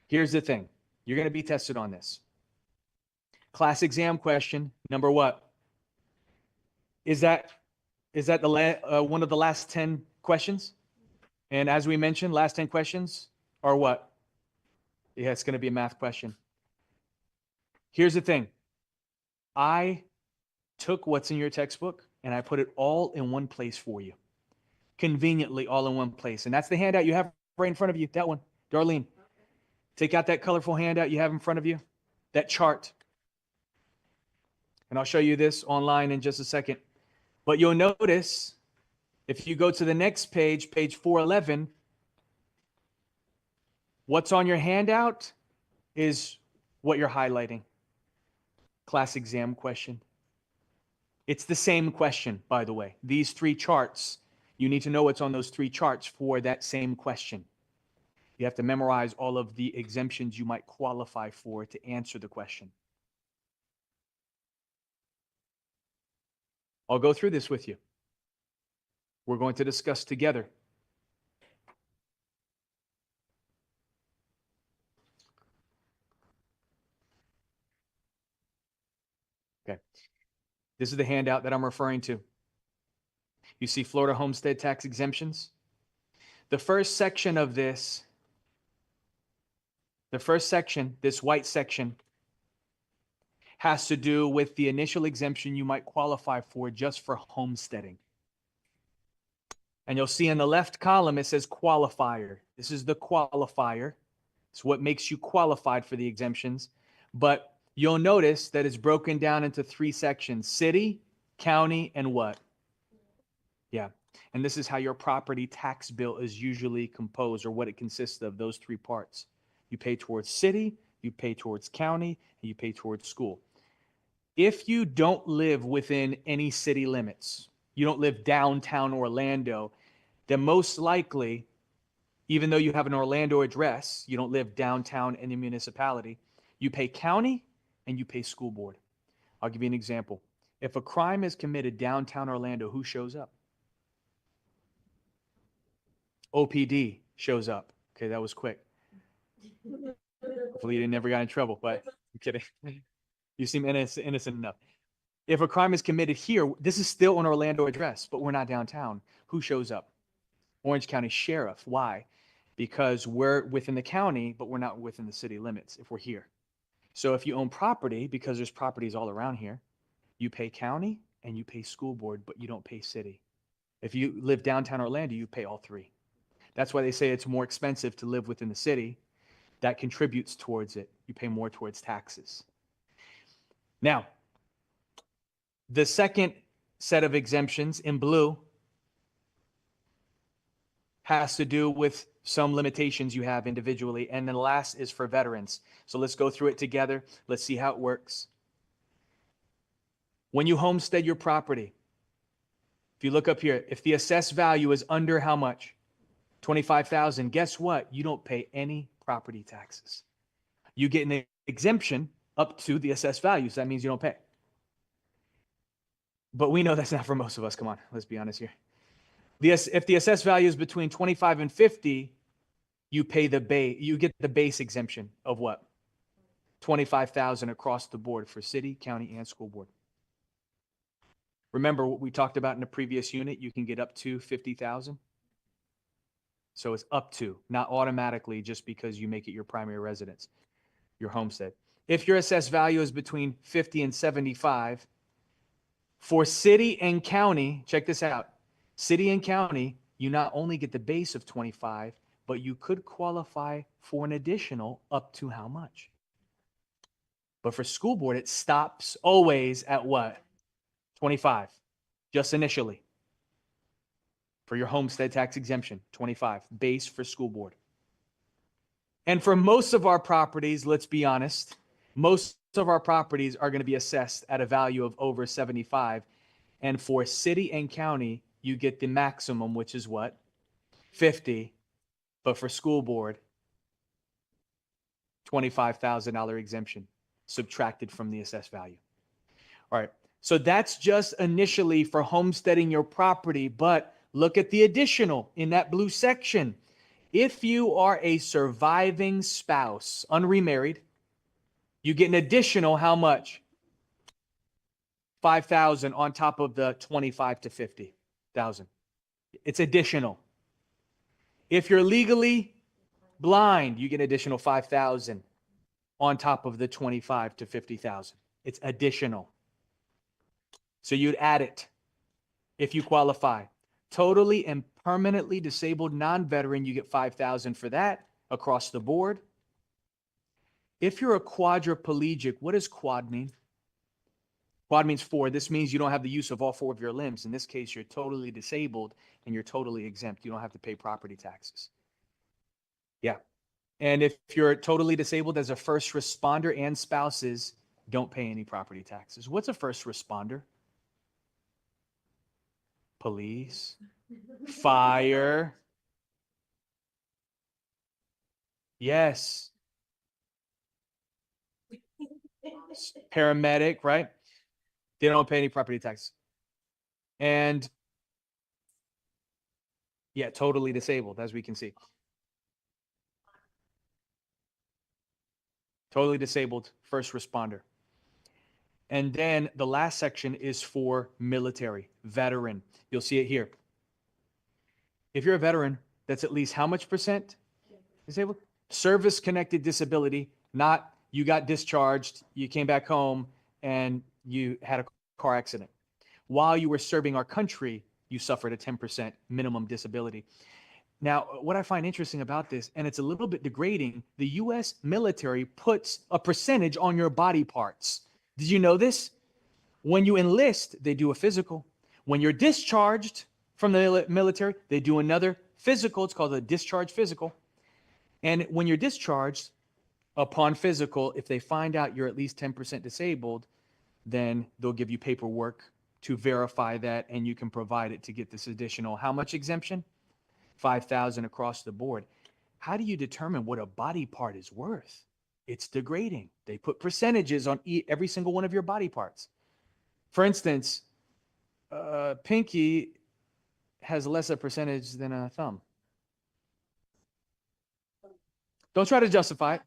Here's the thing. You're going to be tested on this. class exam question, number what? Is that the one of the last 10 questions? And as we mentioned, last 10 questions are what? Yeah, it's going to be a math question. Here's the thing. I took what's in your textbook and I put it all in one place for you. Conveniently all in one place. And that's the handout you have right in front of you. That one. Darlene, take out that colorful handout you have in front of you. That chart. And I'll show you this online in just a second. But you'll notice if you go to the next page, page 411, what's on your handout is what you're highlighting. Class exam question. It's the same question, by the way. These three charts, you need to know what's on those three charts for that same question. You have to memorize all of the exemptions you might qualify for to answer the question. I'll go through this with you. We're going to discuss together. Okay. This is the handout that I'm referring to. You see Florida homestead tax exemptions. The first section of this, this white section, has to do with the initial exemption you might qualify for just for homesteading. And you'll see in the left column, it says qualifier. This is the qualifier. It's what makes you qualified for the exemptions. But you'll notice that it's broken down into three sections: city, county, and what? Yeah. And this is how your property tax bill is usually composed, or what it consists of, those three parts. You pay towards city, you pay towards county, and you pay towards school. If you don't live within any city limits, you don't live downtown Orlando, then most likely, even though you have an Orlando address, you don't live downtown in the municipality, you pay county and you pay school board. I'll give you an example. If a crime is committed downtown Orlando, who shows up? OPD shows up. Okay, that was quick. Hopefully you never got in trouble, but I'm kidding. You seem innocent enough. If a crime is committed here, this is still an Orlando address, but we're not downtown. Who shows up? Orange County Sheriff. Why? Because we're within the county, but we're not within the city limits if we're here. So if you own property, because there's properties all around here, you pay county and you pay school board, but you don't pay city. If you live downtown Orlando, you pay all three. That's why they say it's more expensive to live within the city. That contributes towards it. You pay more towards taxes. Now, the second set of exemptions in blue has to do with some limitations you have individually. And then the last is for veterans. So let's go through it together. Let's see how it works. When you homestead your property, if you look up here, if the assessed value is under how much? $25,000. Guess what? You don't pay any property taxes. You get an exemption up to the assessed value. So that means you don't pay. But we know that's not for most of us. Come on, let's be honest here. If the assessed value is between 25 and 50, you pay the base. You get the base exemption of what? 25,000 across the board for city, county, and school board. Remember what we talked about in the previous unit? You can get up to 50,000. So it's up to, not automatically just because you make it your primary residence, your homestead. If your assessed value is between 50 and 75, for city and county, check this out. City and county, you not only get the base of 25, but you could qualify for an additional up to how much? But for school board, it stops always at what? 25, just initially. For your homestead tax exemption, 25, base for school board. And for most of our properties, let's be honest, most of our properties are going to be assessed at a value of over 75. And for city and county, you get the maximum, which is what? 50. But for school board, $25,000 exemption subtracted from the assessed value. All right. So that's just initially for homesteading your property, but look at the additional in that blue section. If you are a surviving spouse, unremarried, you get an additional how much? 5,000 on top of the 25 to 50,000. It's additional. If you're legally blind, you get additional 5,000 on top of the 25 to 50,000. It's additional. So you'd add it if you qualify. Totally and permanently disabled non-veteran, you get 5,000 for that across the board. If you're a quadriplegic, what does quad mean? Quad means 4. This means you don't have the use of all 4 of your limbs. In this case, you're totally disabled and you're totally exempt. You don't have to pay property taxes. Yeah. And if you're totally disabled as a first responder and spouses, don't pay any property taxes. What's a first responder? Police, fire. Yes. Paramedic, right? They don't pay any property tax. And yeah, totally disabled, as we can see. Totally disabled, first responder. And then the last section is for military, veteran. You'll see it here. If you're a veteran, that's at least how much percent disabled? Service-connected disability, not you got discharged, you came back home, and you had a car accident. While you were serving our country, you suffered a 10% minimum disability. Now, what I find interesting about this, and it's a little bit degrading, the U.S. military puts a percentage on your body parts. Did you know this? When you enlist, they do a physical. When you're discharged from the military, they do another physical. It's called a discharge physical. And when you're discharged, upon physical, if they find out you're at least 10% disabled, then they'll give you paperwork to verify that, and you can provide it to get this additional, how much exemption? 5,000 across the board. How do you determine what a body part is worth? It's degrading. They put percentages on every single one of your body parts. For instance, pinky has less a percentage than a thumb. Don't try to justify it.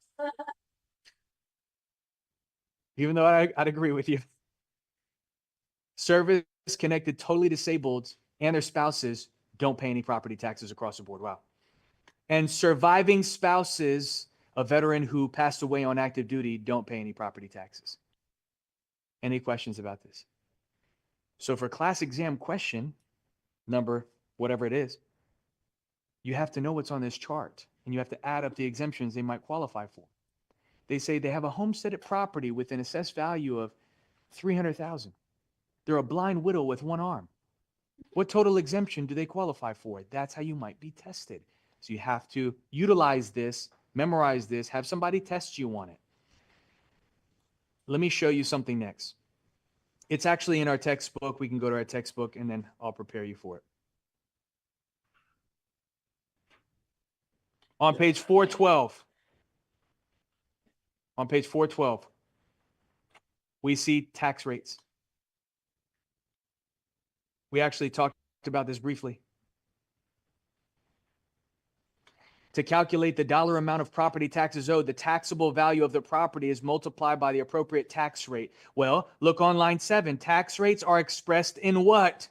Even though I'd agree with you. Service-connected, totally disabled, and their spouses don't pay any property taxes across the board. Wow. And surviving spouses, a veteran who passed away on active duty, don't pay any property taxes. Any questions about this? So for class exam question number, whatever it is, you have to know what's on this chart, and you have to add up the exemptions they might qualify for. They say they have a homesteaded property with an assessed value of $300,000. They're a blind widow with one arm. What total exemption do they qualify for? That's how you might be tested. So you have to utilize this, memorize this, have somebody test you on it. Let me show you something next. It's actually in our textbook. We can go to our textbook and then I'll prepare you for it. On page 412. On page 412, we see tax rates. We actually talked about this briefly. To calculate the dollar amount of property taxes owed, the taxable value of the property is multiplied by the appropriate tax rate. Well, look on line 7. Tax rates are expressed in what?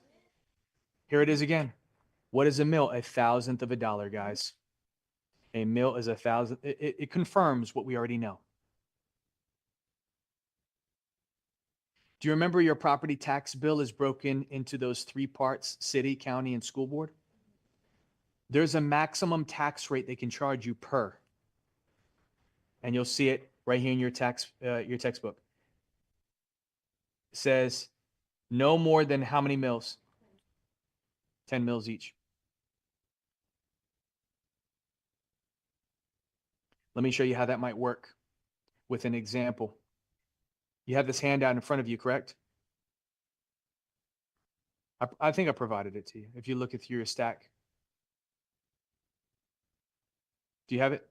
Here it is again. What is a mil? 1,000th of a dollar, guys. A mil is 1,000. It confirms what we already know. Do you remember your property tax bill is broken into those 3 parts, city, county, and school board? There's a maximum tax rate they can charge you per. And you'll see it right here in your textbook. It says no more than how many mils? 10 mils each. Let me show you how that might work with an example. You have this handout in front of you, correct? I think I provided it to you. If you look at your stack. Do you have it?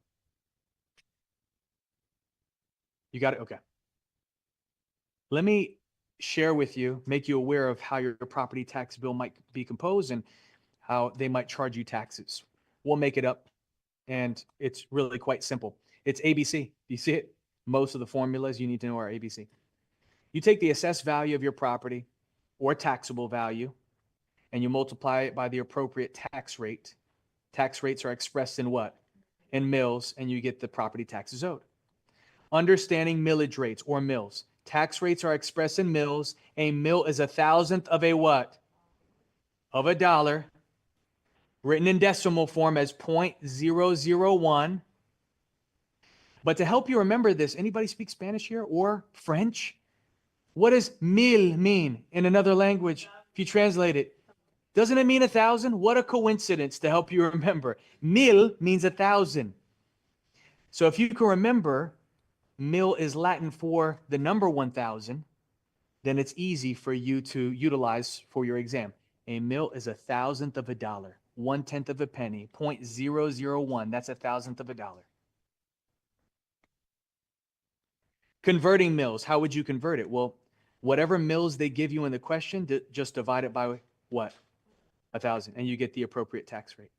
You got it? Okay. Let me share with you, make you aware of how your property tax bill might be composed and how they might charge you taxes. We'll make it up, and it's really quite simple. It's ABC. Do you see it? Most of the formulas you need to know are ABC. You take the assessed value of your property or taxable value, and you multiply it by the appropriate tax rate. Tax rates are expressed in what? In mills, and you get the property taxes owed. Understanding millage rates or mills. Tax rates are expressed in mills. A mill is 1,000th of a what? Of a dollar, written in decimal form as 0.001. But to help you remember this, anybody speak Spanish here or French? What does mil mean in another language? If you translate it, doesn't it mean 1,000? What a coincidence to help you remember. Mil means 1,000. So if you can remember, mil is Latin for the number 1,000, then it's easy for you to utilize for your exam. A mil is 1,000th of a dollar, 1/10 of a penny, 0.001. That's 1,000th of a dollar. Converting mills, how would you convert it? Well, whatever mills they give you in the question, just divide it by what? 1,000, and you get the appropriate tax rate.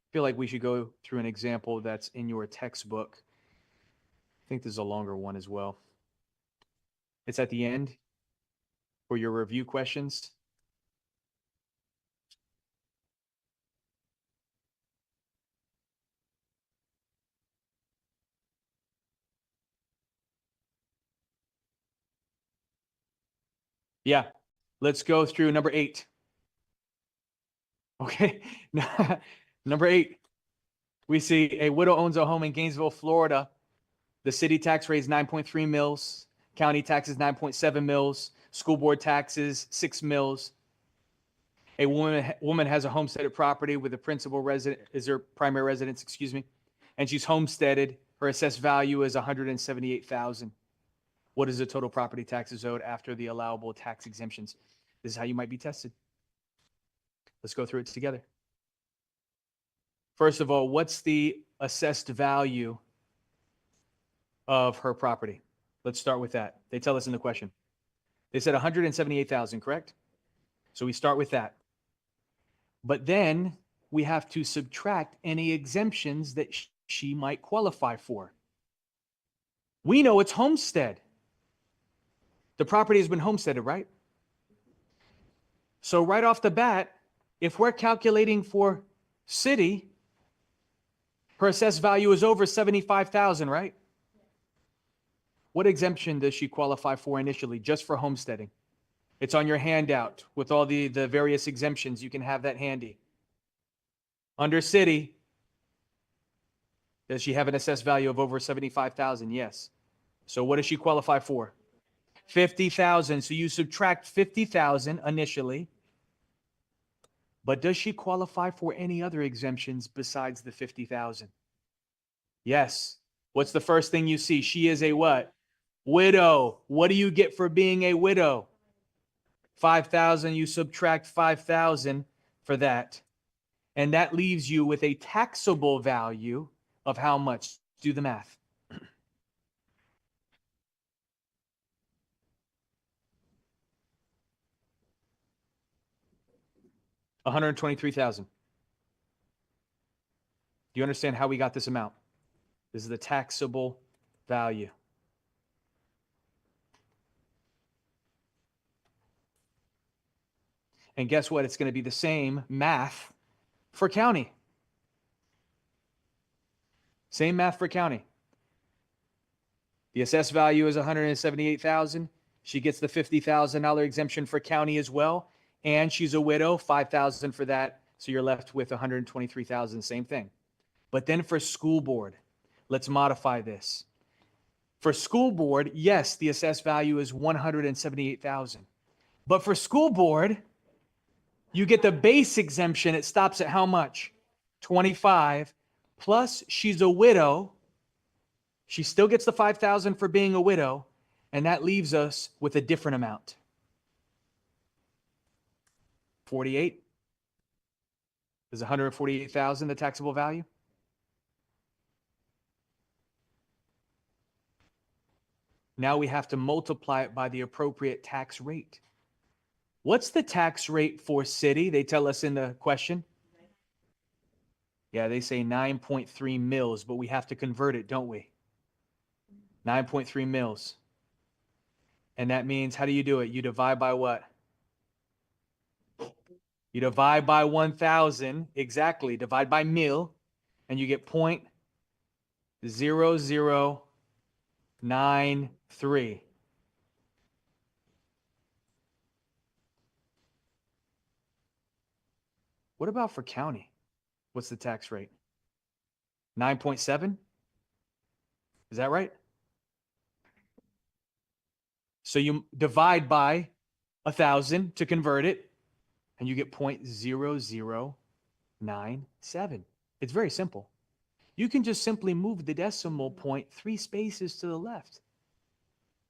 I feel like we should go through an example that's in your textbook. I think this is a longer one as well. It's at the end for your review questions. Yeah, let's go through number 8. Okay, number 8. We see a widow owns a home in Gainesville, Florida. The city tax rate is 9.3 mils. County taxes 9.7 mils. School board taxes 6 mils. A woman has a homesteaded property with a principal resident, is her primary residence, excuse me, and she's homesteaded. Her assessed value is $178,000. What is the total property taxes owed after the allowable tax exemptions? This is how you might be tested. Let's go through it together. First of all, what's the assessed value of her property? Let's start with that. They tell us in the question. They said 178,000, correct? So we start with that. But then we have to subtract any exemptions that she might qualify for. We know it's homestead. The property has been homesteaded, right? So right off the bat, if we're calculating for city, her assessed value is over 75,000, right? What exemption does she qualify for initially, just for homesteading? It's on your handout with all the various exemptions. You can have that handy. Under city, does she have an assessed value of over 75,000? Yes. So what does she qualify for? 50,000. So you subtract 50,000 initially. But does she qualify for any other exemptions besides the 50,000? Yes. What's the first thing you see? She is a what? Widow. What do you get for being a widow? 5,000. You subtract 5,000 for that. And that leaves you with a taxable value of how much? Do the math. $123,000. Do you understand how we got this amount? This is the taxable value. And guess what? It's going to be the same math for county. Same math for county. The assessed value is $178,000. She gets the $50,000 exemption for county as well. And she's a widow, $5,000 for that. So you're left with $123,000, same thing. But then for school board, let's modify this. For school board, yes, the assessed value is $178,000. But for school board, you get the base exemption. It stops at how much? 25. Plus, she's a widow. She still gets the $5,000 for being a widow. And that leaves us with a different amount. 48. Is 148,000 the taxable value? Now we have to multiply it by the appropriate tax rate. What's the tax rate for city? They tell us in the question. Yeah, they say 9.3 mils, but we have to convert it, don't we? 9.3 mils. And that means, how do you do it? You divide by what? You divide by 1,000, exactly. Divide by mil, and you get 0.0093. What about for county? What's the tax rate? 9.7? Is that right? So you divide by 1,000 to convert it, and you get 0.0097. It's very simple. You can just simply move the decimal point 3 spaces to the left.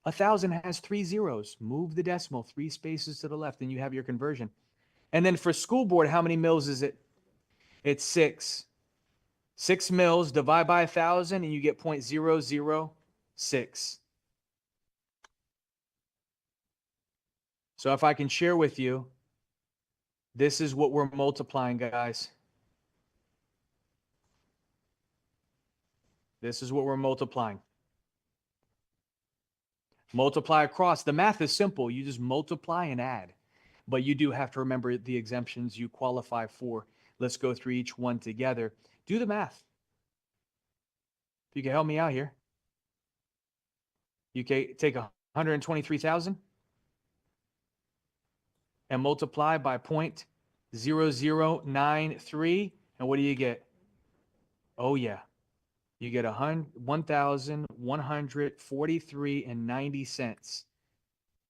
1,000 has 3 zeros. Move the decimal 3 spaces to the left, and you have your conversion. And then for school board, how many mils is it? It's 6. 6 mils, divide by 1,000, and you get 0.006. So if I can share with you, this is what we're multiplying, guys. This is what we're multiplying. Multiply across. The math is simple. You just multiply and add. But you do have to remember the exemptions you qualify for. Let's go through each one together. Do the math. If you can help me out here. You can take 123,000 and multiply by 0.0093. And what do you get? Oh, yeah. You get 1,143.90.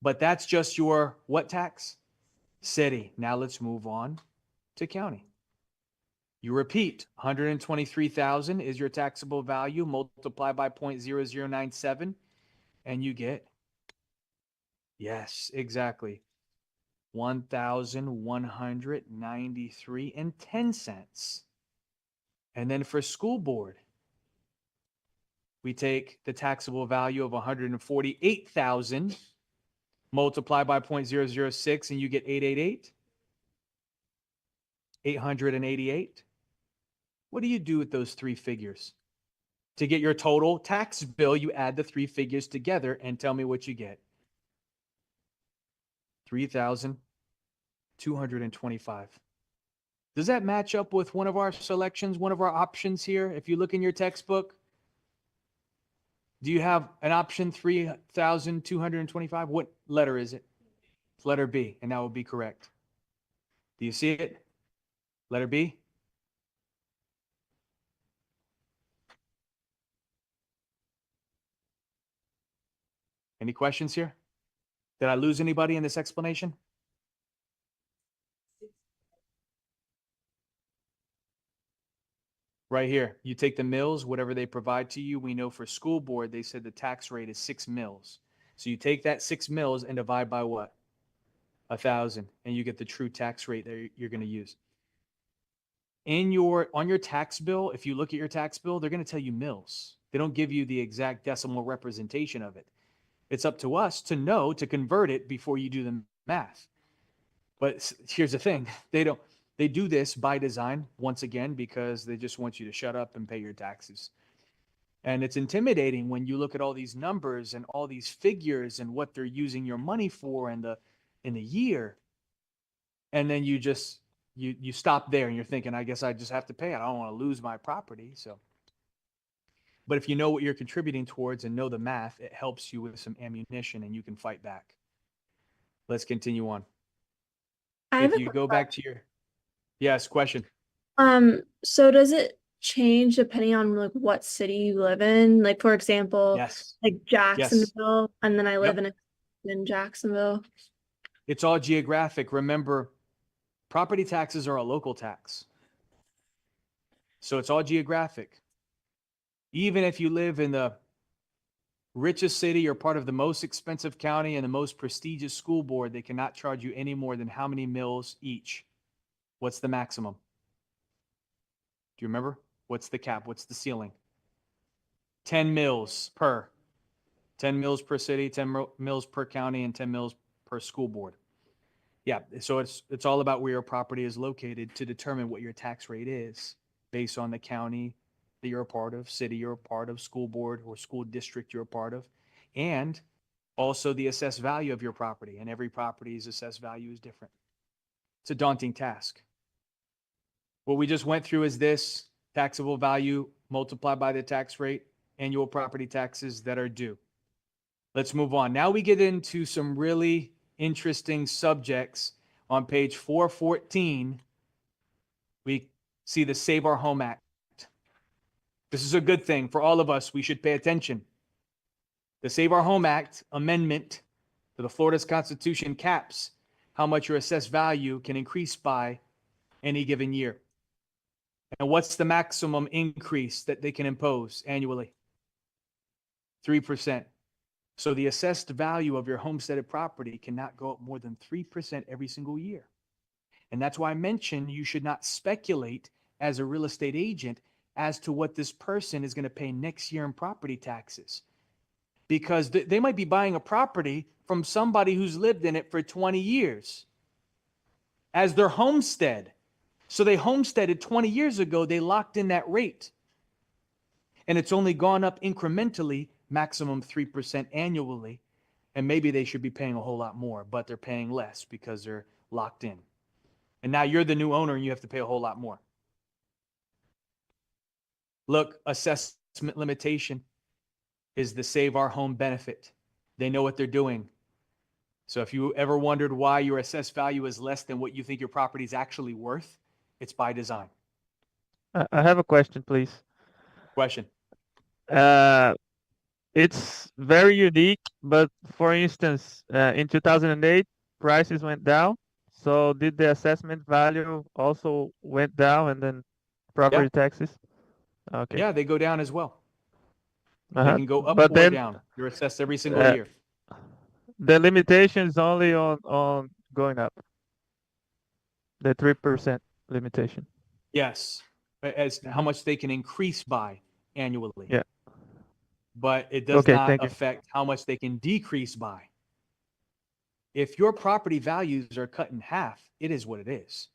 But that's just your what tax? City. Now let's move on to county. You repeat, 123,000 is your taxable value, multiply by 0.0097, and you get, yes, exactly, 1,193.10. And then for school board, we take the taxable value of 148,000, multiply by 0.006, and you get 888. What do you do with those 3 figures? To get your total tax bill, you add the 3 figures together and tell me what you get. 3,225. Does that match up with one of our selections, one of our options here? If you look in your textbook, do you have an option 3,225? What letter is it? It's letter B, and that would be correct. Do you see it? Letter B? Any questions here? Did I lose anybody in this explanation? Right here, you take the mils, whatever they provide to you. We know for school board, they said the tax rate is 6 mils. So you take that 6 mils and divide by what? 1,000, and you get the true tax rate that you're going to use. On your tax bill, if you look at your tax bill, they're going to tell you mils. They don't give you the exact decimal representation of it. It's up to us to know to convert it before you do the math. But here's the thing. They do this by design, once again, because they just want you to shut up and pay your taxes. And it's intimidating when you look at all these numbers and all these figures and what they're using your money for in the year. And then you stop there and you're thinking, I guess I just have to pay it. I don't want to lose my property. But if you know what you're contributing towards and know the math, it helps you with some ammunition and you can fight back. Let's continue on. If you go back to your, yes, question. So does it change depending on like what city you live in? Like for example, Yes. like Jacksonville, and then I live in Jacksonville. It's all geographic. Remember, property taxes are a local tax. So it's all geographic. Even if you live in the richest city or part of the most expensive county and the most prestigious school board, they cannot charge you any more than how many mils each? What's the maximum? Do you remember? What's the cap? What's the ceiling? 10 mils per. 10 mils per city, 10 mils per county, and 10 mils per school board. Yeah, so it's all about where your property is located to determine what your tax rate is based on the county that you're a part of, city you're a part of, school board or school district you're a part of, and also the assessed value of your property. And every property's assessed value is different. It's a daunting task. What we just went through is this: taxable value multiplied by the tax rate, annual property taxes that are due. Let's move on. Now we get into some really interesting subjects. On page 414, we see the Save Our Home Act. This is a good thing for all of us. We should pay attention. The Save Our Home Act amendment to the Florida's Constitution caps how much your assessed value can increase by any given year. And what's the maximum increase that they can impose annually? 3%. So the assessed value of your homesteaded property cannot go up more than 3% every single year. And that's why I mentioned you should not speculate as a real estate agent as to what this person is going to pay next year in property taxes. Because they might be buying a property from somebody who's lived in it for 20 years as their homestead. So they homesteaded 20 years ago, they locked in that rate. And it's only gone up incrementally, maximum 3% annually. And maybe they should be paying a whole lot more, but they're paying less because they're locked in. And now you're the new owner and you have to pay a whole lot more. Look, assessment limitation is the Save Our Home benefit. They know what they're doing. So if you ever wondered why your assessed value is less than what you think your property is actually worth, it's by design. I have a question, please. Question. It's very unique, but for instance, in 2008, prices went down. So did the assessment value also went down, and then property taxes? Okay. Yeah, they go down as well. They Uh-huh. can go up But or then, down. You're assessed every single year. the limitation is only on going up. The 3% limitation. Yes, as how much they can increase by annually. Yeah. But it does Okay, not thank you. affect how much they can decrease by. If your property values are cut in half, it is what it is.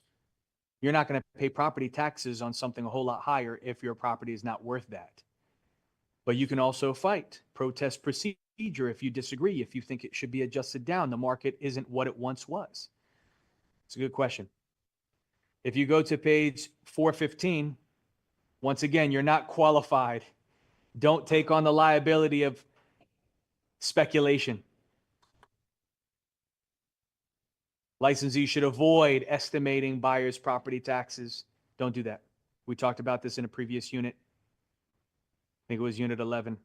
You're not going to pay property taxes on something a whole lot higher if your property is not worth that. But you can also fight, protest procedure if you disagree, if you think it should be adjusted down. The market isn't what it once was. It's a good question. If you go to page 415, once again, you're not qualified. Don't take on the liability of speculation. Licensees should avoid estimating buyers' property taxes. Don't do that. We talked about this in a previous unit. I think it was unit 11.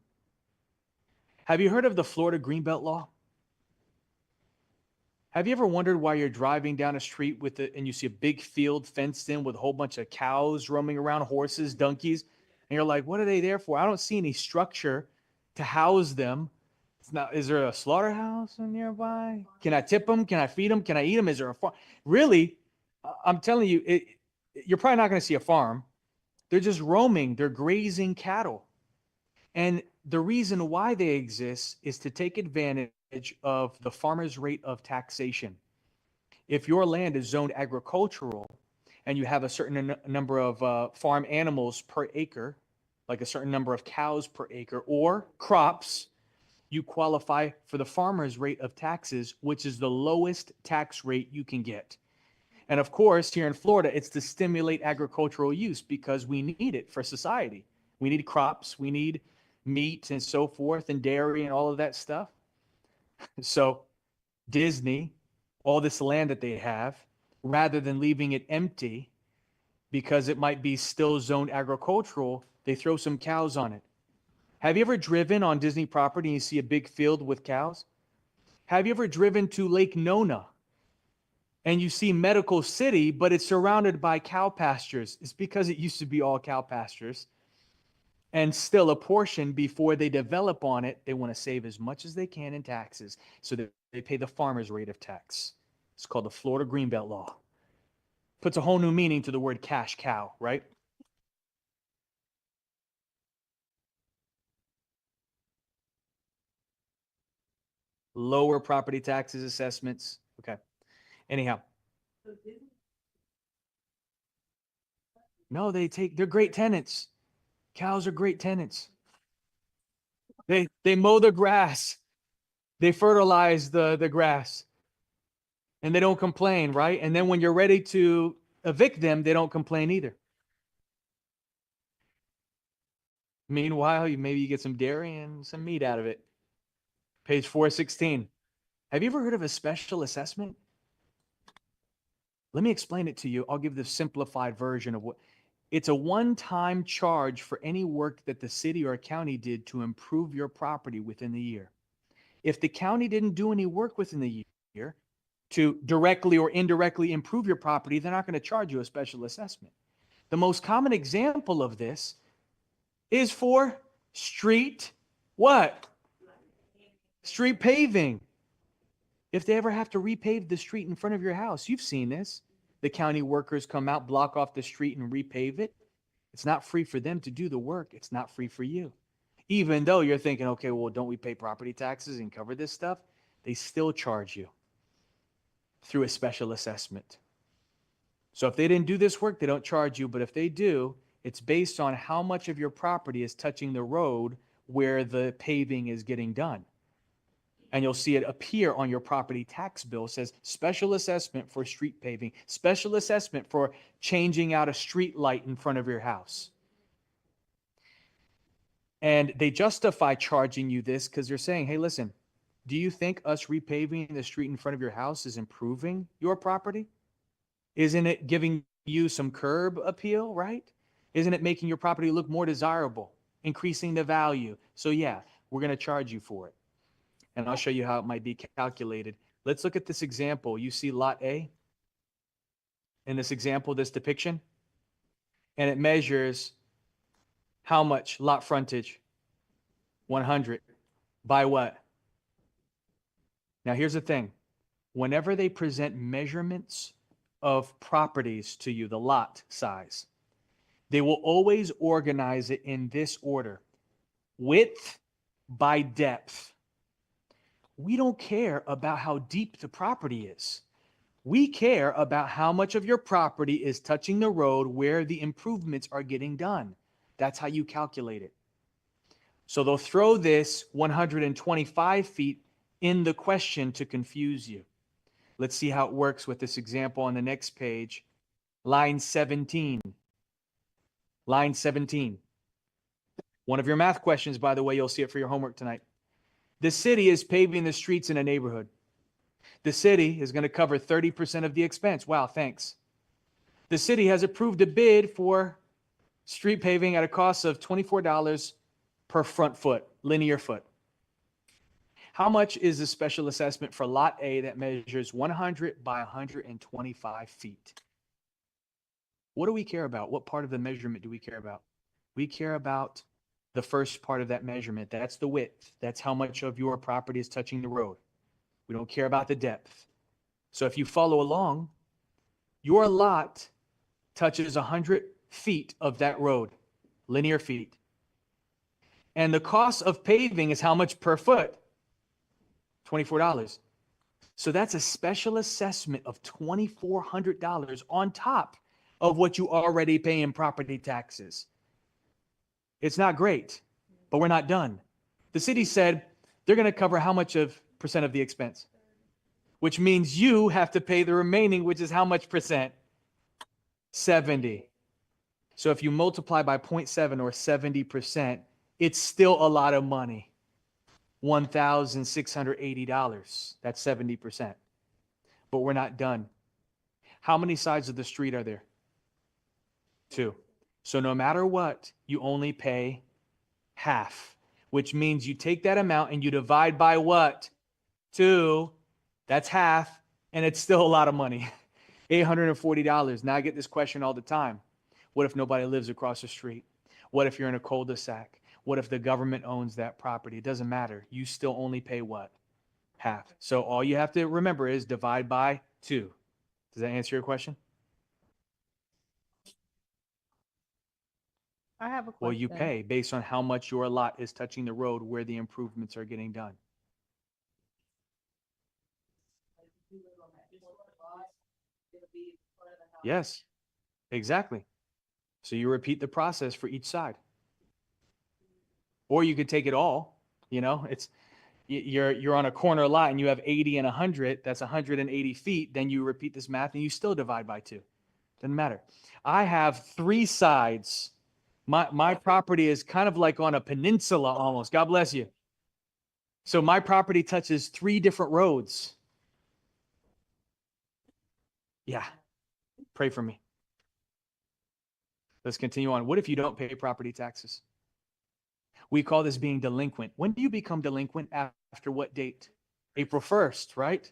Have you heard of the Florida Greenbelt Law? Have you ever wondered why you're driving down a street and you see a big field fenced in with a whole bunch of cows roaming around, horses, donkeys, and you're like, what are they there for? I don't see any structure to house them. It's not, is there a slaughterhouse nearby? Can I tip them? Can I feed them? Can I eat them? Is there a farm? Really, I'm telling you, you're probably not going to see a farm. They're just roaming. They're grazing cattle. And the reason why they exist is to take advantage of the farmer's rate of taxation. If your land is zoned agricultural and you have a certain number of farm animals per acre, like a certain number of cows per acre, or crops, you qualify for the farmer's rate of taxes, which is the lowest tax rate you can get. And of course, here in Florida, it's to stimulate agricultural use because we need it for society. We need crops, we need meat and so forth, and dairy and all of that stuff. So Disney, all this land that they have, rather than leaving it empty because it might be still zoned agricultural, they throw some cows on it. Have you ever driven on Disney property and you see a big field with cows? Have you ever driven to Lake Nona and you see Medical City, but it's surrounded by cow pastures? It's because it used to be all cow pastures. And still a portion before they develop on it, they want to save as much as they can in taxes so that they pay the farmer's rate of tax. It's called the Florida Greenbelt Law. Puts a whole new meaning to the word cash cow, right? Lower property taxes, assessments. Okay. Anyhow. No, they're great tenants. Cows are great tenants. They mow the grass. They fertilize the grass. And they don't complain, right? And then when you're ready to evict them, they don't complain either. Meanwhile, maybe you get some dairy and some meat out of it. Page 416. Have you ever heard of a special assessment? Let me explain it to you. I'll give the simplified version of what it's a one-time charge for any work that the city or county did to improve your property within the year. If the county didn't do any work within the year to directly or indirectly improve your property, they're not going to charge you a special assessment. The most common example of this is for street what? Street paving. If they ever have to repave the street in front of your house, you've seen this. The county workers come out, block off the street and repave it. It's not free for them to do the work. It's not free for you. Even though you're thinking, okay, well, don't we pay property taxes and cover this stuff? They still charge you through a special assessment. So if they didn't do this work, they don't charge you. But if they do, it's based on how much of your property is touching the road where the paving is getting done. And you'll see it appear on your property tax bill. It says special assessment for street paving, special assessment for changing out a street light in front of your house. And they justify charging you this because they're saying, hey, listen, do you think us repaving the street in front of your house is improving your property? Isn't it giving you some curb appeal, right? Isn't it making your property look more desirable, increasing the value? So yeah, we're going to charge you for it. And I'll show you how it might be calculated. Let's look at this example. You see lot A in this example, this depiction, and it measures how much lot frontage? 100. By what? Now here's the thing. Whenever they present measurements of properties to you, the lot size, they will always organize it in this order: width by depth. We don't care about how deep the property is. We care about how much of your property is touching the road where the improvements are getting done. That's how you calculate it. So they'll throw this 125 feet in the question to confuse you. Let's see how it works with this example on the next page. Line 17. Line 17. One of your math questions, by the way, you'll see it for your homework tonight. The city is paving the streets in a neighborhood. The city is going to cover 30% of the expense. Wow, thanks. The city has approved a bid for street paving at a cost of $24 per front foot, linear foot. How much is the special assessment for lot A that measures 100 by 125 feet? What do we care about? What part of the measurement do we care about? We care about the first part of that measurement. That's the width. That's how much of your property is touching the road. We don't care about the depth. So if you follow along, your lot touches 100 feet of that road, linear feet. And the cost of paving is how much per foot? $24. So that's a special assessment of $2,400 on top of what you already pay in property taxes. It's not great, but we're not done. The city said they're going to cover how much of percent of the expense, which means you have to pay the remaining, which is how much percent? 70. So if you multiply by 0.7 or 70%, it's still a lot of money. $1,680. That's 70%. But we're not done. How many sides of the street are there? 2. So no matter what, you only pay half, which means you take that amount and you divide by what? 2. That's half, and it's still a lot of money. $840. Now I get this question all the time. What if nobody lives across the street? What if you're in a cul-de-sac? What if the government owns that property? It doesn't matter. You still only pay what? Half. So all you have to remember is divide by 2. Does that answer your question? I have a question. Well, you pay based on how much your lot is touching the road where the improvements are getting done. Yes, exactly. So you repeat the process for each side. Or you could take it all, you're on a corner lot and you have 80 and 100, that's 180 feet. Then you repeat this math and you still divide by 2. Doesn't matter. I have 3 sides. My property is kind of like on a peninsula almost. God bless you. So my property touches 3 different roads. Yeah. Pray for me. Let's continue on. What if you don't pay property taxes? We call this being delinquent. When do you become delinquent? After what date? April 1st, right?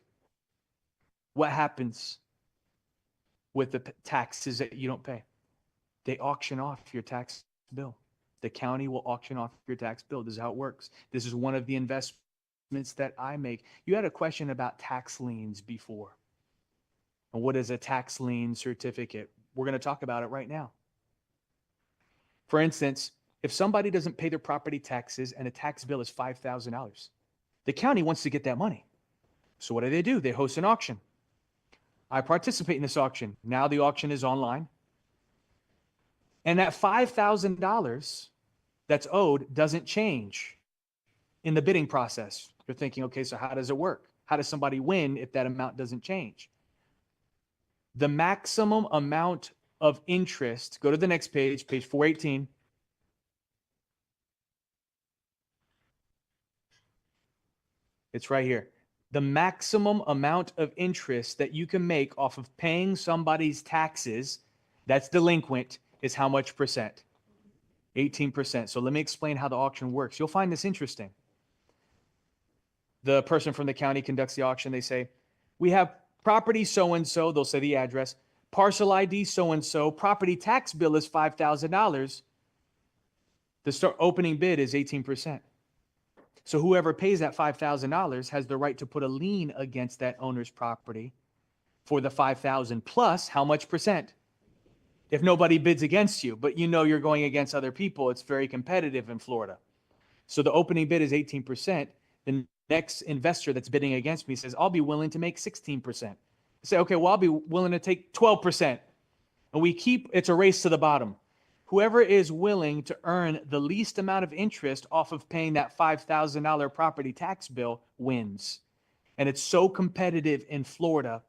What happens with the taxes that you don't pay? They auction off your tax bill. The county will auction off your tax bill. This is how it works. This is one of the investments that I make. You had a question about tax liens before. And what is a tax lien certificate? We're going to talk about it right now. For instance, if somebody doesn't pay their property taxes and a tax bill is $5,000, the county wants to get that money. So what do? They host an auction. I participate in this auction. Now the auction is online. And that $5,000 that's owed doesn't change in the bidding process. You're thinking, okay, so how does it work? How does somebody win if that amount doesn't change? The maximum amount of interest, go to the next page, page 418. It's right here. The maximum amount of interest that you can make off of paying somebody's taxes that's delinquent is how much percent? 18%. So let me explain how the auction works. You'll find this interesting. The person from the county conducts the auction. They say, we have property so-and-so. They'll say the address. Parcel ID so-and-so. Property tax bill is $5,000. The opening bid is 18%. So whoever pays that $5,000 has the right to put a lien against that owner's property for the $5,000 plus how much percent? If nobody bids against you, but you're going against other people, it's very competitive in Florida. So the opening bid is 18%. The next investor that's bidding against me says, I'll be willing to make 16%. I say, okay, well, I'll be willing to take 12%. And it's a race to the bottom. Whoever is willing to earn the least amount of interest off of paying that $5,000 property tax bill wins. And it's so competitive in Florida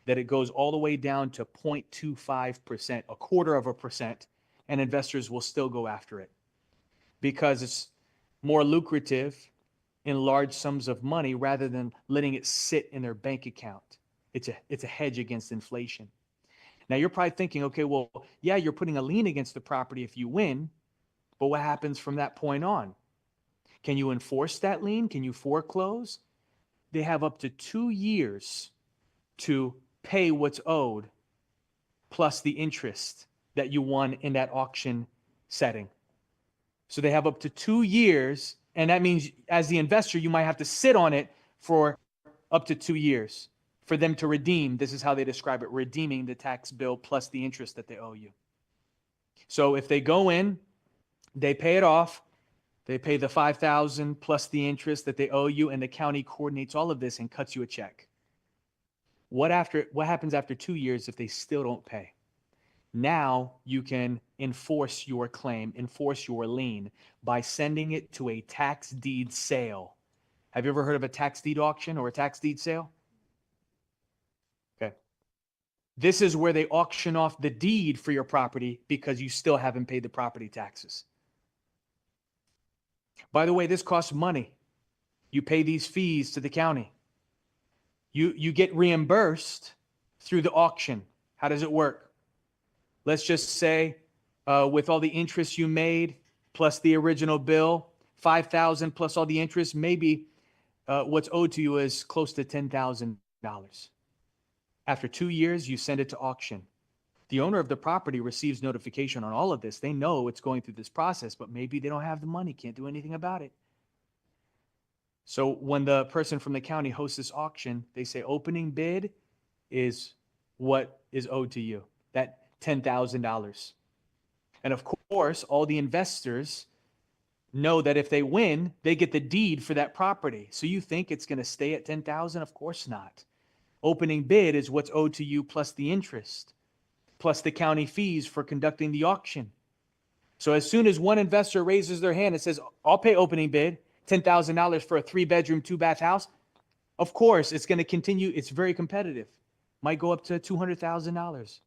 that it goes all the way down to 0.25%, 0.25%, and investors will still go after it because it's more lucrative in large sums of money rather than letting it sit in their bank account. It's a hedge against inflation. Now you're probably thinking, okay, well, yeah, you're putting a lien against the property if you win, but what happens from that point on? Can you enforce that lien? Can you foreclose? They have up to 2 years to pay what's owed plus the interest that you won in that auction setting. So they have up to 2 years, and that means as the investor, you might have to sit on it for up to 2 years for them to redeem. This is how they describe it, redeeming the tax bill plus the interest that they owe you. So if they go in, they pay it off, they pay the $5,000 plus the interest that they owe you, and the county coordinates all of this and cuts you a check. What happens after 2 years if they still don't pay? Now you can enforce your claim, enforce your lien by sending it to a tax deed sale. Have you ever heard of a tax deed auction or a tax deed sale? Okay. This is where they auction off the deed for your property because you still haven't paid the property taxes. By the way, this costs money. You pay these fees to the county. You get reimbursed through the auction. How does it work? Let's just say with all the interest you made plus the original bill, $5,000 plus all the interest, maybe what's owed to you is close to $10,000. After 2 years, you send it to auction. The owner of the property receives notification on all of this. They know it's going through this process, but maybe they don't have the money, can't do anything about it. So when the person from the county hosts this auction, they say opening bid is what is owed to you, that $10,000. And of course, all the investors know that if they win, they get the deed for that property. So you think it's going to stay at $10,000? Of course not. Opening bid is what's owed to you plus the interest, plus the county fees for conducting the auction. So as soon as one investor raises their hand and says, I'll pay opening bid, $10,000 for a 3-bedroom, 2-bath house, of course, it's going to continue. It's very competitive. Might go up to $200,000.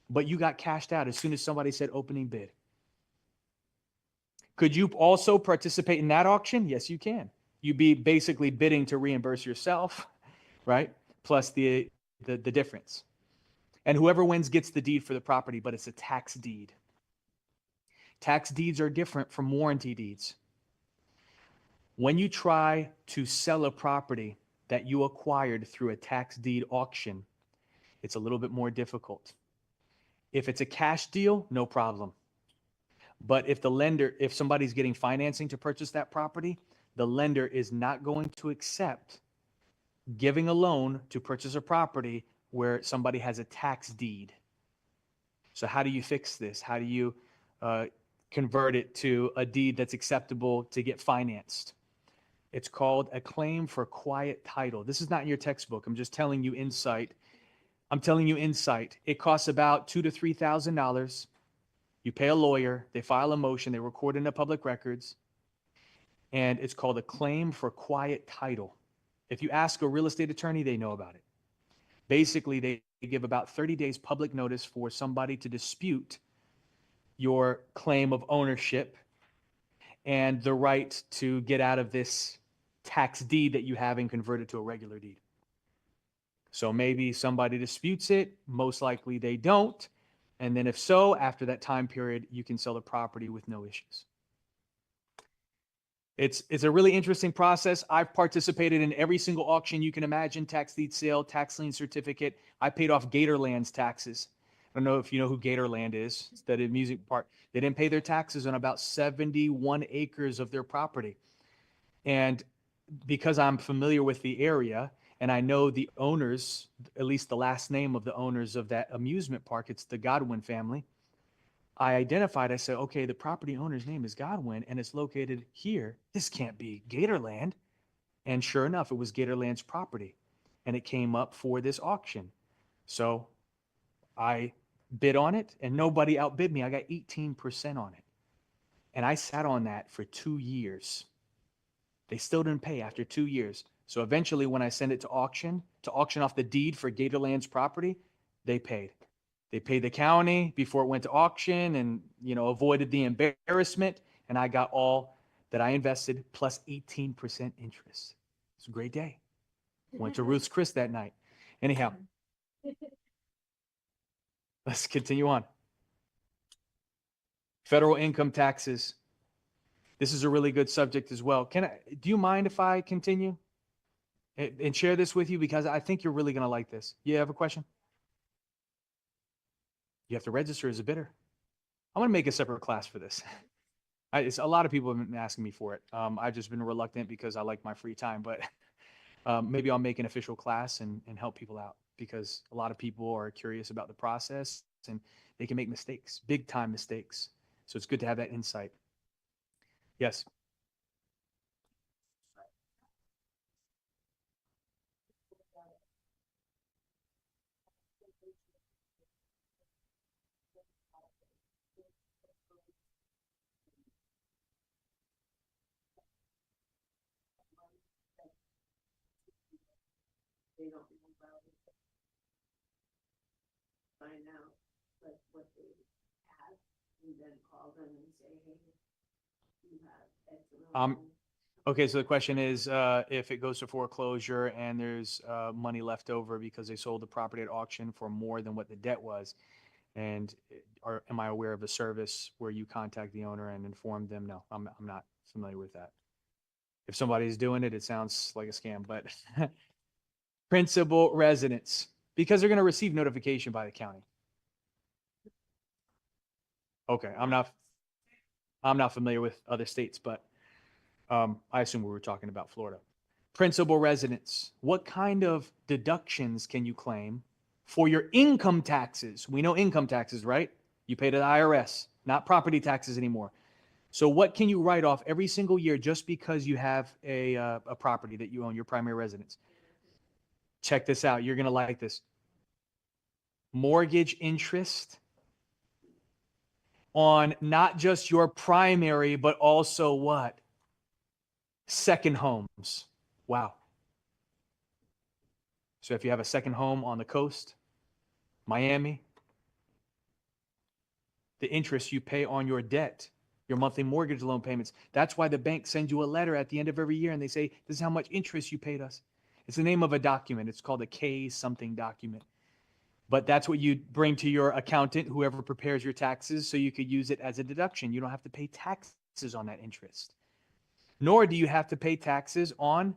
But you got cashed out as soon as somebody said opening bid. Could you also participate in that auction? Yes, you can. You'd be basically bidding to reimburse yourself, right? Plus the difference. And whoever wins gets the deed for the property, but it's a tax deed. Tax deeds are different from warranty deeds. When you try to sell a property that you acquired through a tax deed auction, it's a little bit more difficult. If it's a cash deal, no problem. But if somebody's getting financing to purchase that property, the lender is not going to accept giving a loan to purchase a property where somebody has a tax deed. So how do you fix this? How do you convert it to a deed that's acceptable to get financed? It's called a claim for quiet title. This is not in your textbook. I'm just telling you insight. It costs about $2,000 to $3,000. You pay a lawyer, they file a motion, they record in the public records, and it's called a claim for quiet title. If you ask a real estate attorney, they know about it. Basically, they give about 30 days public notice for somebody to dispute your claim of ownership and the right to get out of this tax deed that you have and convert it to a regular deed. So maybe somebody disputes it, most likely they don't. And then if so, after that time period, you can sell the property with no issues. It's a really interesting process. I've participated in every single auction you can imagine: tax deed sale, tax lien certificate. I paid off Gatorland's taxes. I don't know if you know who Gatorland is. It's that amusement park. They didn't pay their taxes on about 71 acres of their property. And because I'm familiar with the area and I know the owners, at least the last name of the owners of that amusement park, it's the Godwin family. I identified, I said, okay, the property owner's name is Godwin and it's located here. This can't be Gatorland. And sure enough, it was Gatorland's property and it came up for this auction. So I bid on it and nobody outbid me. I got 18% on it. And I sat on that for 2 years. They still didn't pay after 2 years. So eventually when I sent it to auction off the deed for Gatorland's property, they paid. They paid the county before it went to auction and, avoided the embarrassment. And I got all that I invested plus 18% interest. It's a great day. Went to Ruth's Chris that night. Anyhow, let's continue on. Federal income taxes. This is a really good subject as well. Do you mind if I continue and share this with you? Because I think you're really going to like this. You have a question? You have to register as a bidder. I'm going to make a separate class for this. A lot of people have been asking me for it. I've just been reluctant because I like my free time, but maybe I'll make an official class and help people out because a lot of people are curious about the process and they can make mistakes, big time mistakes. So it's good to have that insight. Yes. They don't know about it. Find out like what they have and then call them and say, hey, you have X amount. Okay, so the question is, if it goes to foreclosure and there's money left over because they sold the property at auction for more than what the debt was, and am I aware of a service where you contact the owner and inform them? No, I'm not familiar with that. If somebody's doing it, it sounds like a scam, but principal residence, because they're going to receive notification by the county. Okay, I'm not familiar with other states, but I assume we were talking about Florida. Principal residence. What kind of deductions can you claim for your income taxes? We know income taxes, right? You pay to the IRS, not property taxes anymore. So what can you write off every single year just because you have a property that you own, your primary residence? Check this out. You're going to like this. Mortgage interest on not just your primary, but also what? Second homes. Wow. So if you have a second home on the coast, Miami, the interest you pay on your debt, your monthly mortgage loan payments. That's why the bank sends you a letter at the end of every year and they say, this is how much interest you paid us. It's the name of a document. It's called a K something document. But that's what you bring to your accountant, whoever prepares your taxes, so you could use it as a deduction. You don't have to pay taxes on that interest. Nor do you have to pay taxes on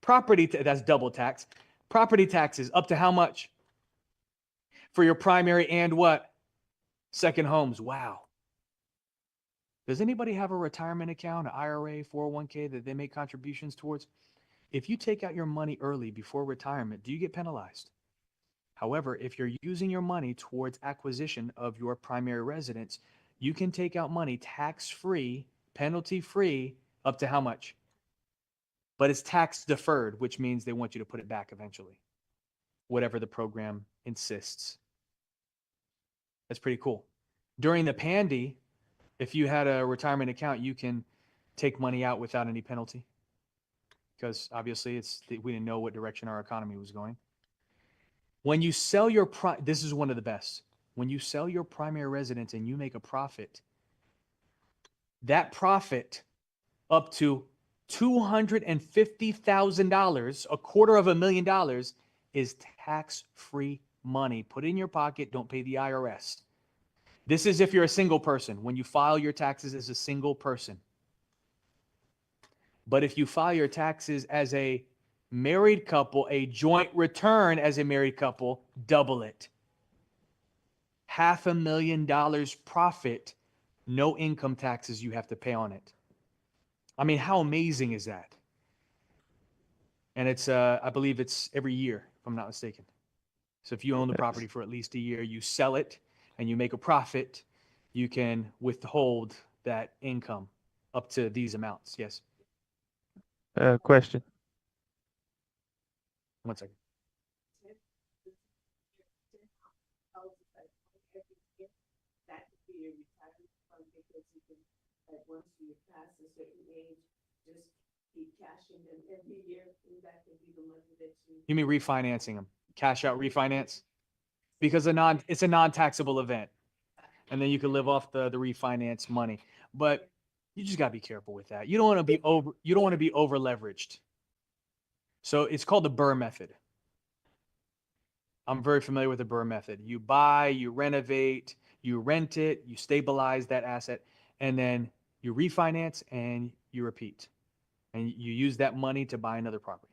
property. That's double tax. Property taxes up to how much? For your primary and what? Second homes. Wow. Does anybody have a retirement account, an IRA, 401k that they make contributions towards? If you take out your money early before retirement, do you get penalized? However, if you're using your money towards acquisition of your primary residence, you can take out money tax-free, penalty-free, up to how much? But it's tax deferred, which means they want you to put it back eventually, whatever the program insists. That's pretty cool. During the pandy, if you had a retirement account, you can take money out without any penalty because obviously we didn't know what direction our economy was going. When you sell your this is one of the best. When you sell your primary residence and you make a profit, that profit up to $250,000, $250,000, is tax-free money. Put it in your pocket. Don't pay the IRS. This is if you're a single person, when you file your taxes as a single person. But if you file your taxes as a married couple, a joint return as a married couple, double it. $500,000 profit, no income taxes you have to pay on it. I mean, how amazing is that? And it's, I believe it's every year, if I'm not mistaken. So if you own the property for at least a year, you sell it, and you make a profit, you can withhold that income up to these amounts. Yes. Question. 1 second. That could be a retirement fund because you can, like, once you pass a certain age, just keep cashing them every year, and that could be the money that You mean refinancing them? Cash out refinance? Because it's a non-taxable event. And then you can live off the refinance money. But you just got to be careful with that. You don't want to be over leveraged. So it's called the Burr method. I'm very familiar with the Burr method. You buy, you renovate, you rent it, you stabilize that asset, and then you refinance and you repeat. And you use that money to buy another property.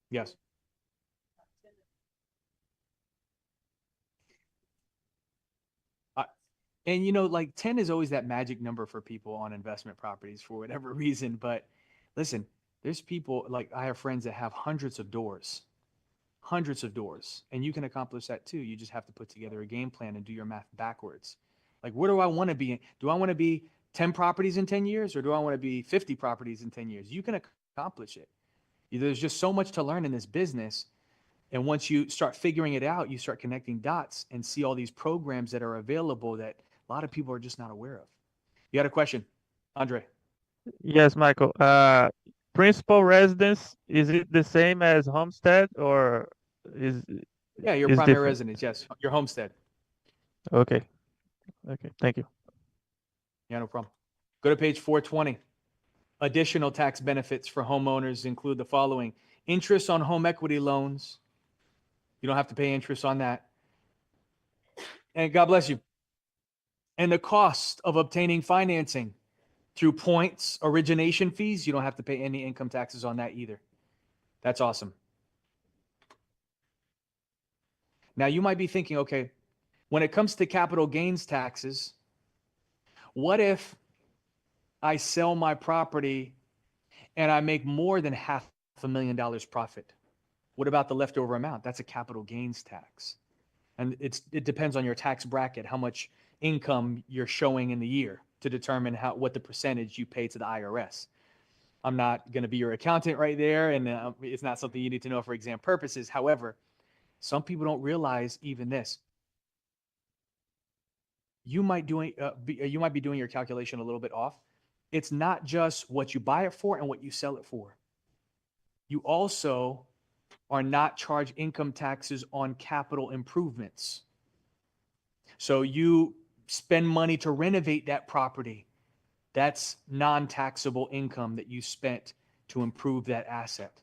Yes. And you know, like 10 is always that magic number for people on investment properties for whatever reason. But listen, there's people, like I have friends that have hundreds of doors, and you can accomplish that too. You just have to put together a game plan and do your math backwards. Like, where do I want to be? Do I want to be 10 properties in 10 years, or do I want to be 50 properties in 10 years? You can accomplish it. There's just so much to learn in this business. And once you start figuring it out, you start connecting dots and see all these programs that are available that a lot of people are just not aware of. You had a question, Andre? Yes, Michael. Principal residence, is it the same as homestead or is Yeah, your is primary different? residence, yes, your homestead. Okay. Okay, thank you. Yeah, no problem. Go to page 420. Additional tax benefits for homeowners include the following: interest on home equity loans. You don't have to pay interest on that. And God bless you. And the cost of obtaining financing through points, origination fees, you don't have to pay any income taxes on that either. That's awesome. Now you might be thinking, okay, when it comes to capital gains taxes, what if I sell my property and I make more than $500,000 profit? What about the leftover amount? That's a capital gains tax. And it depends on your tax bracket, how much income you're showing in the year to determine what the percentage you pay to the IRS. I'm not going to be your accountant right there, and it's not something you need to know for exam purposes. However, some people don't realize even this. you might be doing your calculation a little bit off. It's not just what you buy it for and what you sell it for. You also are not charged income taxes on capital improvements. So you spend money to renovate that property. That's non-taxable income that you spent to improve that asset.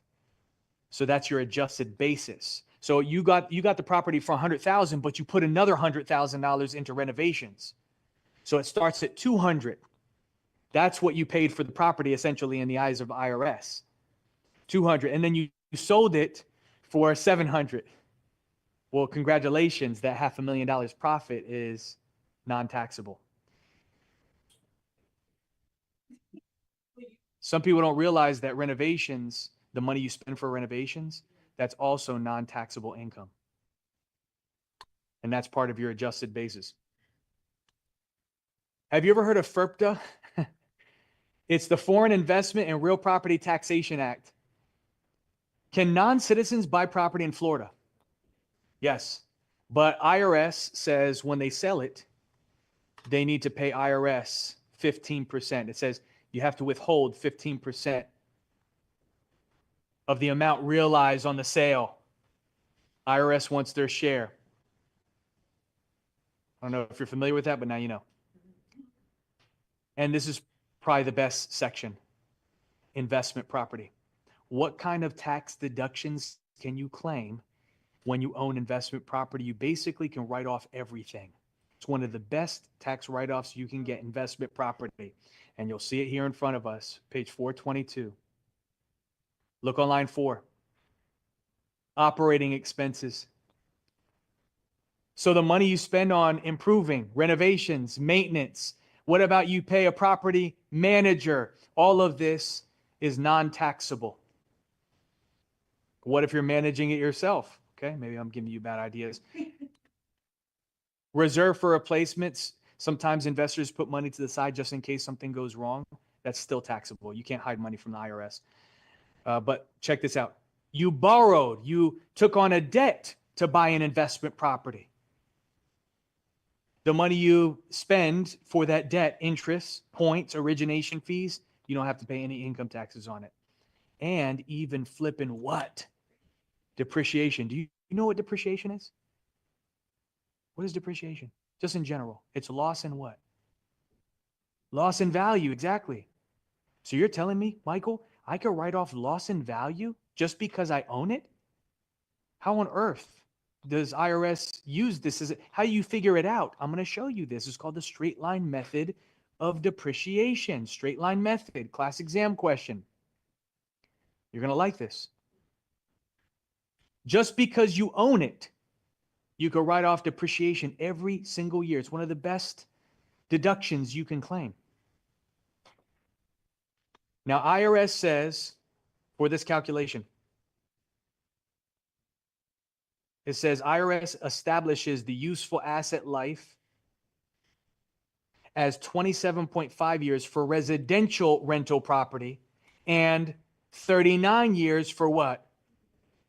So that's your adjusted basis. So you got the property for $100,000, but you put another $100,000 into renovations. So it starts at 200. That's what you paid for the property essentially in the eyes of IRS. 200, and then you sold it for 700. Well, congratulations, that $500,000 profit is non-taxable. Some people don't realize that renovations, the money you spend for renovations, that's also non-taxable income. And that's part of your adjusted basis. Have you ever heard of FIRPTA? It's the Foreign Investment and Real Property Taxation Act. Can non-citizens buy property in Florida? Yes. But IRS says when they sell it, they need to pay IRS 15%. It says you have to withhold 15% of the amount realized on the sale. IRS wants their share. I don't know if you're familiar with that, but now you know. And this is probably the best section, investment property. What kind of tax deductions can you claim when you own investment property? You basically can write off everything. It's one of the best tax write-offs you can get, investment property. And you'll see it here in front of us, page 422. Look on line 4. Operating expenses. So the money you spend on improving, renovations, maintenance, what about you pay a property manager? All of this is non-taxable. What if you're managing it yourself? Okay, maybe I'm giving you bad ideas. Reserve for replacements. Sometimes investors put money to the side just in case something goes wrong. That's still taxable. You can't hide money from the IRS. But check this out. You borrowed, you took on a debt to buy an investment property. The money you spend for that debt, interest, points, origination fees, you don't have to pay any income taxes on it. And even flipping what? Depreciation. Do you know what depreciation is? What is depreciation? Just in general. It's loss in what? Loss in value, exactly. So you're telling me, Michael, I could write off loss in value just because I own it? How on earth does IRS use this? How do you figure it out? I'm going to show you this. It's called the straight line method of depreciation. Straight line method, class exam question. You're going to like this. Just because you own it, you can write off depreciation every single year. It's one of the best deductions you can claim. Now, IRS says for this calculation, it says IRS establishes the useful asset life as 27.5 years for residential rental property and 39 years for what?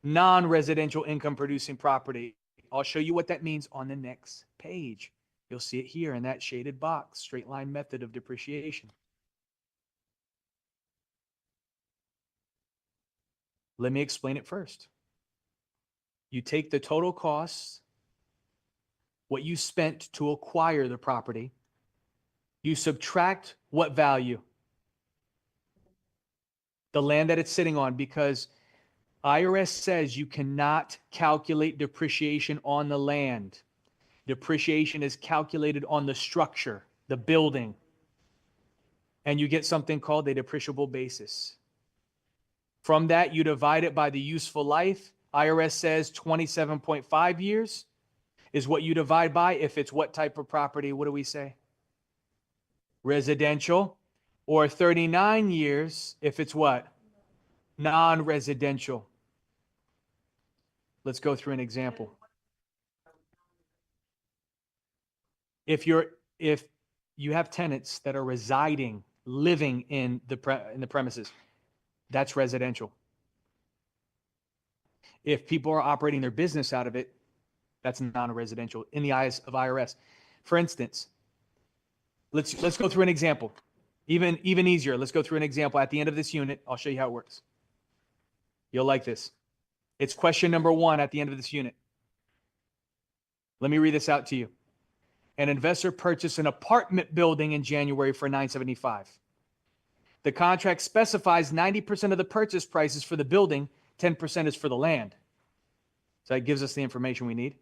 Non-residential income producing property. I'll show you what that means on the next page. You'll see it here in that shaded box, straight line method of depreciation. Let me explain it first. You take the total costs, what you spent to acquire the property, you subtract what value? The land that it's sitting on, because IRS says you cannot calculate depreciation on the land. Depreciation is calculated on the structure, the building. And you get something called a depreciable basis. From that, you divide it by the useful life. IRS says 27.5 years is what you divide by. If it's what type of property, what do we say? Residential. Or 39 years if it's what? Non-residential. Let's go through an example. If you have tenants that are residing, living in the premises, that's residential. If people are operating their business out of it, that's non-residential in the eyes of IRS. For instance, Let's go through an example. Even easier. Let's go through an example at the end of this unit. I'll show you how it works. You'll like this. It's question number 1 at the end of this unit. Let me read this out to you. An investor purchased an apartment building in January for $975. The contract specifies 90% of the purchase price is for the building, 10% is for the land. So that gives us the information we need.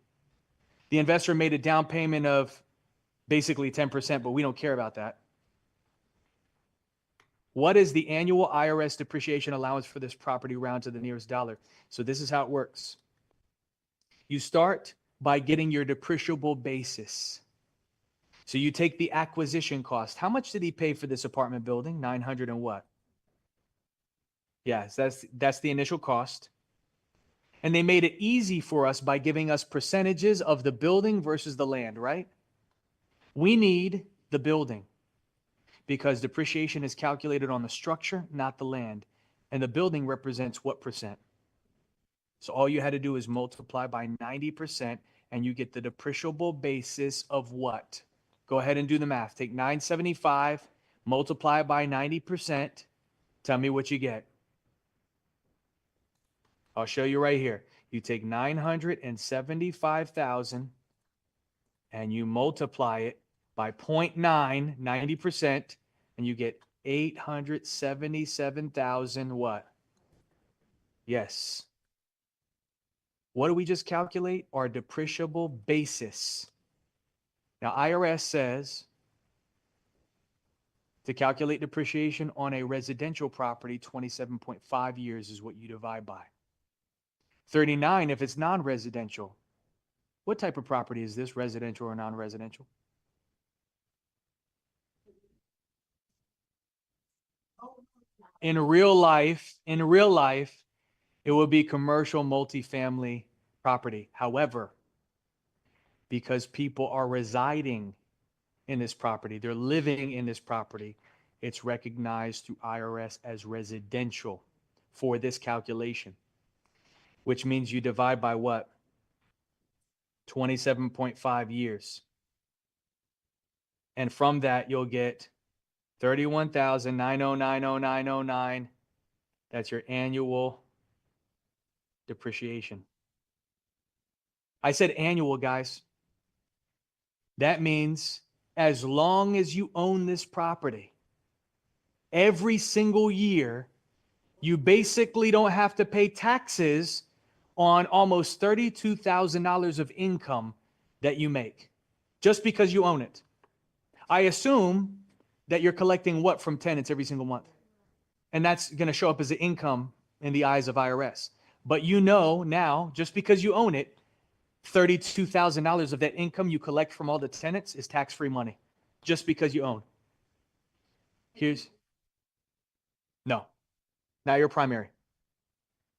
The investor made a down payment of basically 10%, but we don't care about that. What is the annual IRS depreciation allowance for this property round to the nearest dollar? So this is how it works. You start by getting your depreciable basis. So you take the acquisition cost. How much did he pay for this apartment building? 900 and what? Yes, that's the initial cost. And they made it easy for us by giving us percentages of the building versus the land, right? We need the building because depreciation is calculated on the structure, not the land. And the building represents what percent? So all you had to do is multiply by 90% and you get the depreciable basis of what? Go ahead and do the math. Take 975, multiply by 90%. Tell me what you get. I'll show you right here. You take 975,000 and you multiply it by 0.9, 90%, and you get 877,000 what? Yes. What do we just calculate? Our depreciable basis. Now, IRS says to calculate depreciation on a residential property, 27.5 years is what you divide by. 39 if it's non-residential. What type of property is this, residential or non-residential? In real life, it would be commercial multifamily property. However, because people are residing in this property, they're living in this property, it's recognized through IRS as residential for this calculation, which means you divide by what? 27.5 years. And from that, you'll get 31,909,0909. That's your annual depreciation. I said annual, guys. That means as long as you own this property, every single year, you basically don't have to pay taxes on almost $32,000 of income that you make just because you own it. I assume that you're collecting what from tenants every single month? And that's going to show up as an income in the eyes of IRS. But you know now, just because you own it, $32,000 of that income you collect from all the tenants is tax-free money, just because you own. No, not your primary.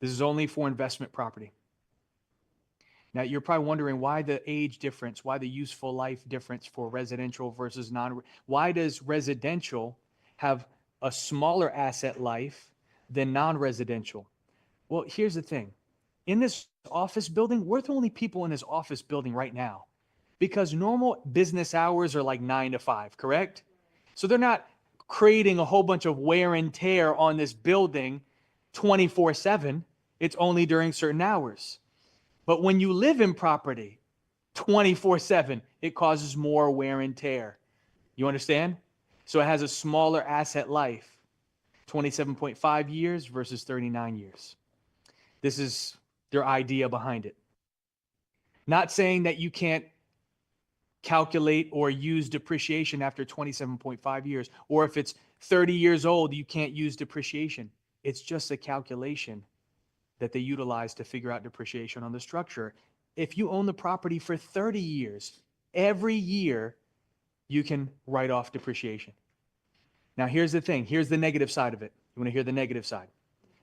This is only for investment property. Now, you're probably wondering why the age difference, why the useful life difference for residential versus why does residential have a smaller asset life than non-residential? Well, here's the thing. In this office building, we're the only people in this office building right now because normal business hours are like 9 to 5, correct? So they're not creating a whole bunch of wear and tear on this building 24/7. It's only during certain hours. But when you live in property 24/7, it causes more wear and tear. You understand? So it has a smaller asset life, 27.5 years versus 39 years. This is their idea behind it. Not saying that you can't calculate or use depreciation after 27.5 years, or if it's 30 years old, you can't use depreciation. It's just a calculation that they utilize to figure out depreciation on the structure. If you own the property for 30 years, every year you can write off depreciation. Now, here's the thing. Here's the negative side of it. You want to hear the negative side?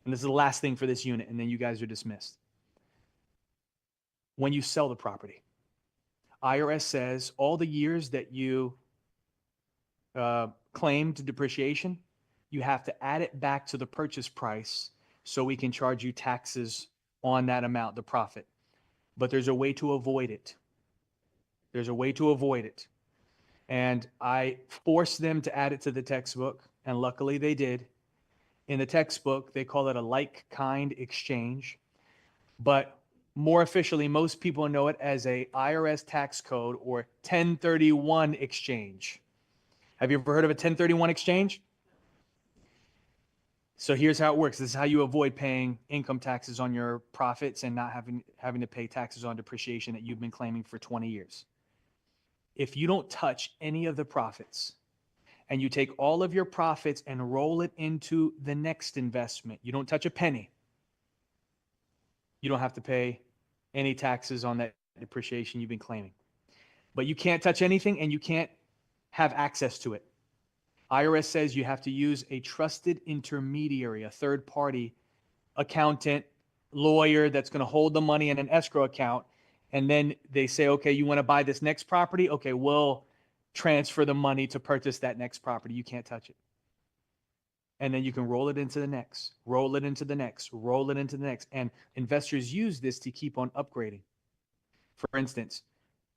And this is the last thing for this unit, and then you guys are dismissed. When you sell the property, IRS says all the years that you claimed depreciation, you have to add it back to the purchase price so we can charge you taxes on that amount, the profit. But there's a way to avoid it. There's a way to avoid it. And I forced them to add it to the textbook, and luckily they did. In the textbook, they call it a like-kind exchange, but more officially, most people know it as a IRS tax code or 1031 exchange. Have you ever heard of a 1031 exchange? So here's how it works. This is how you avoid paying income taxes on your profits and not having to pay taxes on depreciation that you've been claiming for 20 years. If you don't touch any of the profits and you take all of your profits and roll it into the next investment, you don't touch a penny, you don't have to pay any taxes on that depreciation you've been claiming. But you can't touch anything and you can't have access to it. IRS says you have to use a trusted intermediary, a third party accountant, lawyer that's going to hold the money in an escrow account. And then they say, okay, you want to buy this next property? Okay, we'll transfer the money to purchase that next property. You can't touch it. And then you can roll it into the next, roll it into the next, roll it into the next. And investors use this to keep on upgrading. For instance,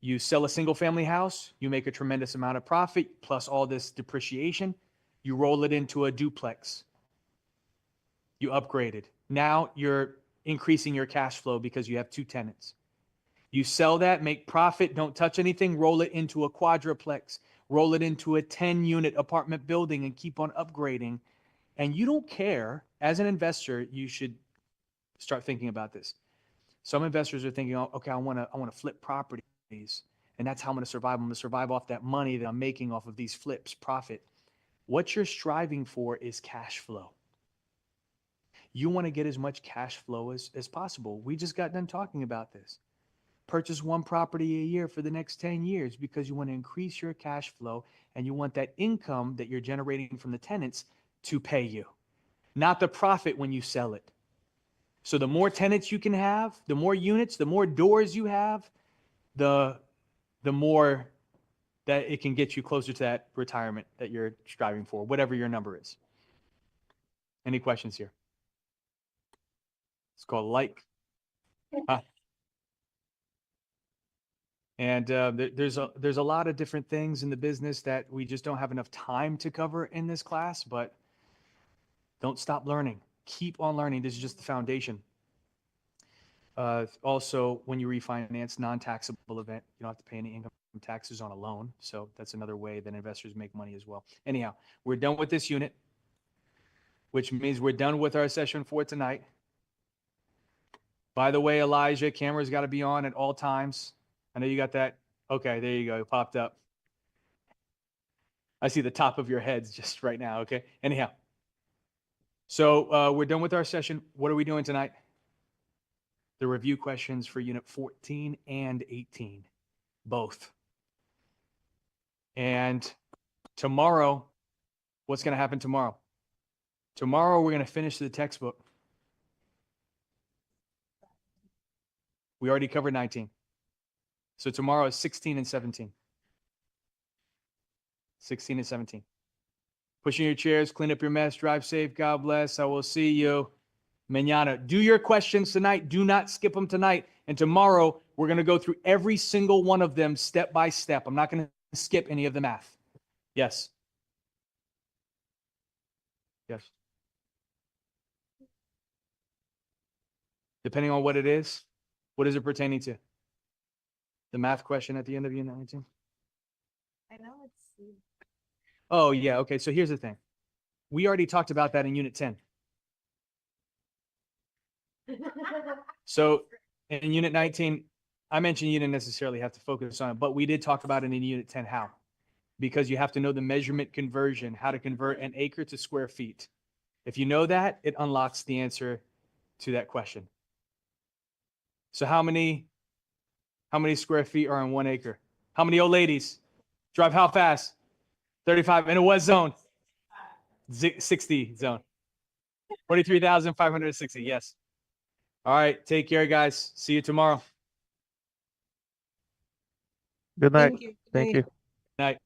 you sell a single family house, you make a tremendous amount of profit plus all this depreciation, you roll it into a duplex. You upgrade it. Now you're increasing your cash flow because you have 2 tenants. You sell that, make profit, don't touch anything, roll it into a quadruplex, roll it into a 10-unit apartment building and keep on upgrading. And you don't care. As an investor, you should start thinking about this. Some investors are thinking, oh, okay, I want to flip properties, and that's how I'm going to survive. I'm going to survive off that money that I'm making off of these flips, profit. What you're striving for is cash flow. You want to get as much cash flow as possible. We just got done talking about this. Purchase 1 property a year for the next 10 years because you want to increase your cash flow and you want that income that you're generating from the tenants to pay you, not the profit when you sell it. So the more tenants you can have, the more units, the more doors you have, the more that it can get you closer to that retirement that you're striving for, whatever your number is. Any questions here? It's called like. And there's a lot of different things in the business that we just don't have enough time to cover in this class, but don't stop learning. Keep on learning. This is just the foundation. Also, when you refinance, non-taxable event, you don't have to pay any income taxes on a loan. So that's another way that investors make money as well. Anyhow, we're done with this unit, which means we're done with our session for tonight. By the way, Elijah, camera's got to be on at all times. I know you got that. Okay, there you go. It popped up. I see the top of your heads just right now. Okay. Anyhow. So we're done with our session. What are we doing tonight? The review questions for unit 14 and 18, both. And tomorrow, what's going to happen tomorrow? Tomorrow, we're going to finish the textbook. We already covered 19. So tomorrow is 16 and 17. 16 and 17. Push in your chairs, clean up your mess, drive safe. God bless. I will see you mañana. Do your questions tonight. Do not skip them tonight. And tomorrow, we're going to go through every single one of them step by step. I'm not going to skip any of the math. Yes. Yes. Depending on what it is, what is it pertaining to? The math question at the end of unit 19? I know it's. Oh, yeah. Okay. So here's the thing. We already talked about that in unit 10. So in unit 19, I mentioned you didn't necessarily have to focus on it, but we did talk about it in unit 10. How? Because you have to know the measurement conversion, how to convert an acre to square feet. If you know that, it unlocks the answer to that question. So how many square feet are in 1 acre? How many old ladies drive how fast? 35 in a what zone? 60 zone. 43,560. Yes. All right. Take care, guys. See you tomorrow. Good night. Thank you. Thank you. Night.